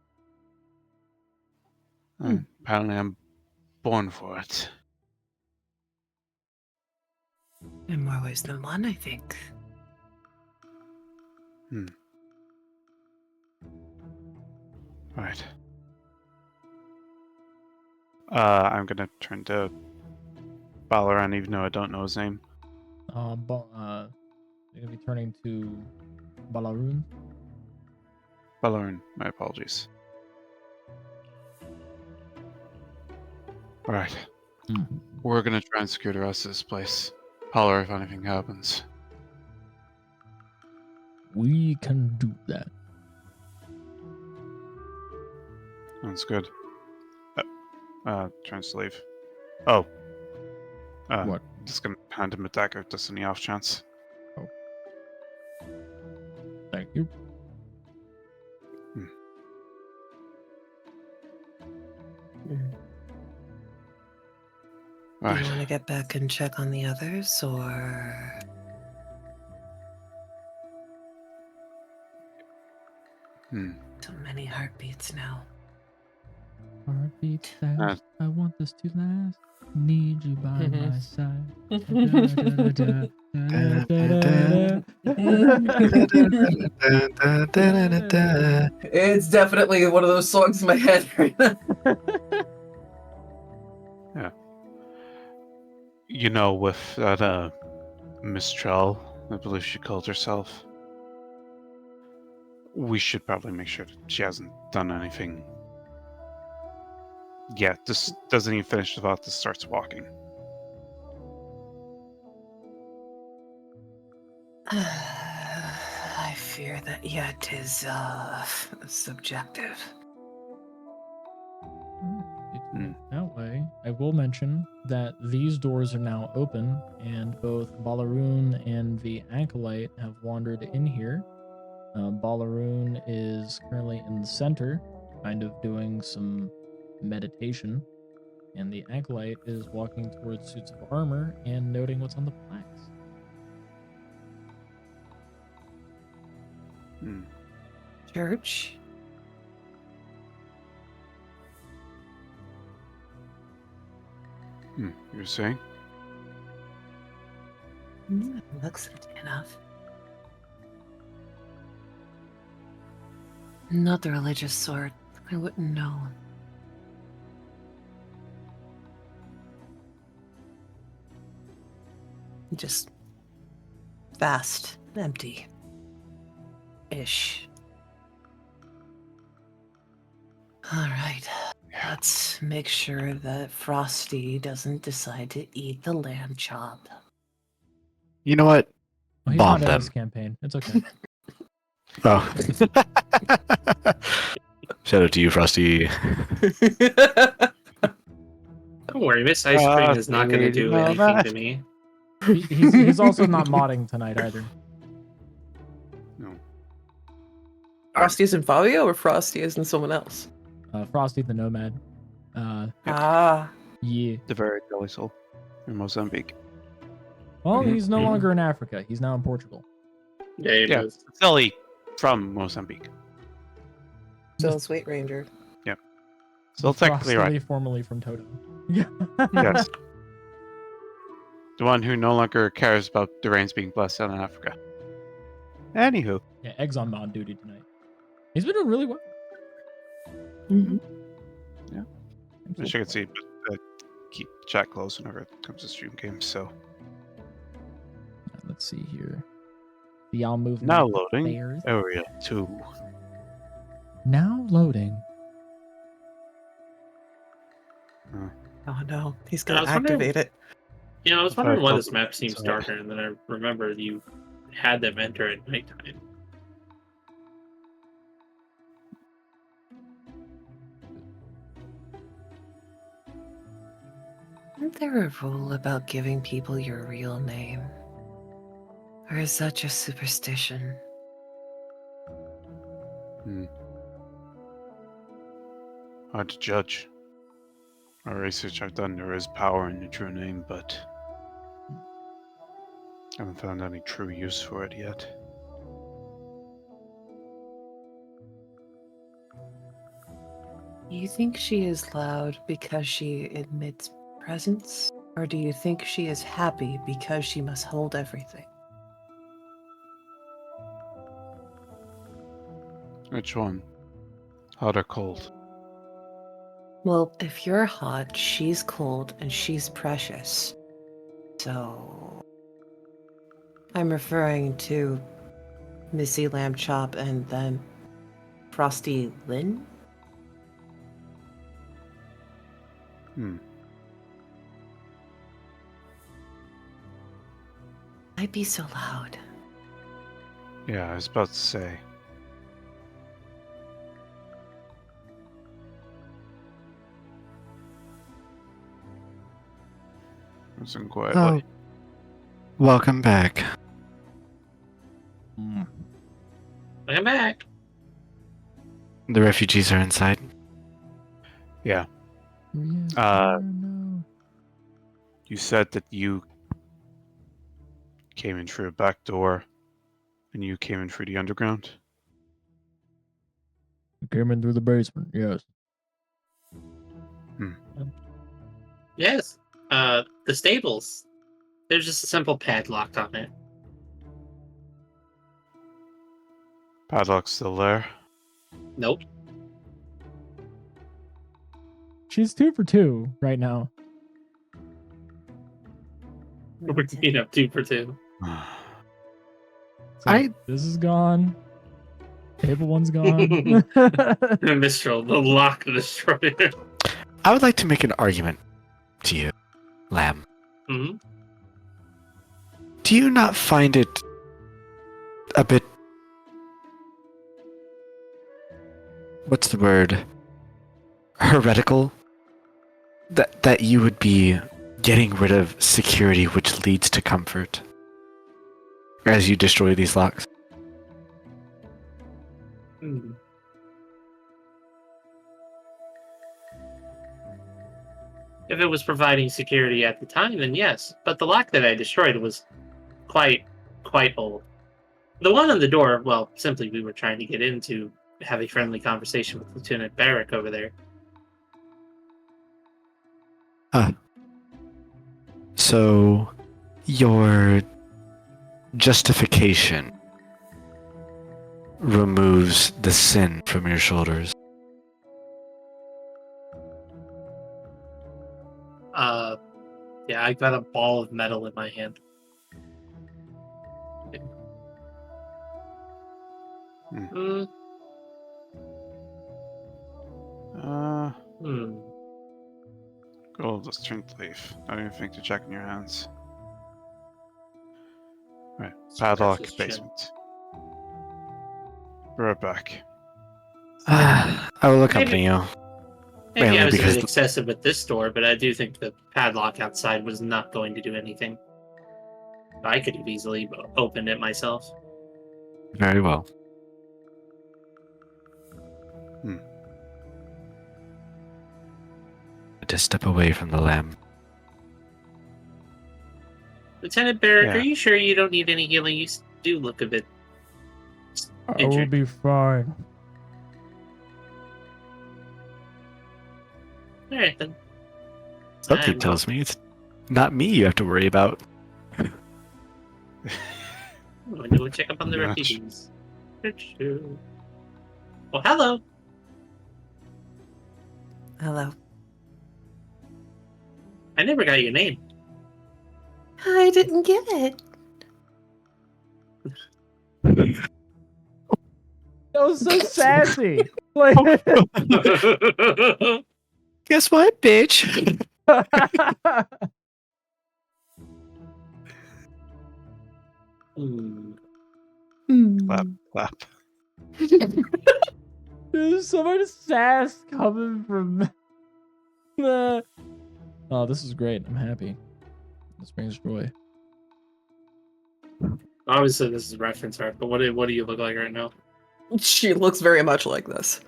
S5: Apparently, I'm born for it.
S4: In more ways than one, I think.
S5: Right. I'm gonna turn to Balaran, even though I don't know his name.
S2: You're gonna be turning to Balaroon.
S5: Balaran, my apologies. Alright. We're gonna try and secure the rest of this place. Holler if anything happens.
S2: We can do that.
S5: Sounds good. Turns to leave. Oh.
S2: What?
S5: Just gonna hand him a dagger just on the off chance.
S2: Thank you.
S4: Do
S5: Right.
S4: you want to get back and check on the others, or... So many heartbeats now.
S2: Heartbeats fast. I want this to last. Need you by my side.
S4: It's definitely one of those songs in my head right now.
S5: Yeah. You know, with that Mistral, I believe she called herself. We should probably make sure that she hasn't done anything yet. This doesn't even finish the thought, this starts walking.
S4: I fear that yet is subjective.
S2: That way, I will mention that these doors are now open, and both Balaroon and the Acolyte have wandered in here. Balaroon is currently in the center, kind of doing some meditation, and the Acolyte is walking towards suits of armor and noting what's on the plaques.
S4: Church?
S5: You're saying?
S4: Looks enough. Not the religious sort. I wouldn't know. Just vast, empty. Ish. Alright. Let's make sure that Frosty doesn't decide to eat the lamb chop.
S3: You know what?
S2: Oh, he's
S3: Bomb
S2: not in
S3: them.
S2: this campaign. It's okay.
S3: Oh. Shout out to you, Frosty.
S1: Don't worry, Miss Ice Cream is not going to do
S3: no,
S1: anything
S3: that-
S1: to me.
S2: He's also not modding tonight either.
S5: No.
S4: Frosty is in Fabio or Frosty is in someone else?
S2: Frosty the Nomad.
S4: Ah.
S2: Yeah.
S5: The very jolly soul in Mozambique.
S2: Well,
S3: Mhm,
S2: he's no
S3: mhm.
S2: longer in Africa. He's now in Portugal.
S1: Yeah, it
S5: Yeah.
S1: is.
S5: Silly from Mozambique.
S4: Still Sweet Ranger.
S5: Still technically right.
S2: Frostily, formerly from Toto. Yeah.
S5: Yes. The one who no longer cares about the rains being blessed out in Africa. Anywho.
S2: Yeah, Egg's on mod duty tonight. He's been doing really well.
S4: Mm-hmm.
S5: Wish I could see, but keep chat closed whenever it comes to stream games. So
S2: Let's see here. The all movement.
S5: now loading
S2: Bears.
S5: area 2.
S2: Now loading.
S4: Oh no, he's
S1: I
S4: gonna
S1: was wondering-
S4: activate it.
S1: You know, I was
S5: If I
S1: wondering why
S5: felt-
S1: this map seems
S5: sorry.
S1: darker, and then I remembered you had them enter at nighttime.
S4: Isn't there a rule about giving people your real name? Or is that just superstition?
S5: Hard to judge. Our research I've done, there is power in the true name, but I haven't found any true use for it yet.
S4: You think she is loud because she admits presence? Or do you think she is happy because she must hold everything?
S5: Which one? Hot or cold?
S4: Well, if you're hot, she's cold and she's precious. So. I'm referring to Missy Lamb Chop and then Frosty Lynn? I'd be so loud.
S5: Yeah, I was about to say. Listen quietly.
S3: Oh. Welcome back.
S1: I'm back.
S3: The refugees are inside.
S5: Yeah.
S2: Yes, no.
S5: You said that you came in through a back door and you came in through the underground?
S2: Came in through the basement, yes.
S1: Yes. The stables. There's just a simple padlock on it.
S5: Padlock's still there.
S1: Nope.
S2: She's 2 for 2 right now.
S1: We're being up 2 for 2.
S2: So this is gone. Table 1's gone.
S1: Mistral, the lock destroyer.
S3: I would like to make an argument to you, Lamb.
S1: Hmm.
S3: Do you not find it a bit... What's the word? Heretical? That you would be getting rid of security which leads to comfort as you destroy these locks?
S1: Hmm. If it was providing security at the time, then yes. But the lock that I destroyed was quite old. The one on the door, well, simply we were trying to get in to have a friendly conversation with Lieutenant Barrick over there.
S3: So, your justification removes the sin from your shoulders.
S1: Yeah, I got a ball of metal in my hand. Hmm. Hmm.
S5: Gold the strength leaf. Not even think to check in your hands. Right. Padlock
S1: Scratches chin.
S5: basement. Be right back.
S3: I will accompany you.
S1: Maybe
S3: Mainly
S1: I was a
S3: because
S1: bit excessive at this door, but I do think the padlock outside was not going to do anything. I could have easily opened it myself.
S3: very well. To step away from the lamb.
S1: Lieutenant Barrick,
S5: Yeah.
S1: are you sure you don't need any healing? You do look a bit
S2: I will
S1: injured.
S2: be fine.
S1: All right then.
S3: Something
S1: I'm
S3: tells me it's not me you have to worry about.
S1: I'm going to go check up on the
S5: Pretty
S1: refugees. Oh, hello.
S4: Hello.
S1: I never got your name.
S4: I didn't get it.
S2: That was so sassy. Like,
S3: Guess what, bitch?
S5: Clap, clap.
S2: There's so much sass coming from. Oh, this is great. I'm happy. This brings joy.
S1: Obviously, this is reference art, but what do you look like right now?
S4: She looks very much like this.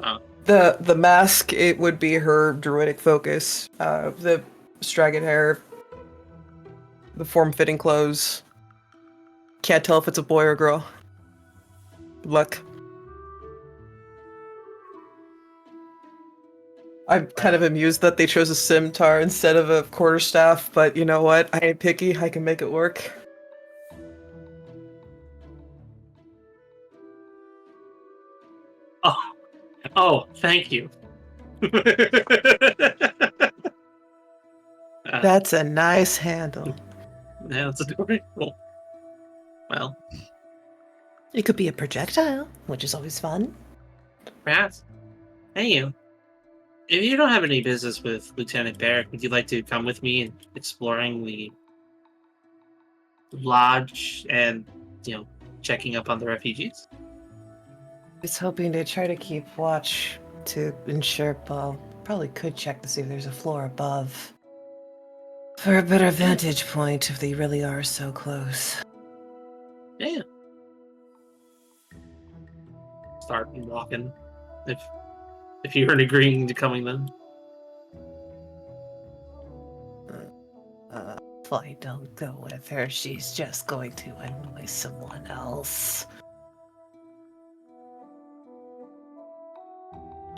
S1: Oh.
S4: The mask, it would be her druidic focus. The stragged hair, the form-fitting clothes. Can't tell if it's a boy or girl. Good luck. I'm kind of amused that they chose a scimitar instead of a quarterstaff, but you know what? I ain't picky. I can make it work.
S1: Oh, thank you.
S4: That's a nice handle.
S1: Yeah, that's adorable. Well,
S4: It could be a projectile, which is always fun.
S1: perhaps. Hey, you. If you don't have any business with Lieutenant Barrick, would you like to come with me in exploring the lodge and, checking up on the refugees?
S4: I was hoping to try to keep watch to ensure, well, probably could check to see if there's a floor above. For a better vantage point if they really are so close.
S1: Yeah. Start walking. If you're agreeing to coming then.
S4: If I don't go with her, she's just going to annoy someone else.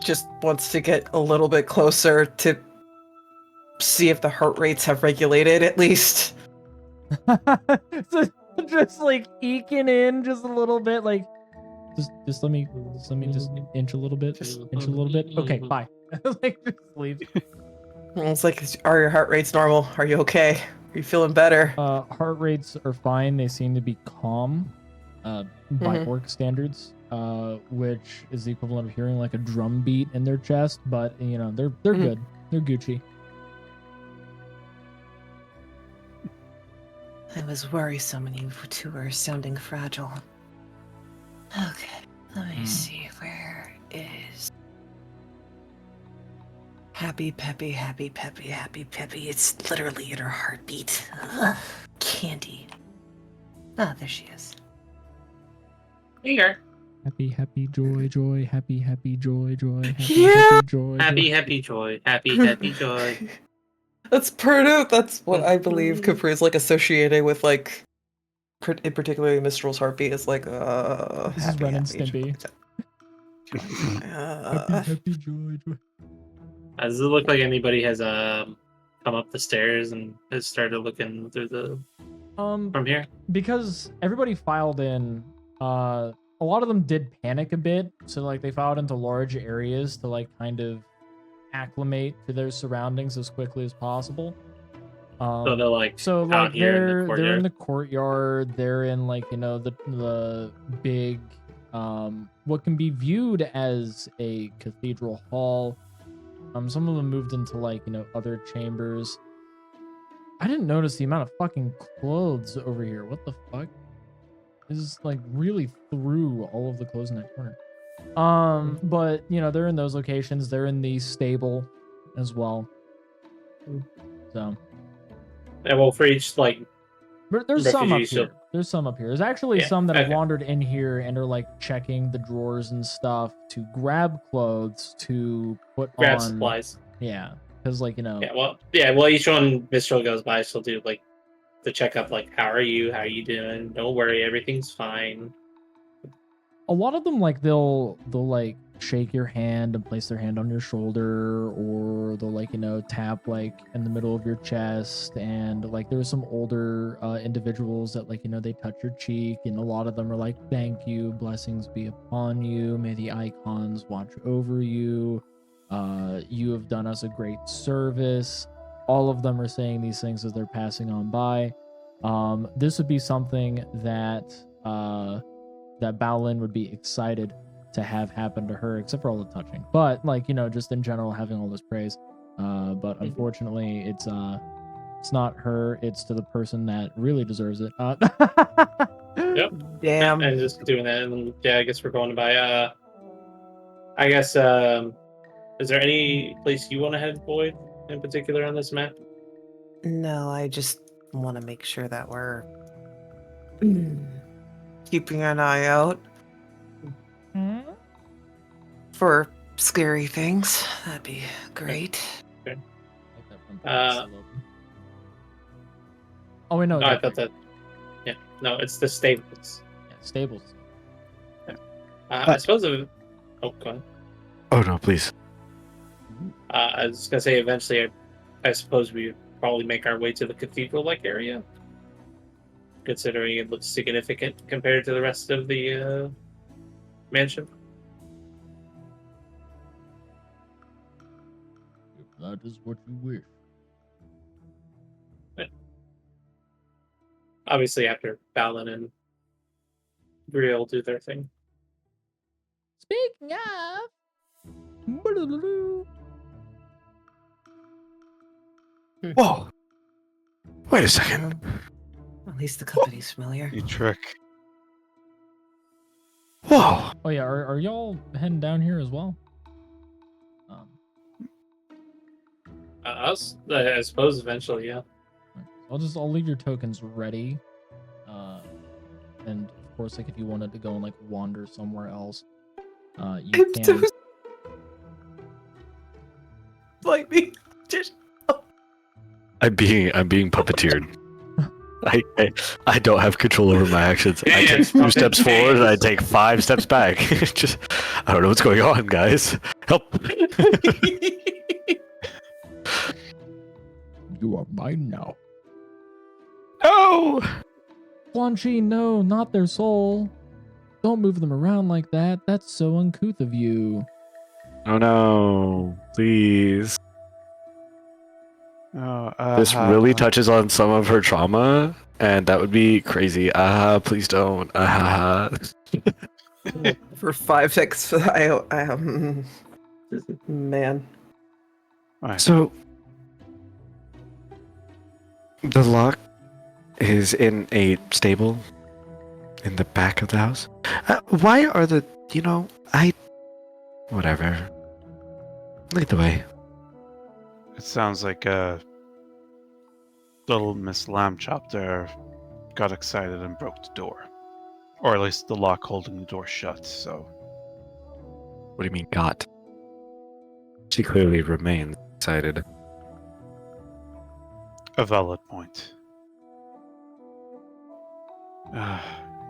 S4: Just wants to get a little bit closer to see if the heart rates have regulated at least.
S2: So, just like eking in just a little bit, like just let me just inch a little bit, just inch a little bit. Okay, bye. Like just leave.
S4: It's like, are your heart rates normal? Are you okay? Are you feeling better?
S2: Heart rates are fine. They seem to be calm, by
S4: Mhm.
S2: orc standards, which is the equivalent of hearing like a drum beat in their chest. But they're good. They're Gucci.
S4: I was worrisome when you two were sounding fragile. Okay, let me see. Where is happy, peppy, happy, peppy, happy, peppy? It's literally in her heartbeat. Ugh, candy. Ah, there she is.
S1: Here you are.
S2: Happy, happy, joy, joy. Happy, happy, joy, joy. Happy,
S4: Yeah.
S2: happy, joy,
S1: Happy,
S2: joy.
S1: happy joy. Happy, happy joy.
S4: That's Purdue. That's what I believe Capri is like associated with, like, in particular Mistral's heartbeat is like,
S2: This is
S4: happy,
S2: Ren and
S4: happy,
S2: Stimpy. Happy, happy, joy, joy.
S1: Does it look like anybody has come up the stairs and has started looking through the from here?
S2: Because everybody filed in, a lot of them did panic a bit, so like they filed into large areas to like kind of acclimate to their surroundings as quickly as possible.
S1: So they're like
S2: so
S1: out
S2: like
S1: here in the
S2: they're in
S1: courtyard.
S2: the courtyard. They're in like the big what can be viewed as a cathedral hall. Some of them moved into like other chambers. I didn't notice the amount of fucking clothes over here. What the fuck? This is like really through all of the clothes in that corner. But they're in those locations. They're in the stable as well. So
S1: And well, for each like
S2: there's some up
S1: refugee ship.
S2: here. There's some up here. There's actually
S1: Yeah,
S2: some that have
S1: okay.
S2: wandered in here and are like checking the drawers and stuff to grab clothes to put
S1: grab
S2: on.
S1: supplies.
S2: Yeah, because like
S1: Yeah, well, each one Mistral goes by, she'll do like the checkup, like how are you doing? Don't worry, everything's fine.
S2: a lot of them like they'll like shake your hand and place their hand on your shoulder, or they'll like tap like in the middle of your chest. And like there's some older individuals that like they touch your cheek, and a lot of them are like, thank you, blessings be upon you, may the icons watch over you, you have done us a great service. All of them are saying these things as they're passing on by. This would be something that that Baolin would be excited to have happen to her, except for all the touching. But like just in general, having all this praise. But unfortunately, it's not her. It's to the person that really deserves it.
S1: Yep.
S4: Damn.
S1: And just doing that, and yeah, I guess we're going by. I guess is there any place you want to head, Boyd, in particular on this map?
S4: No, I just want to make sure that we're keeping an eye out for scary things. That'd be great.
S2: Oh wait, no.
S1: I thought that. Yeah, no, it's the stables.
S2: Yeah, stables.
S1: I suppose. Oh, go ahead.
S3: Oh no, please.
S1: I was gonna say eventually. I suppose we probably make our way to the cathedral-like area, considering it looks significant compared to the rest of the mansion.
S2: If that is what you wish.
S1: Obviously, after Balin and Grila do their thing.
S2: Speaking of.
S3: Whoa! Wait a second.
S4: At least the company's familiar.
S5: You trick.
S3: Whoa!
S2: Oh yeah, are y'all heading down here as well?
S1: Us, I suppose, eventually, yeah.
S2: I'll leave your tokens ready. And of course, like if you wanted to go and like wander somewhere else, you can.
S4: Like me. Just
S3: I'm being puppeteered. I don't have control over my actions. I take 2 steps forward and I take 5 steps back. Just I don't know what's going on, guys. Help!
S7: You are mine now.
S3: No!
S2: Quan Chi, no, not their soul. Don't move them around like that. That's so uncouth of you.
S3: Oh no! Please. This really touches on some of her trauma, and that would be crazy. Please don't.
S4: for 5 seconds. I man.
S5: Alright.
S3: So, the lock is in a stable in the back of the house. Why are the, whatever. Lead the way.
S5: It sounds like little Miss Lamb Chop there got excited and broke the door. Or at least the lock holding the door shut, so.
S3: What do you mean, got? She clearly remains excited.
S5: A valid point.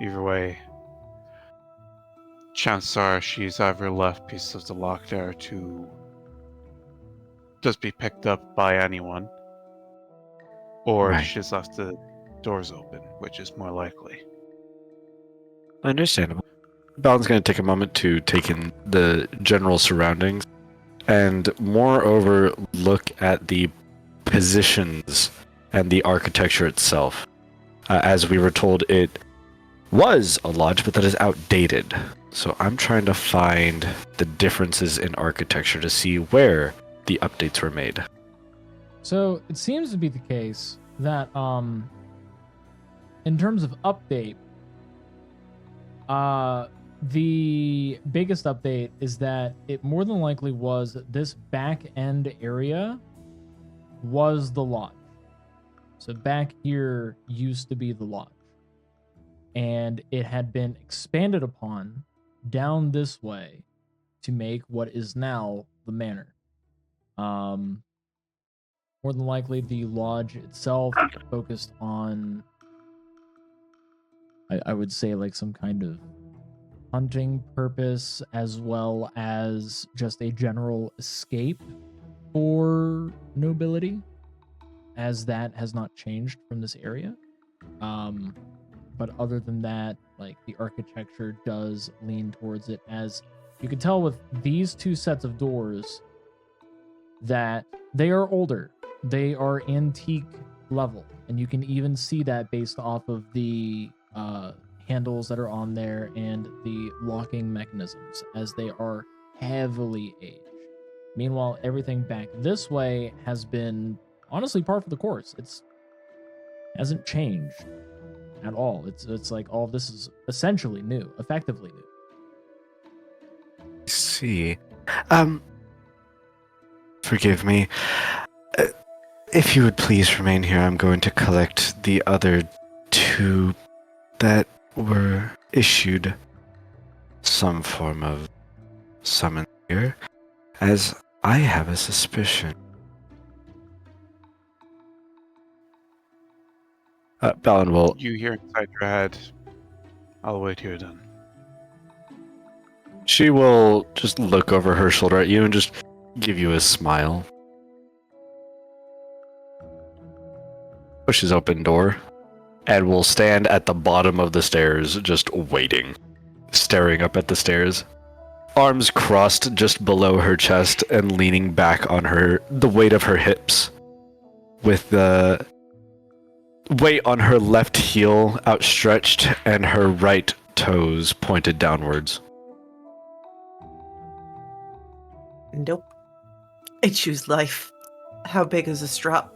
S5: Either way, chances are she's either left pieces of the lock there to just be picked up by anyone, or
S3: Right.
S5: she's left the doors open, which is more likely.
S3: Understandable. Balin's going to take a moment to take in the general surroundings and moreover look at the positions and the architecture itself. As we were told, it was a lodge, but that is outdated. So I'm trying to find the differences in architecture to see where the updates were made.
S2: So it seems to be the case that in terms of update, the biggest update is that it more than likely was this back end area was the lodge. So back here used to be the lodge. And it had been expanded upon down this way to make what is now the manor. More than likely, the lodge itself focused on, I would say, like some kind of hunting purpose, as well as just a general escape for nobility, as that has not changed from this area. But other than that, like the architecture does lean towards it, as you can tell with these two sets of doors that they are older. They are antique level, and you can even see that based off of the handles that are on there and the locking mechanisms, as they are heavily aged. Meanwhile, everything back this way has been honestly par for the course. It's hasn't changed at all. It's like all of this is essentially new, effectively new.
S3: I see. Forgive me. If you would please remain here, I'm going to collect the other two that were issued some form of summon here, as I have a suspicion. Balin will...
S5: You hear inside your head, I'll wait here then.
S3: She will just look over her shoulder at you and just give you a smile. Pushes open door and will stand at the bottom of the stairs just waiting, staring up at the stairs. Arms crossed just below her chest and leaning back on the weight of her hips, with the weight on her left heel outstretched and her right toes pointed downwards.
S4: Nope. I choose life. How big is this drop?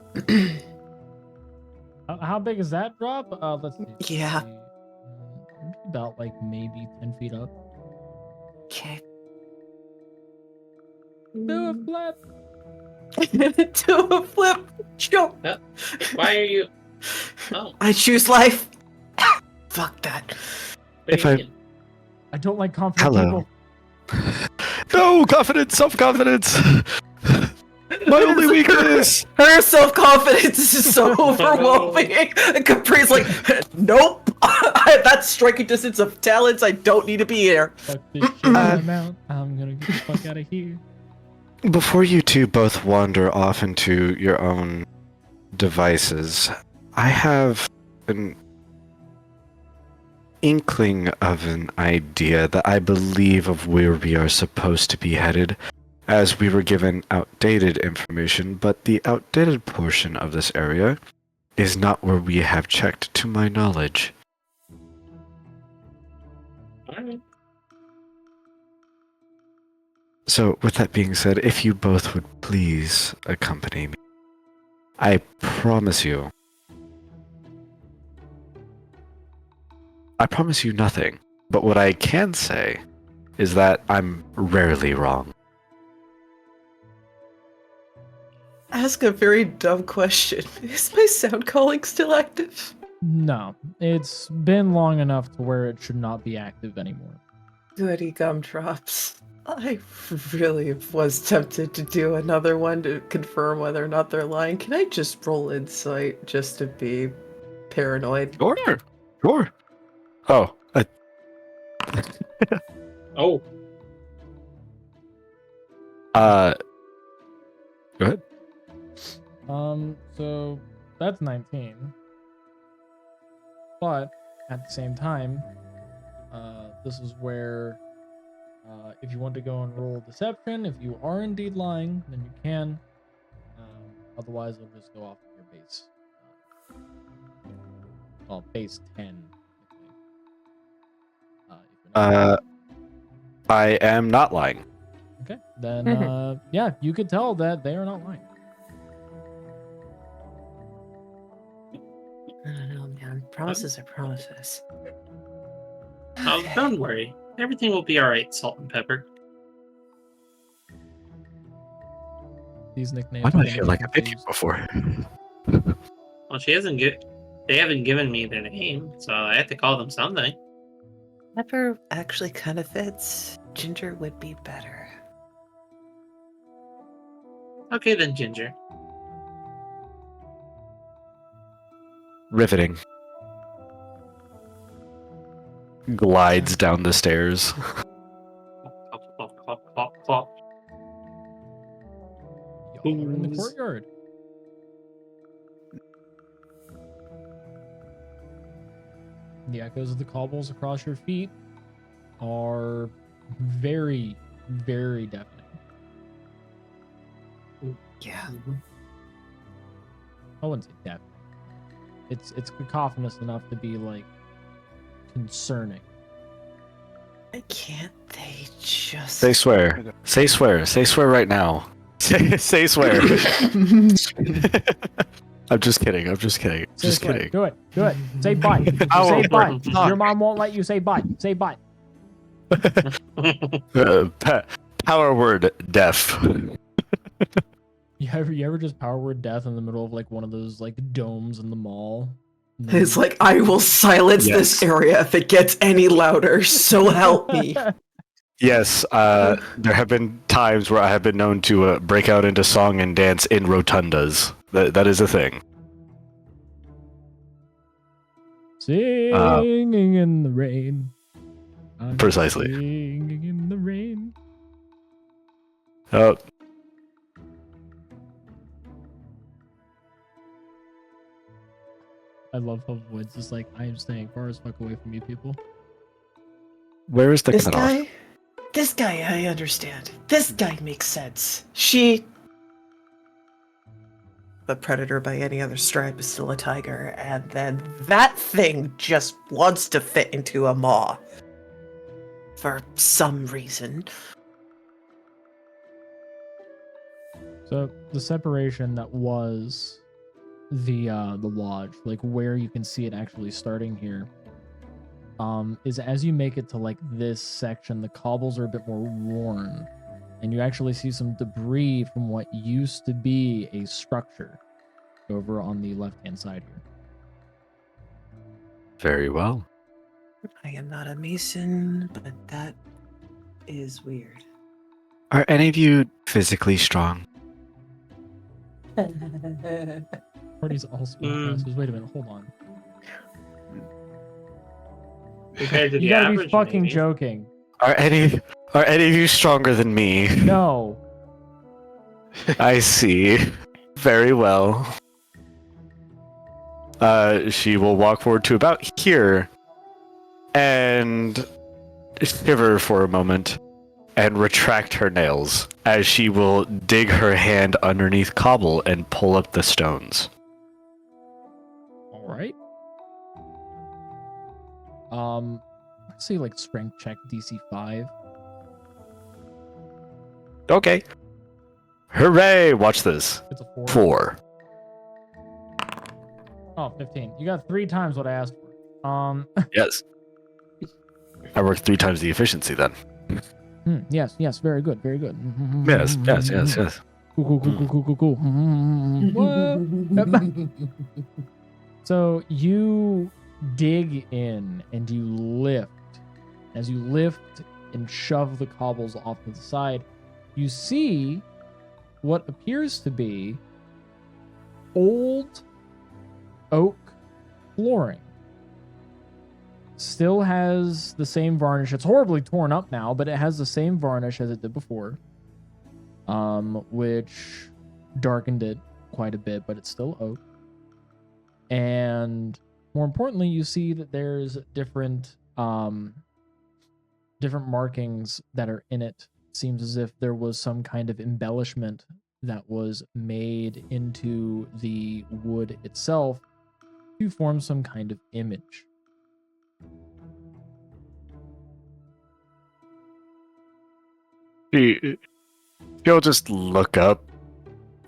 S2: How big is that drop? Let's see.
S4: Yeah.
S2: About like maybe 10 feet up.
S4: Okay.
S2: Do a flip.
S4: Do a flip. Jump.
S1: Why are you? Oh,
S4: I choose life. Fuck that.
S3: If I-
S2: I don't like confident
S3: Hello.
S2: people.
S3: No, confidence, self-confidence. My only weakness.
S4: Her self-confidence is so overwhelming. And Capri's like, nope. That's striking distance of talents. I don't need to be here.
S2: Fuck this shit. I'm out. I'm gonna get the fuck out of here.
S3: Before you two both wander off into your own devices, I have an inkling of an idea that I believe of where we are supposed to be headed, as we were given outdated information, but the outdated portion of this area is not where we have checked to my knowledge.
S1: alright.
S3: So, with that being said, if you both would please accompany me, I promise you nothing, but what I can say is that I'm rarely wrong.
S4: Ask a very dumb question. Is my sound calling still active?
S2: No, it's been long enough to where it should not be active anymore.
S4: Goody gumdrops. I really was tempted to do another one to confirm whether or not they're lying. Can I just roll insight just to be paranoid?
S3: Sure. Sure. Oh,
S1: Oh,
S3: go ahead.
S2: So that's 19. But at the same time, this is where, if you want to go and roll deception, if you are indeed lying, then you can. Otherwise, it'll just go off of your base. Well, base 10. If you're not.
S3: I am not lying.
S2: Okay, then yeah, you could tell that they are not lying.
S4: I don't know, man. Promises are promises.
S1: Oh, don't worry. Everything will be all right, Salt and Pepper.
S2: These nicknames.
S3: Why do
S2: are
S3: I
S2: gonna
S3: feel
S2: be
S3: like I've been here
S2: confused.
S3: before?
S1: Well, they haven't given me their name, so I have to call them something.
S4: Pepper actually kind of fits. Ginger would be better.
S1: Okay, then Ginger.
S3: Riveting. Glides down the stairs.
S1: Clop, clop, clop, clop, clop.
S2: Y'all are in the
S1: Who's-
S2: courtyard. The echoes of the cobbles across your feet are very, very deafening.
S4: Yeah.
S2: I wouldn't say deafening. It's cacophonous enough to be like concerning.
S4: Why can't they just?
S3: Say swear. Say swear. Say swear right now. Say swear. I'm just kidding. I'm just kidding.
S2: Say
S3: Just
S2: swear.
S3: kidding.
S2: Do it. Do it. Say bye.
S3: Oh,
S2: Say bye.
S3: fuck.
S2: Your mom won't let you say bye. Say bye.
S3: Power word deaf.
S2: You ever just power word death in the middle of like one of those like domes in the mall?
S4: It's like, I will silence
S3: Yes.
S4: this area if it gets any louder, so help me.
S3: Yes, there have been times where I have been known to break out into song and dance in rotundas. That is a thing.
S2: Singing in the rain. I'm
S3: Precisely.
S2: Singing in the rain.
S3: Oh,
S2: I love how Woods is like, I am staying far as fuck away from you people.
S3: where is the
S4: This
S3: cutoff?
S4: guy? This guy, I understand. This guy makes sense. She... The predator by any other stripe is still a tiger, and then that thing just wants to fit into a maw. For some reason.
S2: So the separation that was the lodge, like where you can see it actually starting here, is as you make it to like this section, the cobbles are a bit more worn, and you actually see some debris from what used to be a structure over on the left-hand side here.
S3: Very well.
S4: I am not a mason, but that is weird.
S3: Are any of you physically strong?
S2: Party's all spellcasters. Wait a minute, hold on.
S1: Compared to
S2: You
S1: the
S2: gotta be
S1: average,
S2: fucking
S1: maybe.
S2: joking.
S3: Are any of you stronger than me?
S2: No.
S3: I see. Very well. She will walk forward to about here and shiver for a moment and retract her nails as she will dig her hand underneath cobble and pull up the stones.
S2: All right. Let's say like strength check DC 5.
S3: Okay. Hooray! Watch this.
S2: It's a 4.
S3: 4.
S2: Oh, 15. You got 3 times what I asked for.
S3: Yes. I worked 3 times the efficiency then.
S2: Yes, very good, very good.
S3: Yes.
S2: Cool. What? So you dig in and you lift. As you lift and shove the cobbles off to the side, you see what appears to be old oak flooring. Still has the same varnish. It's horribly torn up now, but it has the same varnish as it did before, which darkened it quite a bit, but it's still oak. And more importantly, you see that there's different different markings that are in it. Seems as if there was some kind of embellishment that was made into the wood itself to form some kind of image.
S3: She'll just look up,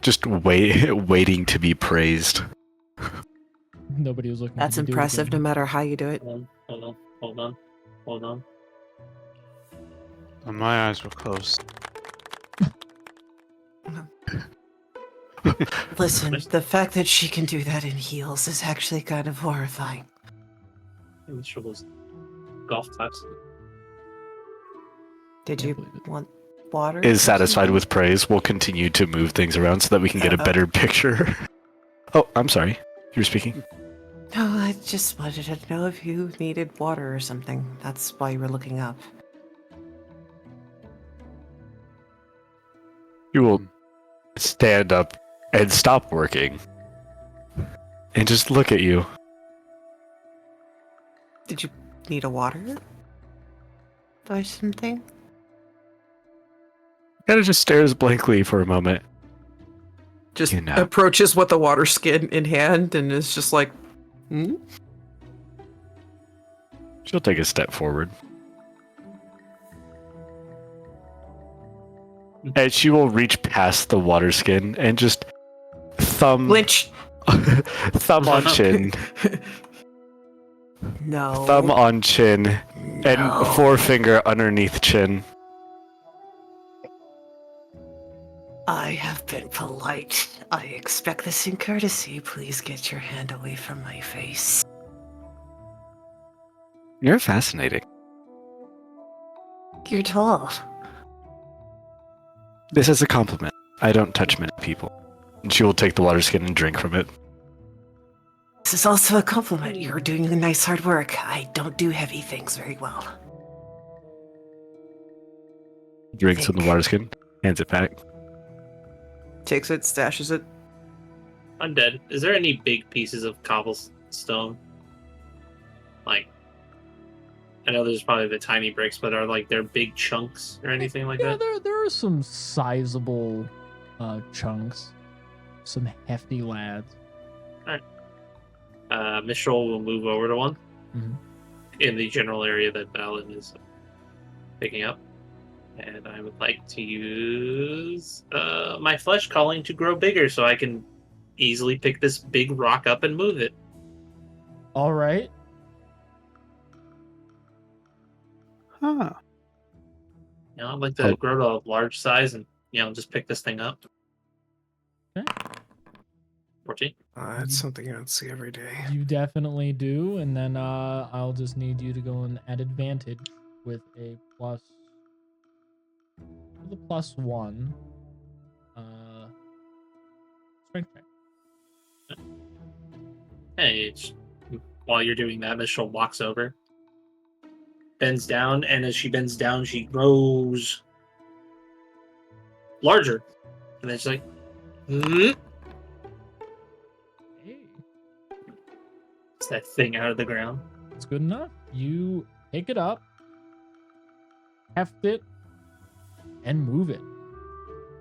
S3: just waiting to be praised.
S2: Nobody was looking.
S4: That's
S2: to do it
S4: impressive no
S2: again.
S4: matter how you do it.
S1: Hold on.
S5: And my eyes were closed.
S4: Listen, the fact that she can do that in heels is actually kind of horrifying.
S1: Mr. was golf claps.
S4: Did
S2: Can't
S4: you
S2: believe it.
S4: want water?
S3: Is
S4: or
S3: satisfied
S4: something?
S3: with praise. We'll continue to move things around so that we can get a better picture. Oh, I'm sorry. You were speaking.
S4: No, I just wanted to know if you needed water or something. That's why you were looking up.
S3: You will stand up and stop working and just look at you.
S4: Did you need a water? Or something?
S3: Kind of just stares blankly for a moment.
S4: Just
S3: You know.
S4: approaches with the water skin in hand and is just like, hmm?
S3: She'll take a step forward. And she will reach past the water skin and just thumb
S4: Lynch!
S3: on chin,
S4: No.
S3: thumb on chin, and
S4: No.
S3: forefinger underneath chin.
S4: I have been polite. I expect this in courtesy. Please get your hand away from my face.
S3: You're fascinating.
S4: You're tall.
S3: This is a compliment. I don't touch many people. And she will take the water skin and drink from it.
S4: This is also a compliment. You're doing nice hard work. I don't do heavy things very well.
S3: Drinks from the water skin, hands it back.
S4: Takes it, stashes it.
S1: Undead. Is there any big pieces of cobblestone? Like, I know there's probably the tiny bricks, but are like there big chunks or anything like
S2: Yeah,
S1: that?
S2: there are some sizable chunks, some hefty lads.
S1: Mistral will move over to one
S2: Mhm.
S1: in the general area that Alan is picking up. And I would like to use my flesh calling to grow bigger so I can easily pick this big rock up and move it.
S2: All right.
S5: Huh.
S1: You know, I'd like to
S3: Oh.
S1: grow to a large size and, just pick this thing up.
S2: Okay.
S1: 14.
S4: That's something you don't see every day.
S2: You definitely do, and then I'll just need you to go in at advantage with a +1 strength check.
S1: Hey, while you're doing that, Mistral walks over, bends down, and as she bends down, she grows larger. And then she's like, "Hmm?"
S2: Hey,
S1: It's that thing out of the ground.
S2: that's good enough. You pick it up, heft it, and move it.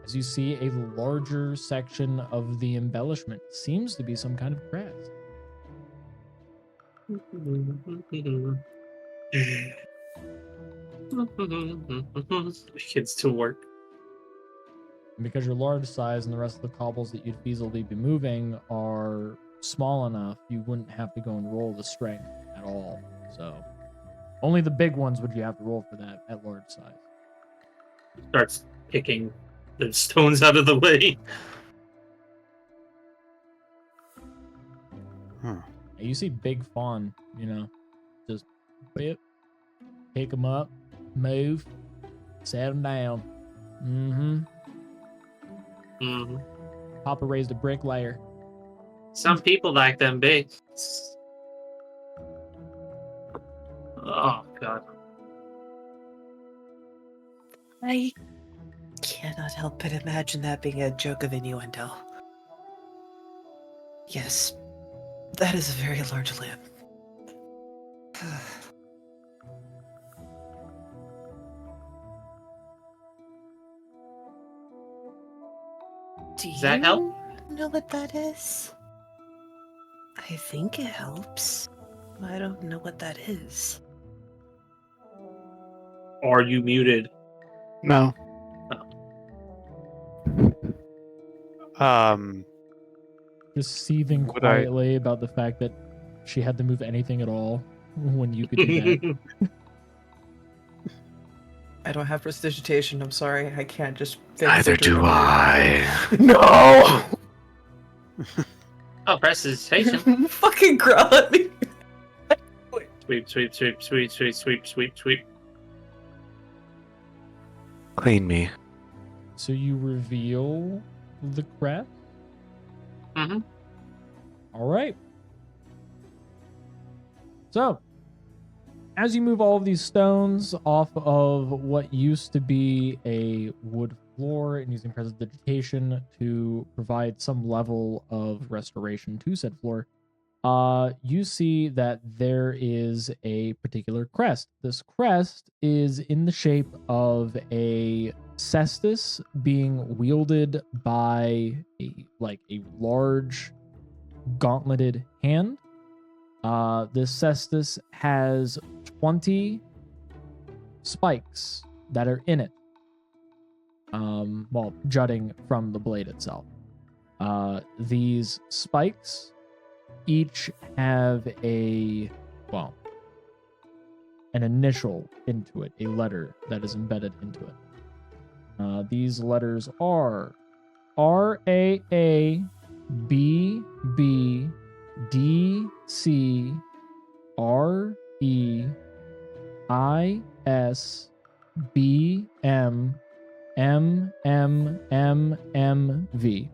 S2: As you see, a larger section of the embellishment seems to be some kind of crest.
S1: Kids to work.
S2: And because you're large size and the rest of the cobbles that you'd feasibly be moving are small enough, you wouldn't have to go and roll the strength at all. So only the big ones would you have to roll for that at large size.
S1: Starts picking the stones out of the way.
S5: Huh.
S2: You see Big Fawn, just whip, pick them up, move, set them down. Papa raised a bricklayer.
S1: Some people like them big. Oh, God.
S4: I cannot help but imagine that being a joke of innuendo. Yes, that is a very large lamp. Do
S1: Does that help?
S4: you know what that is? I think it helps. I don't know what that is.
S1: Are you muted?
S3: No.
S2: Just seething
S5: Would I-
S2: quietly about the fact that she had to move anything at all when you could do that.
S4: I don't have prestidigitation. I'm sorry. I can't just. fix
S3: Neither
S4: into
S3: do
S4: it.
S3: I.
S4: No!
S1: Oh, prestidigitation.
S4: Fucking growl at me.
S1: Sweep, sweep, sweep, sweep, sweep, sweep, sweep, sweep.
S3: Clean me.
S2: So you reveal the crest?
S1: Mm-hmm.
S2: All right. So, as you move all of these stones off of what used to be a wood floor and using prestidigitation to provide some level of restoration to said floor, you see that there is a particular crest. This crest is in the shape of a cestus being wielded by a large gauntleted hand. This cestus has 20 spikes that are in it, jutting from the blade itself. These spikes each have an initial into it, a letter that is embedded into it. These letters are RAA BB DC RE IS BM MMMMV.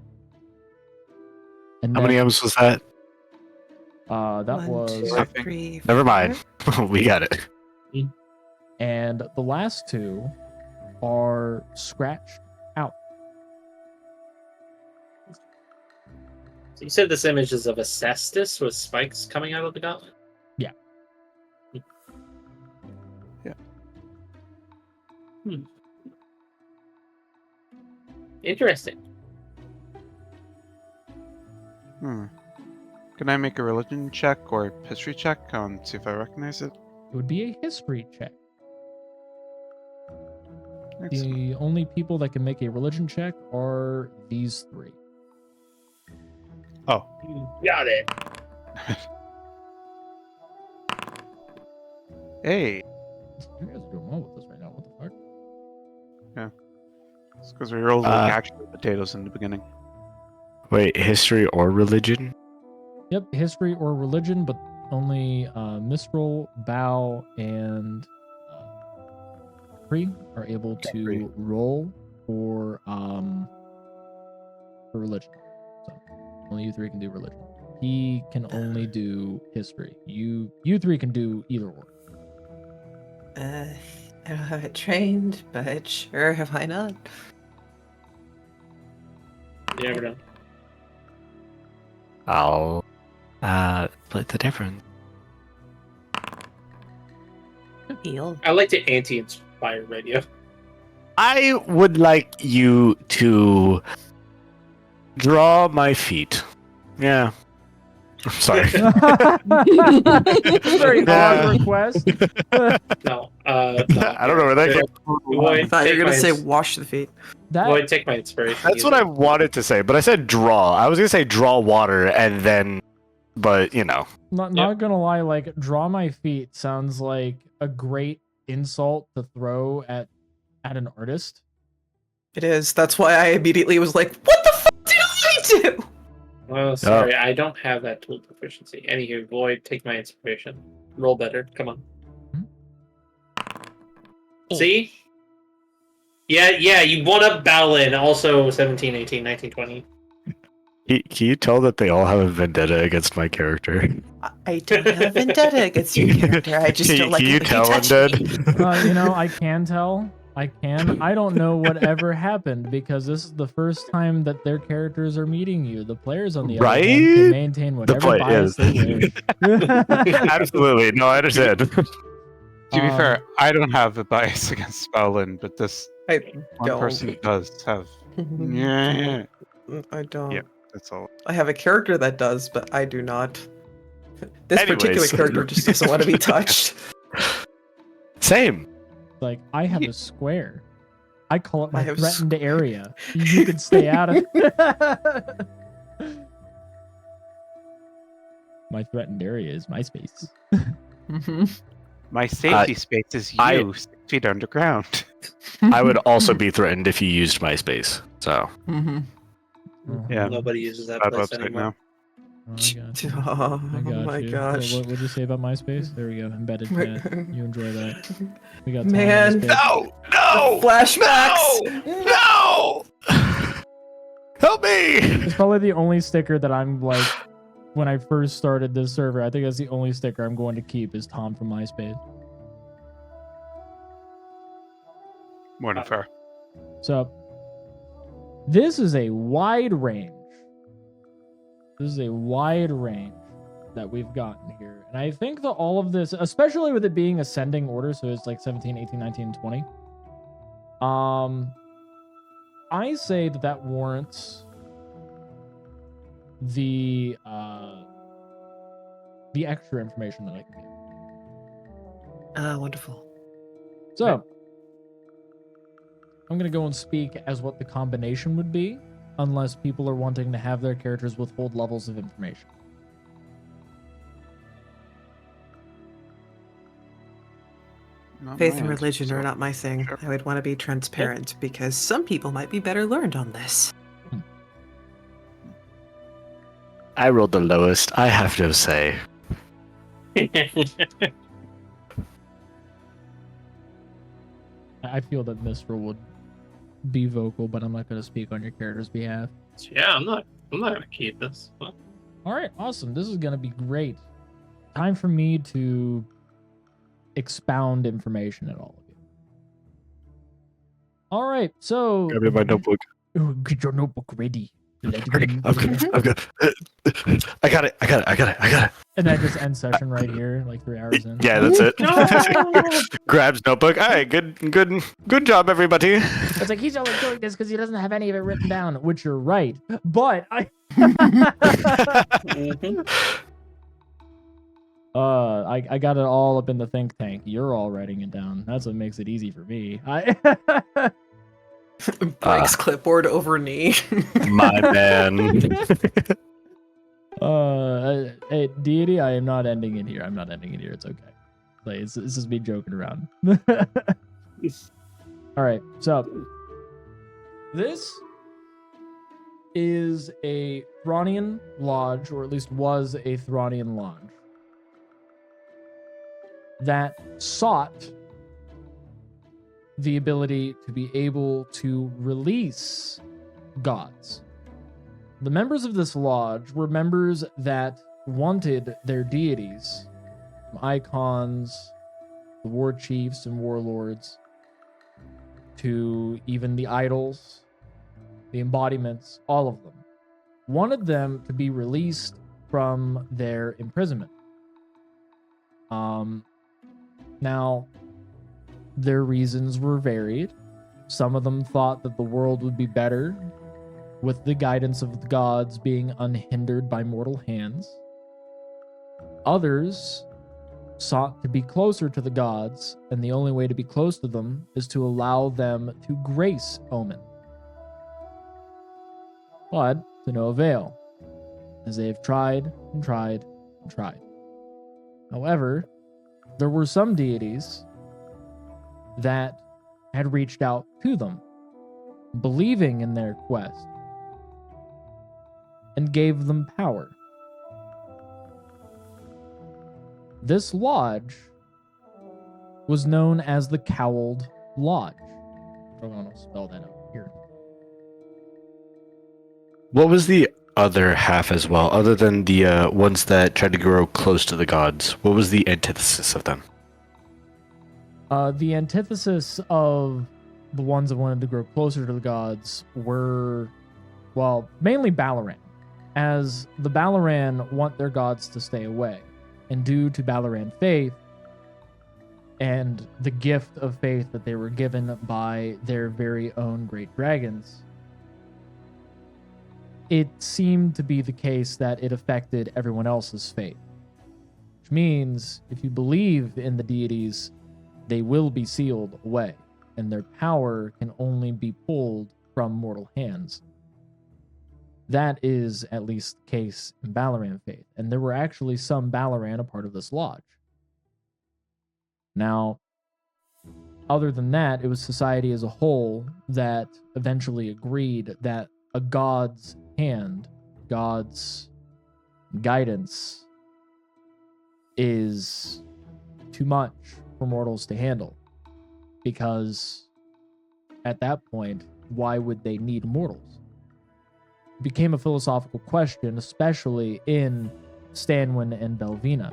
S2: And
S3: How many M's was that?
S2: that
S4: 1,
S2: was
S4: 2, 3,
S3: Never mind.
S4: 4.
S3: We got it.
S2: and the last two are scratched out.
S1: So you said this image is of a cestus with spikes coming out of the gauntlet?
S2: Yeah.
S1: Interesting.
S5: Can I make a religion check or history check on see if I recognize it?
S2: It would be a history check.
S5: Excellent.
S2: The only people that can make a religion check are these three.
S5: Oh,
S1: You got it.
S5: hey,
S2: You guys are doing well with this right now. What the fuck?
S5: it's because we rolled like actual potatoes in the beginning.
S3: Wait, history or religion?
S2: Yep, history or religion, but only Mistral, Bow, and Capri are able to
S5: Capri.
S2: roll for religion. So only you three can do religion. He can only do history. You three can do either or.
S4: I don't have it trained, but sure, why not?
S1: You never know.
S3: I'll split the difference.
S4: Heal.
S1: I like to anti-inspire radio.
S3: I would like you to draw my feet. Yeah. I'm sorry.
S2: Very
S3: Yeah.
S2: odd request.
S1: No.
S3: I don't know where that came from.
S4: I thought you were gonna say wash the feet.
S2: That
S1: Boy, take my inspiration.
S3: That's what I wanted to say, but I said draw. I was gonna say draw water and then, but you know.
S2: not gonna lie, like draw my feet sounds like a great insult to throw at an artist.
S4: It is. That's why I immediately was like, "What the fuck did I do?"
S1: Oh, sorry, I don't have that tool proficiency. Anywho, Void, take my inspiration. Roll better. Come on. See? Yeah, you won up Bowlin. Also 17, 18, 19, 20.
S3: Can you tell that they all have a vendetta against my character?
S4: I don't have a vendetta against your character. I just don't like
S3: Can
S4: it
S3: you
S4: when
S3: tell,
S4: you touch me.
S3: Undead?
S2: I can tell. I can. I don't know whatever happened because this is the first time that their characters are meeting you. The players on the other hand can
S3: Right?
S2: maintain whatever
S3: play-
S2: bias
S3: yes.
S2: they wish.
S3: Absolutely. No, I understand.
S5: To be fair, I don't have a bias against Balin, but this
S4: I
S5: one
S4: don't.
S5: person does have. Yeah.
S4: I don't.
S5: Yeah, that's all.
S4: I have a character that does, but I do not. This particular
S3: Anyways.
S4: character just doesn't want to be touched.
S3: Same.
S2: Like, I have a square. I call it
S4: I
S2: my
S4: have
S2: threatened area. You can stay out of it. My threatened area is my space.
S5: My safety space is you,
S3: I-
S5: 6 feet underground.
S3: I would also be threatened if you used MySpace. So
S5: Yeah.
S1: Nobody uses that
S5: Bad
S1: place
S5: website
S1: anymore.
S5: now.
S2: Oh, I got you.
S4: Oh
S2: I got
S4: my
S2: you.
S4: gosh.
S2: What would you say about MySpace? There we go. Embedded chat. You enjoy that. We got Tom
S4: Man.
S2: in this bitch.
S3: no,
S4: Flashbacks.
S3: no. Help me!
S2: It's probably the only sticker that I'm like, when I first started this server, I think that's the only sticker I'm going to keep is Tom from MySpace.
S5: More than fair.
S2: So, this is a wide range. This is a wide range that we've gotten here. And I think that all of this, especially with it being ascending order, so it's like 17, 18, 19, 20. I say that warrants the extra information that I can get.
S4: Wonderful.
S2: So, I'm going to go and speak as what the combination would be, unless people are wanting to have their characters withhold levels of information.
S5: Not
S4: Faith
S5: my
S4: and
S5: answer,
S4: religion
S5: so-
S4: are not my thing.
S5: Sure.
S4: I would want to be transparent because some people might be better learned on this.
S3: I rolled the lowest. I have no say.
S2: I feel that Mistral would be vocal, but I'm not going to speak on your character's behalf.
S1: Yeah, I'm not gonna keep this. What?
S2: All right, awesome. This is going to be great. Time for me to expound information at all of you. All right, so
S3: Grab me my notebook.
S2: Get your notebook ready.
S3: I've got I got it.
S2: And that just ends session right here, like 3 hours in.
S3: Yeah, that's it.
S1: No!
S3: Grabs notebook. All right, good job, everybody.
S2: It's like he's only doing this because he doesn't have any of it written down, which you're right. But I
S1: Mhm.
S2: I got it all up in the think tank. You're all writing it down. That's what makes it easy for me.
S4: Breaks clipboard over knee.
S3: My man.
S2: Hey, deity, I am not ending it here. I'm not ending it here. It's okay. Like, it's just me joking around. All right, so this is a Thronian lodge, or at least was a Thronian lodge, that sought the ability to be able to release gods. The members of this lodge were members that wanted their deities, icons, the war chiefs and warlords, to even the idols, the embodiments, all of them, wanted them to be released from their imprisonment. Now, their reasons were varied. Some of them thought that the world would be better with the guidance of the gods being unhindered by mortal hands. Others sought to be closer to the gods, and the only way to be close to them is to allow them to grace Omen. But to no avail, as they have tried and tried and tried. However, there were some deities that had reached out to them, believing in their quest, and gave them power. This lodge was known as the Cowled Lodge. I'm going to spell that out here.
S3: What was the other half as well, other than the ones that tried to grow close to the gods? What was the antithesis of them?
S2: The antithesis of the ones that wanted to grow closer to the gods were, well, mainly Balaran, as the Balaran want their gods to stay away. And due to Balaran faith and the gift of faith that they were given by their very own great dragons, it seemed to be the case that it affected everyone else's fate. Which means if you believe in the deities, they will be sealed away, and their power can only be pulled from mortal hands. That is at least the case in Ballaran faith, and there were actually some Ballaran a part of this lodge. Now, other than that, it was society as a whole that eventually agreed that a god's hand, God's guidance, is too much for mortals to handle. Because at that point, why would they need mortals? It became a philosophical question, especially in Stanwyn and Belvina.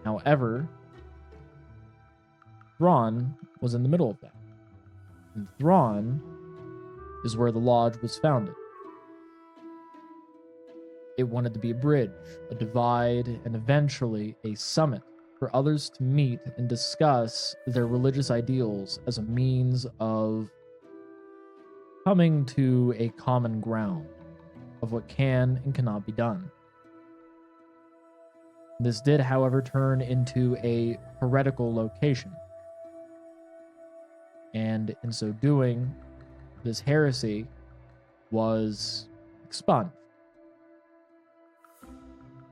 S2: However, Thrawn was in the middle of that. And Thrawn is where the lodge was founded. It wanted to be a bridge, a divide, and eventually a summit for others to meet and discuss their religious ideals as a means of coming to a common ground of what can and cannot be done. This did, however, turn into a heretical location. And in so doing, this heresy was expunged.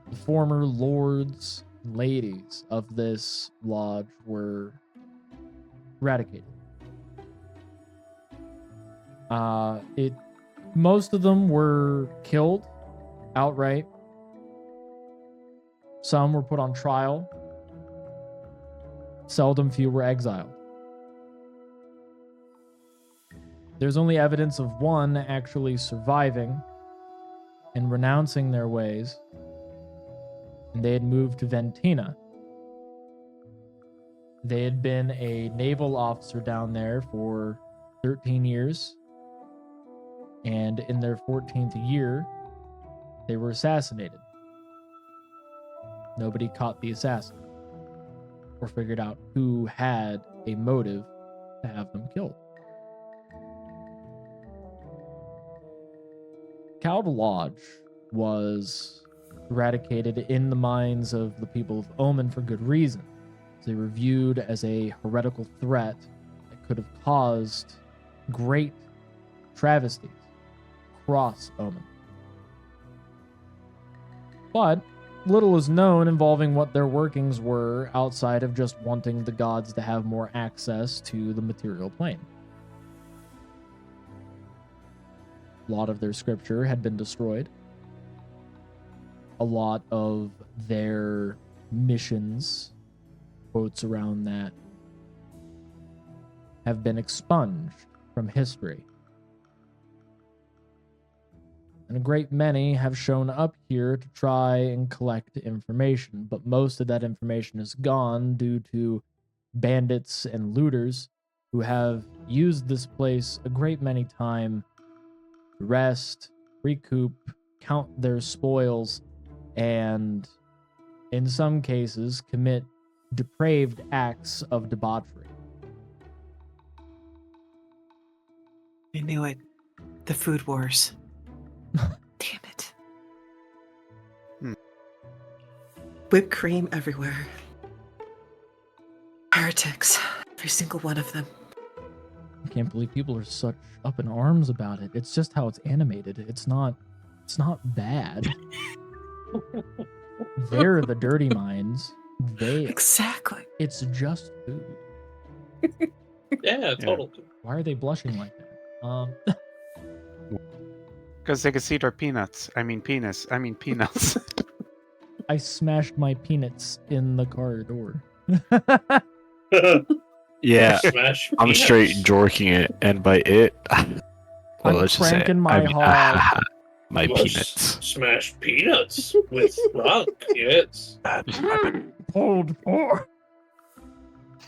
S2: The former lords and ladies of this lodge were eradicated. Most of them were killed outright. Some were put on trial. Seldom few were exiled. There's only evidence of one actually surviving and renouncing their ways, and they had moved to Ventina. They had been a naval officer down there for 13 years, and in their 14th year, they were assassinated. Nobody caught the assassin or figured out who had a motive to have them killed. Cald Lodge was eradicated in the minds of the people of Omen for good reason. They were viewed as a heretical threat that could have caused great travesties across Omen. But little is known involving what their workings were outside of just wanting the gods to have more access to the material plane. A lot of their scripture had been destroyed. A lot of their missions, quotes around that, have been expunged from history. And a great many have shown up here to try and collect information, but most of that information is gone due to bandits and looters who have used this place a great many times to rest, recoup, count their spoils, and in some cases commit depraved acts of debauchery.
S4: I knew it. The food wars. Damn it. Whipped cream everywhere. Heretics. Every single one of them.
S2: I can't believe people are such up in arms about it. It's just how it's animated. It's not bad. They're the dirty minds.
S4: Exactly.
S2: It's just food.
S1: Yeah, totally.
S2: Why are they blushing like that?
S5: Because they could see their peanuts. I mean penis. I mean peanuts.
S2: I smashed my peanuts in the car door.
S3: Yeah,
S1: Smash
S3: I'm
S1: peanuts.
S3: straight jorking it, and by it, well,
S2: I'm
S3: let's just say,
S2: cranking my hog.
S3: my
S1: You wanna
S3: peanuts.
S1: Smash peanuts with rock, yes.
S2: Pulled pork.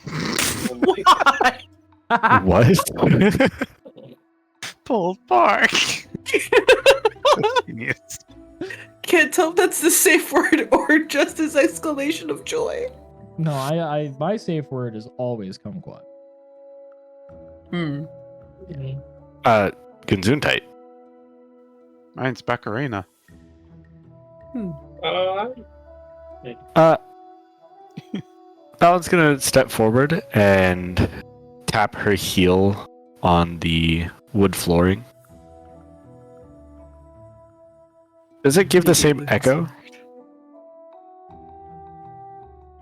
S1: Oh my God.
S3: What?
S5: Pulled pork. Yes.
S4: Can't tell if that's the safe word or just his exclamation of joy.
S2: No, I my safe word is always kumquat.
S4: Hmm.
S3: Gesundheit.
S5: Mine's Baccarina.
S3: Balon's gonna step forward and tap her heel on the wood flooring. Does it give the same echo?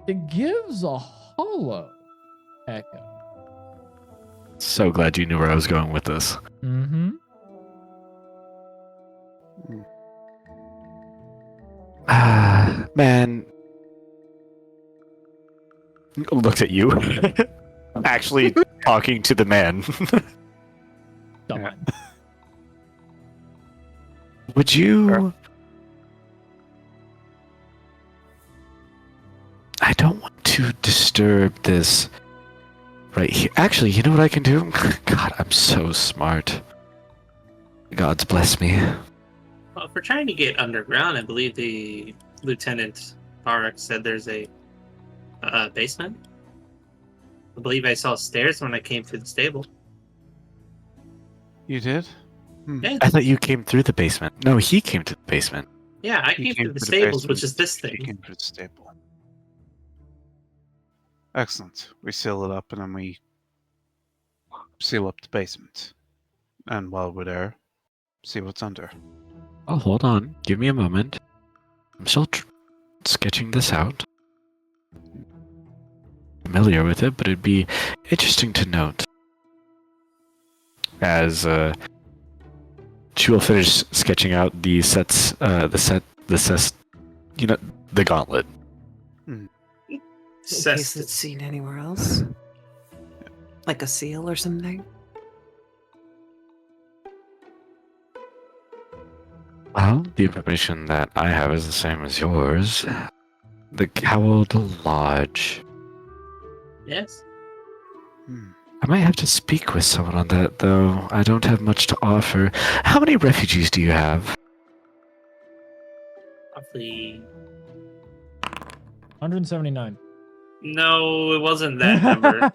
S2: It gives a hollow echo.
S3: So glad you knew where I was going with this.
S2: Mm-hmm.
S3: Man. Looks at you. Actually talking to the man.
S2: Done.
S3: Would you... I don't want to disturb this right here. Actually, you know what I can do? God, I'm so smart. Gods bless me.
S1: Well, if we're trying to get underground, I believe the Lieutenant Barak said there's a basement. I believe I saw stairs when I came through the stable.
S5: You did?
S1: Yeah,
S3: I thought you came through the basement. No, he came to the basement.
S1: yeah, I
S5: He
S1: came through the
S5: to
S1: stables, which
S5: basement.
S1: is this
S5: He
S1: thing.
S5: came to the stable. Excellent. We seal it up and then we seal up the basement. And while we're there, see what's under.
S3: Oh, hold on. Give me a moment. I'm still sketching this out. Familiar with it, but it'd be interesting to note. As she will finish sketching out the sets, you know, the gauntlet.
S4: In case it's seen anywhere else. Like a seal or something.
S3: Well, the information that I have is the same as yours. The Cowled Lodge.
S1: Yes.
S3: I might have to speak with someone on that, though. I don't have much to offer. How many refugees do you have?
S1: Roughly.
S2: 179.
S1: No, it wasn't that number.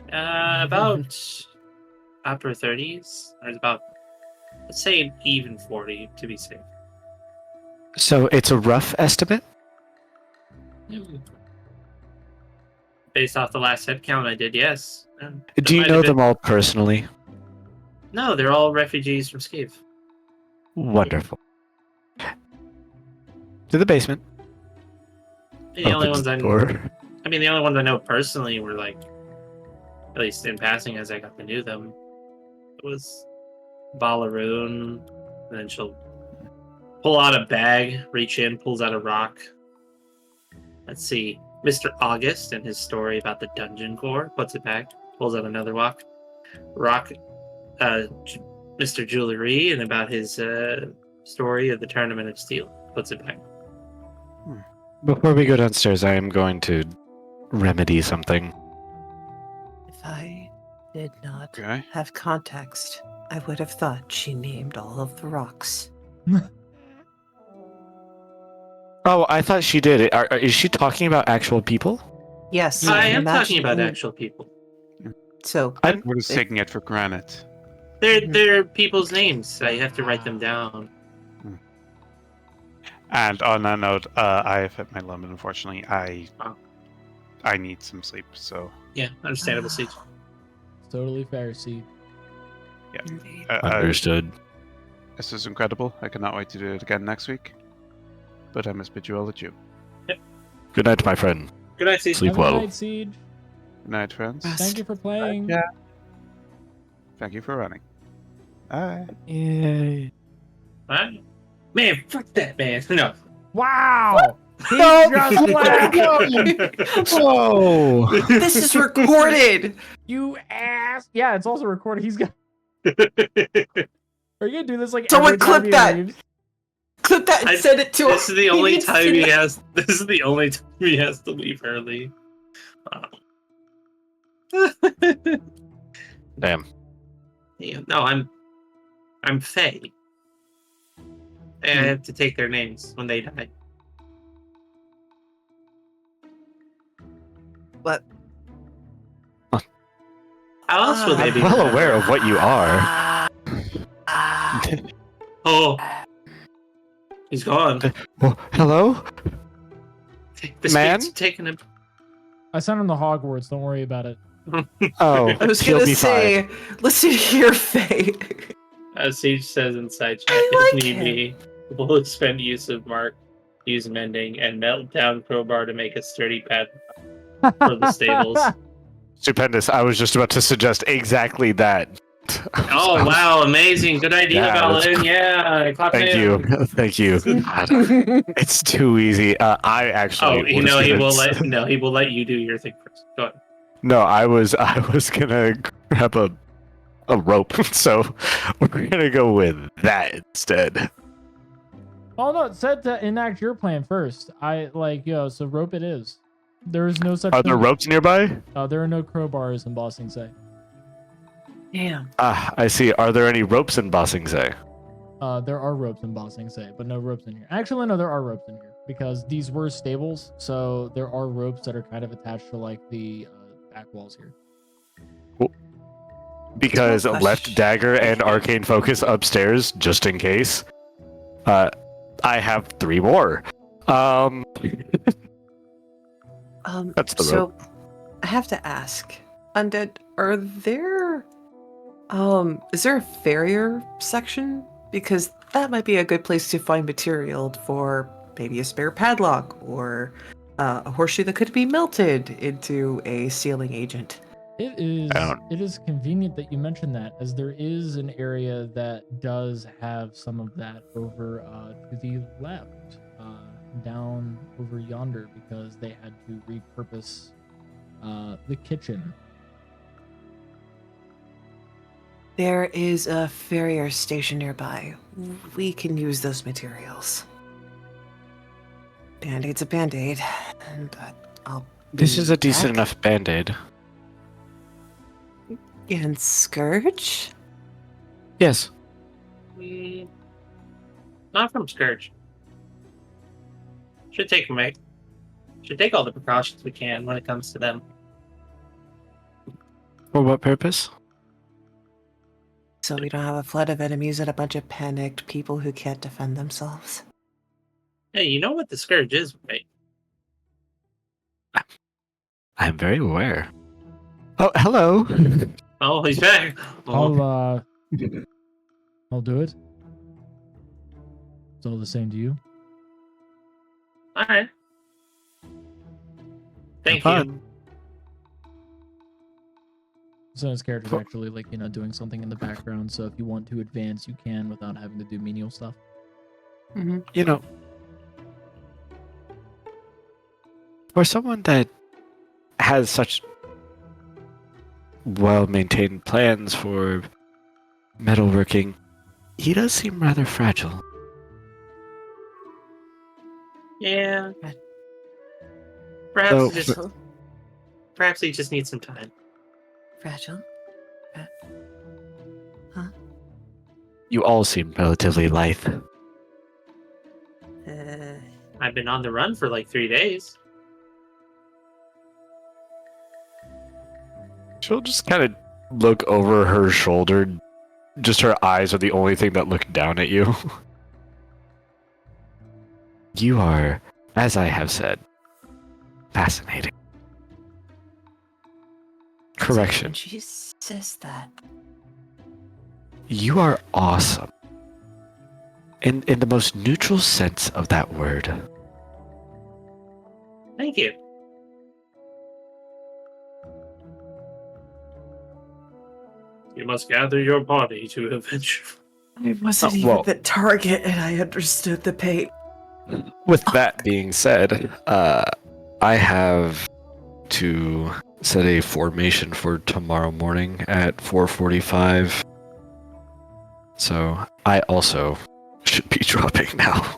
S1: About upper 30s. There's about, let's say, an even 40 to be safe.
S3: So it's a rough estimate?
S1: Based off the last head count I did, yes.
S3: Do you know them all personally?
S1: No, they're all refugees from Skiv.
S3: Wonderful. To the basement.
S1: The only
S3: Opens
S1: ones
S3: the door.
S1: I mean, the only ones I know personally were like, at least in passing as I got to know them, it was Balaroon, and then she'll pull out a bag, reach in, pulls out a rock. Let's see, Mr. August and his story about the dungeon core, puts it back, pulls out another rock. Mr. Jewelry, and about his story of the Tournament of Steel, puts it back.
S3: Before we go downstairs, I am going to remedy something.
S4: If I did not
S5: Okay.
S4: have context, I would have thought she named all of the rocks.
S3: Oh, I thought she did. Is she talking about actual people?
S4: Yes,
S1: I am
S4: imagine-
S1: talking about actual people.
S4: So
S5: We're just taking it for granted.
S1: They're people's names. I have to write them down.
S5: And on that note, I have hit my limit, unfortunately. I need some sleep, so...
S1: Yeah, understandable, Siege.
S2: Totally fair, see.
S4: indeed.
S3: Understood.
S5: This is incredible. I cannot wait to do it again next week. But I must bid you all adieu.
S3: Good night, my friend.
S1: Good night, Siege.
S3: Sleep
S2: Have a
S3: well.
S2: night, Siege.
S5: Good night, friends.
S4: Rest.
S2: Thank you for playing.
S5: Yeah. Thank you for running. Bye.
S3: Yay.
S1: Alright. Man, fuck that, man. No.
S2: Wow! He
S3: No,
S2: just left.
S3: Whoa!
S4: This is recorded!
S2: You ass! Yeah, it's also recorded. He's got. Are you gonna do this like
S4: Someone
S2: every time
S4: clip
S2: he
S4: that.
S2: leaves?
S4: Clip that and
S1: I-
S4: send it to him.
S1: This is the only
S4: needs to
S1: time
S4: see
S1: he
S4: that.
S1: has. This is the only time he has to leave early.
S3: Damn.
S1: Yeah, no, I'm Faye. And I have to take their names when they die.
S4: What?
S1: How else would they be?
S3: Well aware of what you are.
S1: Oh, he's gone.
S3: Oh, hello?
S1: The
S5: Man?
S1: speed's taking him.
S2: I sent him to Hogwarts. Don't worry about it.
S3: Oh,
S4: I was
S3: he'll
S4: gonna
S3: be
S4: say, listen to your fate.
S1: As Siege says inside chat,
S4: I
S1: if
S4: like
S1: need be, we'll expend use of Mark, use mending, and melt down crowbar to make a sturdy pad for the stables.
S3: Stupendous. I was just about to suggest exactly that.
S1: Oh wow, amazing! Good idea,
S3: Yeah, that's
S1: Paladin. Yeah, clap
S3: Thank
S1: hands.
S3: you. Thank you. God, it's too easy. I actually.
S1: Oh, you
S3: was
S1: know he
S3: gonna
S1: will
S3: s-
S1: let he will let you do your thing first. Go ahead.
S3: No, I was gonna grab a rope. So we're gonna go with that instead.
S2: Oh no, it said to enact your plan first. So rope it is. There is no such
S3: Are
S2: thing.
S3: there ropes nearby?
S2: There are no crowbars in Bossing Say.
S4: Damn.
S3: Ah, I see. Are there any ropes in Bossing Say?
S2: There are ropes in Bossing Say, but no ropes in here. Actually, no, there are ropes in here because these were stables, so there are ropes that are kind of attached to like the back walls here.
S3: Because
S4: Small
S3: left
S4: question.
S3: dagger and arcane focus upstairs, just in case. I have 3 more. That's the
S4: So I have to ask, Undead, are there is there a farrier section? Because that might be a good place to find material for maybe a spare padlock or a horseshoe that could be melted into a sealing agent.
S2: It is convenient that you mentioned that, as there is an area that does have some of that over to the left, down over yonder, because they had to repurpose the kitchen.
S4: There is a farrier station nearby. We can use those materials. Band-Aid's a Band-Aid, but I'll
S3: This is a
S4: be
S3: decent
S4: back.
S3: enough band-aid.
S4: And Scourge?
S3: Yes.
S1: Not from Scourge. Should take all the precautions we can when it comes to them.
S3: For what purpose?
S4: So we don't have a flood of enemies and a bunch of panicked people who can't defend themselves.
S1: Hey, you know what the Scourge is, right?
S3: I'm very aware. Oh, hello.
S1: Oh, he's back. Oh.
S2: I'll do it. It's all the same to you.
S1: All right. Thank
S3: Have
S1: you.
S3: fun.
S2: So his character's actually doing something in the background. So if you want to advance, you can without having to do menial stuff.
S3: You know, for someone that has such well-maintained plans for metalworking, he does seem rather fragile.
S1: Yeah.
S3: So,
S1: Perhaps he just needs some time.
S4: Fragile?
S3: you all seem relatively lithe.
S1: I've been on the run for like 3 days.
S3: She'll just kind of look over her shoulder. Just her eyes are the only thing that look down at you. You are, as I have said, fascinating. Correction.
S4: She says that.
S3: You are awesome. In the most neutral sense of that word.
S1: Thank you. You must gather your party to avenge.
S4: I wasn't even the target and I understood the pain.
S3: With that being said, I have to set a formation for tomorrow morning at 4:45. So I also should be dropping now.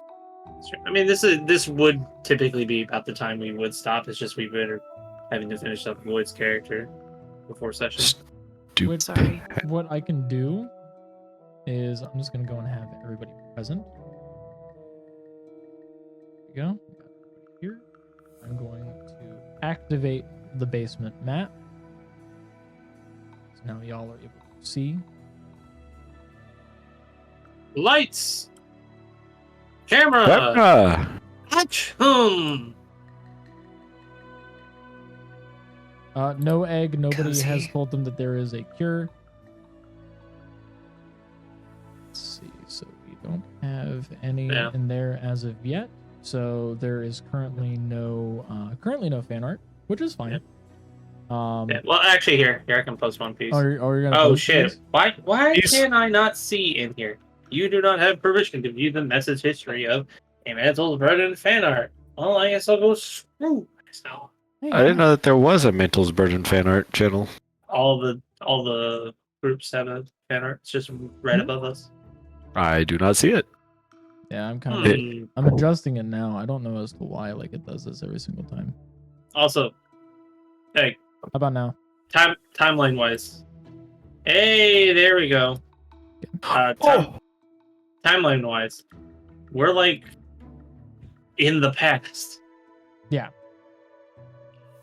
S1: I mean, this would typically be about the time we would stop. It's just we've been having to finish up Lloyd's character before session.
S4: Sorry.
S2: What I can do is I'm just going to go and have everybody present. There we go. Here. I'm going to activate the basement map. So Now y'all are able to see.
S1: Lights! Camera!
S3: Camera!
S1: Action!
S2: No egg. Nobody
S4: Cozy.
S2: has told them that there is a cure. Let's see. So we don't have any
S1: Yeah.
S2: in there as of yet. So there is currently no fan art, which is fine.
S1: Yeah, well, actually, here I can post one piece.
S2: Are you gonna
S1: Oh
S2: post
S1: shit!
S2: these?
S1: Why
S3: These-
S1: can I not see in here? You do not have permission to view the message history of a Mantle's Burden fan art. Well, I guess I'll go screw myself.
S2: Hey,
S3: I didn't know that there was a Mantle's Burden fan art channel.
S1: All the groups have a fan art. It's just right above us.
S3: I do not see it.
S2: Yeah, I'm kind of.
S1: Hmm.
S2: I'm adjusting it now. I don't know as to why like it does this every single time.
S1: Also, hey,
S2: How about now?
S1: timeline wise. Hey, there we go. Timeline wise, we're like in the past.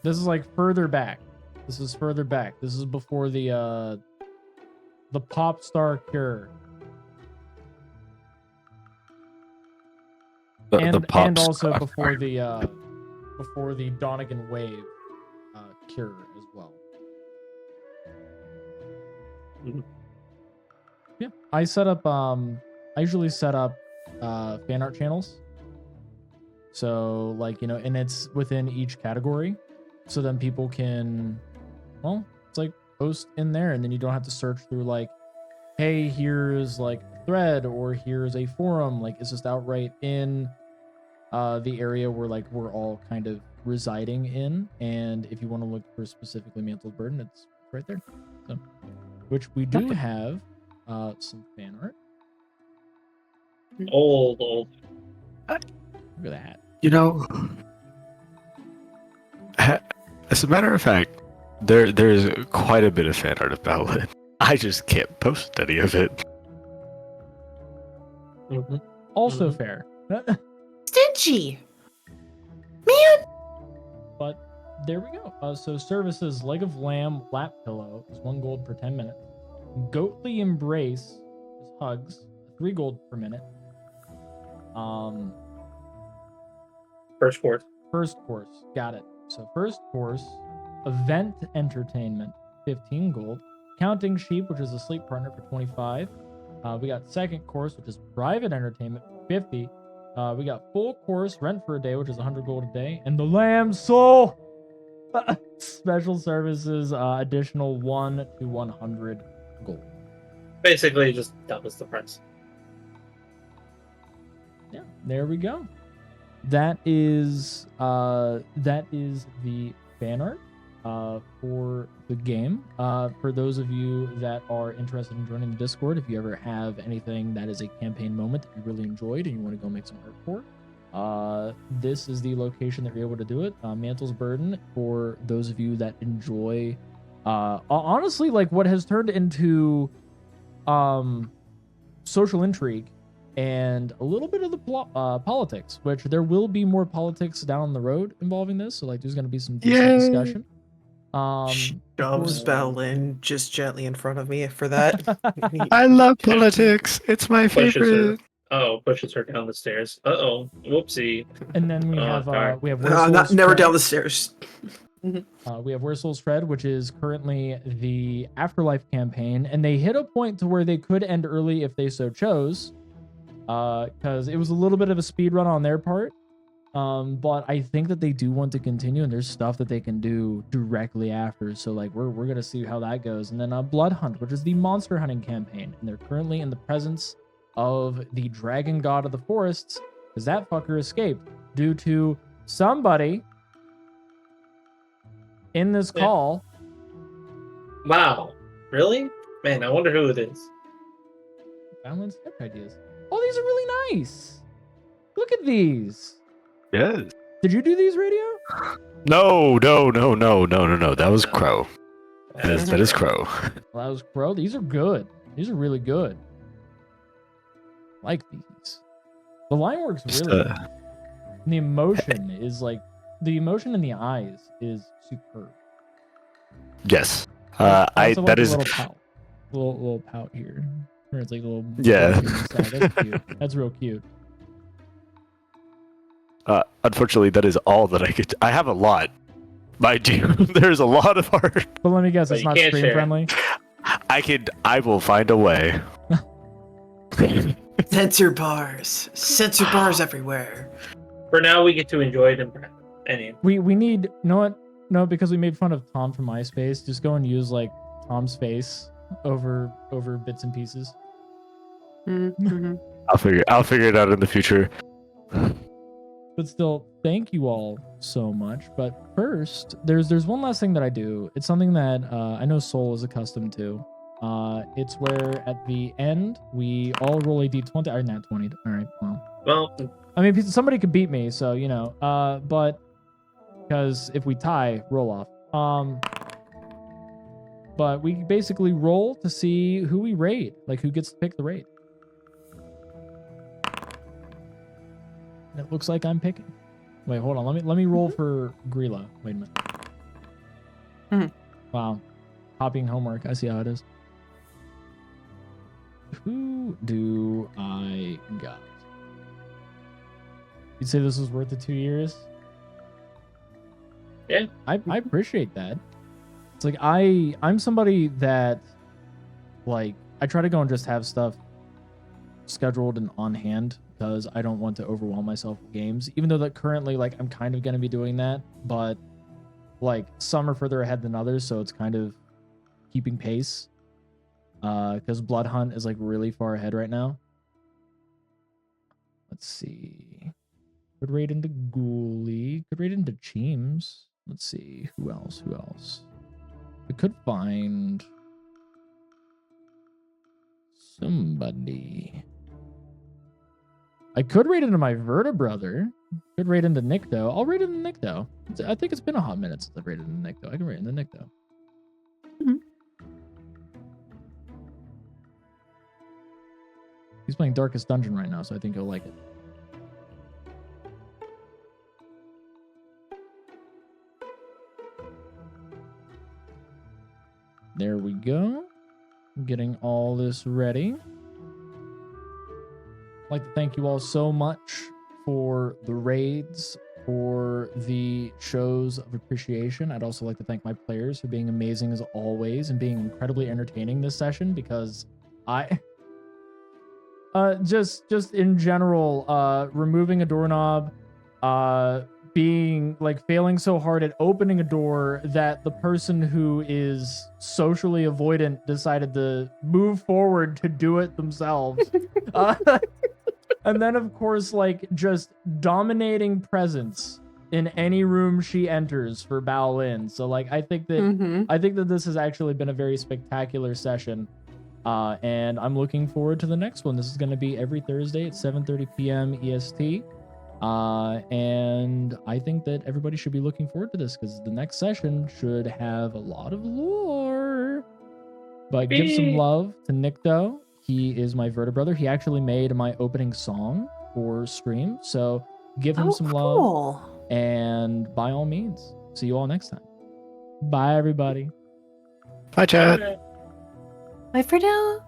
S2: This is like further back. This is further back. This is before the pop star cure. And also before the Donegan wave cure as well.
S1: Mhm.
S2: Yeah, I set up. I usually set up fan art channels. So like and it's within each category, so then people can, well, it's like post in there, and then you don't have to search through like, hey, here's like a thread or here's a forum. Like it's just outright in the area where like we're all kind of residing in, and if you want to look for specifically Mantle's Burden, it's right there. So, which we do have some fan art.
S1: Old.
S2: Look at that.
S3: You know, as a matter of fact, there's quite a bit of fan art about it. I just can't post any of it.
S1: Mm-hmm.
S2: Also
S1: Mhm.
S2: fair.
S4: Stingy.
S2: But there we go. So services leg of lamb lap pillow is 1 gold per 10 minutes. Goatly embrace is hugs, 3 gold per minute.
S1: First course.
S2: First course, got it. So first course, event entertainment, 15 gold. Counting sheep, which is a sleep partner, for 25. We got second course, which is private entertainment, for 50. We got full course rent for a day, which is 100 gold a day, and the lamb soul special services, additional 1 to 100 gold.
S1: Basically, just doubles the price.
S2: Yeah, there we go. That is the fan art for the game. For those of you that are interested in joining the Discord, if you ever have anything that is a campaign moment that you really enjoyed and you want to go make some art for, this is the location that you're able to do it. Mantle's Burden, for those of you that enjoy, honestly, like what has turned into social intrigue and a little bit of the politics, which there will be more politics down the road involving this. So like there's going to be some decent
S3: Yay.
S2: discussion.
S4: Shoves Bellin just gently in front of me for that.
S3: I love politics. It's my
S1: Pushes her.
S3: favorite.
S1: Pushes her down the stairs. Whoopsie.
S2: And then we have
S1: darn.
S2: we have Where Souls
S4: never
S2: Tread.
S4: down the stairs.
S2: We have Where Souls Tread, which is currently the Afterlife campaign, and they hit a point to where they could end early if they so chose, because it was a little bit of a speed run on their part. But I think that they do want to continue, and there's stuff that they can do directly after. So like we're gonna see how that goes. And then Blood Hunt, which is the monster hunting campaign, and they're currently in the presence of the dragon god of the forests, because that fucker escaped due to somebody in this
S1: Yeah.
S2: call.
S1: Wow. Really? Man, I wonder who it is.
S2: Balance tech ideas. Oh, these are really nice. Look at these.
S3: Yes.
S2: Did you do these, Radio?
S3: No. That was Crow. That is Crow.
S2: Well, that was Crow. These are good. These are really good. Like these. The line works
S3: Just,
S2: really good. And the emotion is like, the emotion in the eyes is superb.
S3: Yes.
S2: I
S3: I
S2: also
S3: that
S2: like the
S3: is
S2: little pout, little pout here, where it's like a little
S3: Yeah.
S2: blushing inside. That's cute. That's real cute.
S3: Unfortunately that is all that I could. I have a lot. Mind you, there's a lot of art.
S2: But let me guess,
S1: But
S2: it's
S1: you
S2: not
S1: can't
S2: stream
S1: share.
S2: friendly.
S3: I will find a way.
S4: Censor bars everywhere.
S1: For now, we get to enjoy it.
S2: We need, you know what? No, because we made fun of Tom from MySpace. Just go and use like Tom's face over bits and pieces.
S4: Mm-hmm.
S3: I'll figure it out in the future.
S2: But still, thank you all so much. But first, there's one last thing that I do. It's something that I know Soul is accustomed to. It's where at the end we all roll a d20 or nat 20. All right, well, I mean somebody could beat me, so you know. But because if we tie, roll off. But we basically roll to see who we raid, like who gets to pick the raid. And it looks like I'm picking. Wait, hold on. Let me roll for Grila. Wait a minute.
S4: Mhm.
S2: Wow. Copying homework. I see how it is. Who do I got? You'd say this was worth the 2 years?
S1: Yeah.
S2: I appreciate that. It's like I'm somebody that like I try to go and just have stuff scheduled and on hand because I don't want to overwhelm myself with games, even though that currently like I'm kind of going to be doing that, but like some are further ahead than others, so it's kind of keeping pace because Blood Hunt is like really far ahead right now. Let's see, could raid into Ghoulie, could raid into Cheems. Let's see, who else I could find somebody. I could raid into my Vertebrother. Could raid into Nikto. I'll raid into Nikto. I think it's been a hot minute since I've raided into Nikto. I can raid into Nikto.
S4: Mhm.
S2: He's playing Darkest Dungeon right now, so I think he'll like it. There we go. Getting all this ready. I'd like to thank you all so much for the raids, for the shows of appreciation. I'd also like to thank my players for being amazing as always and being incredibly entertaining this session because I just in general, removing a doorknob, being like failing so hard at opening a door that the person who is socially avoidant decided to move forward to do it themselves. And then of course like just dominating presence in any room she enters for Bao-Lin. So like I think that this has actually been a very spectacular session. And I'm looking forward to the next one. This is going to be every Thursday at 7:30 p.m. EST. And I think that everybody should be looking forward to this because the next session should have a lot of lore. But give some love to Nikto. He is my Vertebrother. He actually made my opening song for stream. So give him some love. And by all means, see you all next time. Bye, everybody.
S3: Bye, chat.
S4: Bye for now.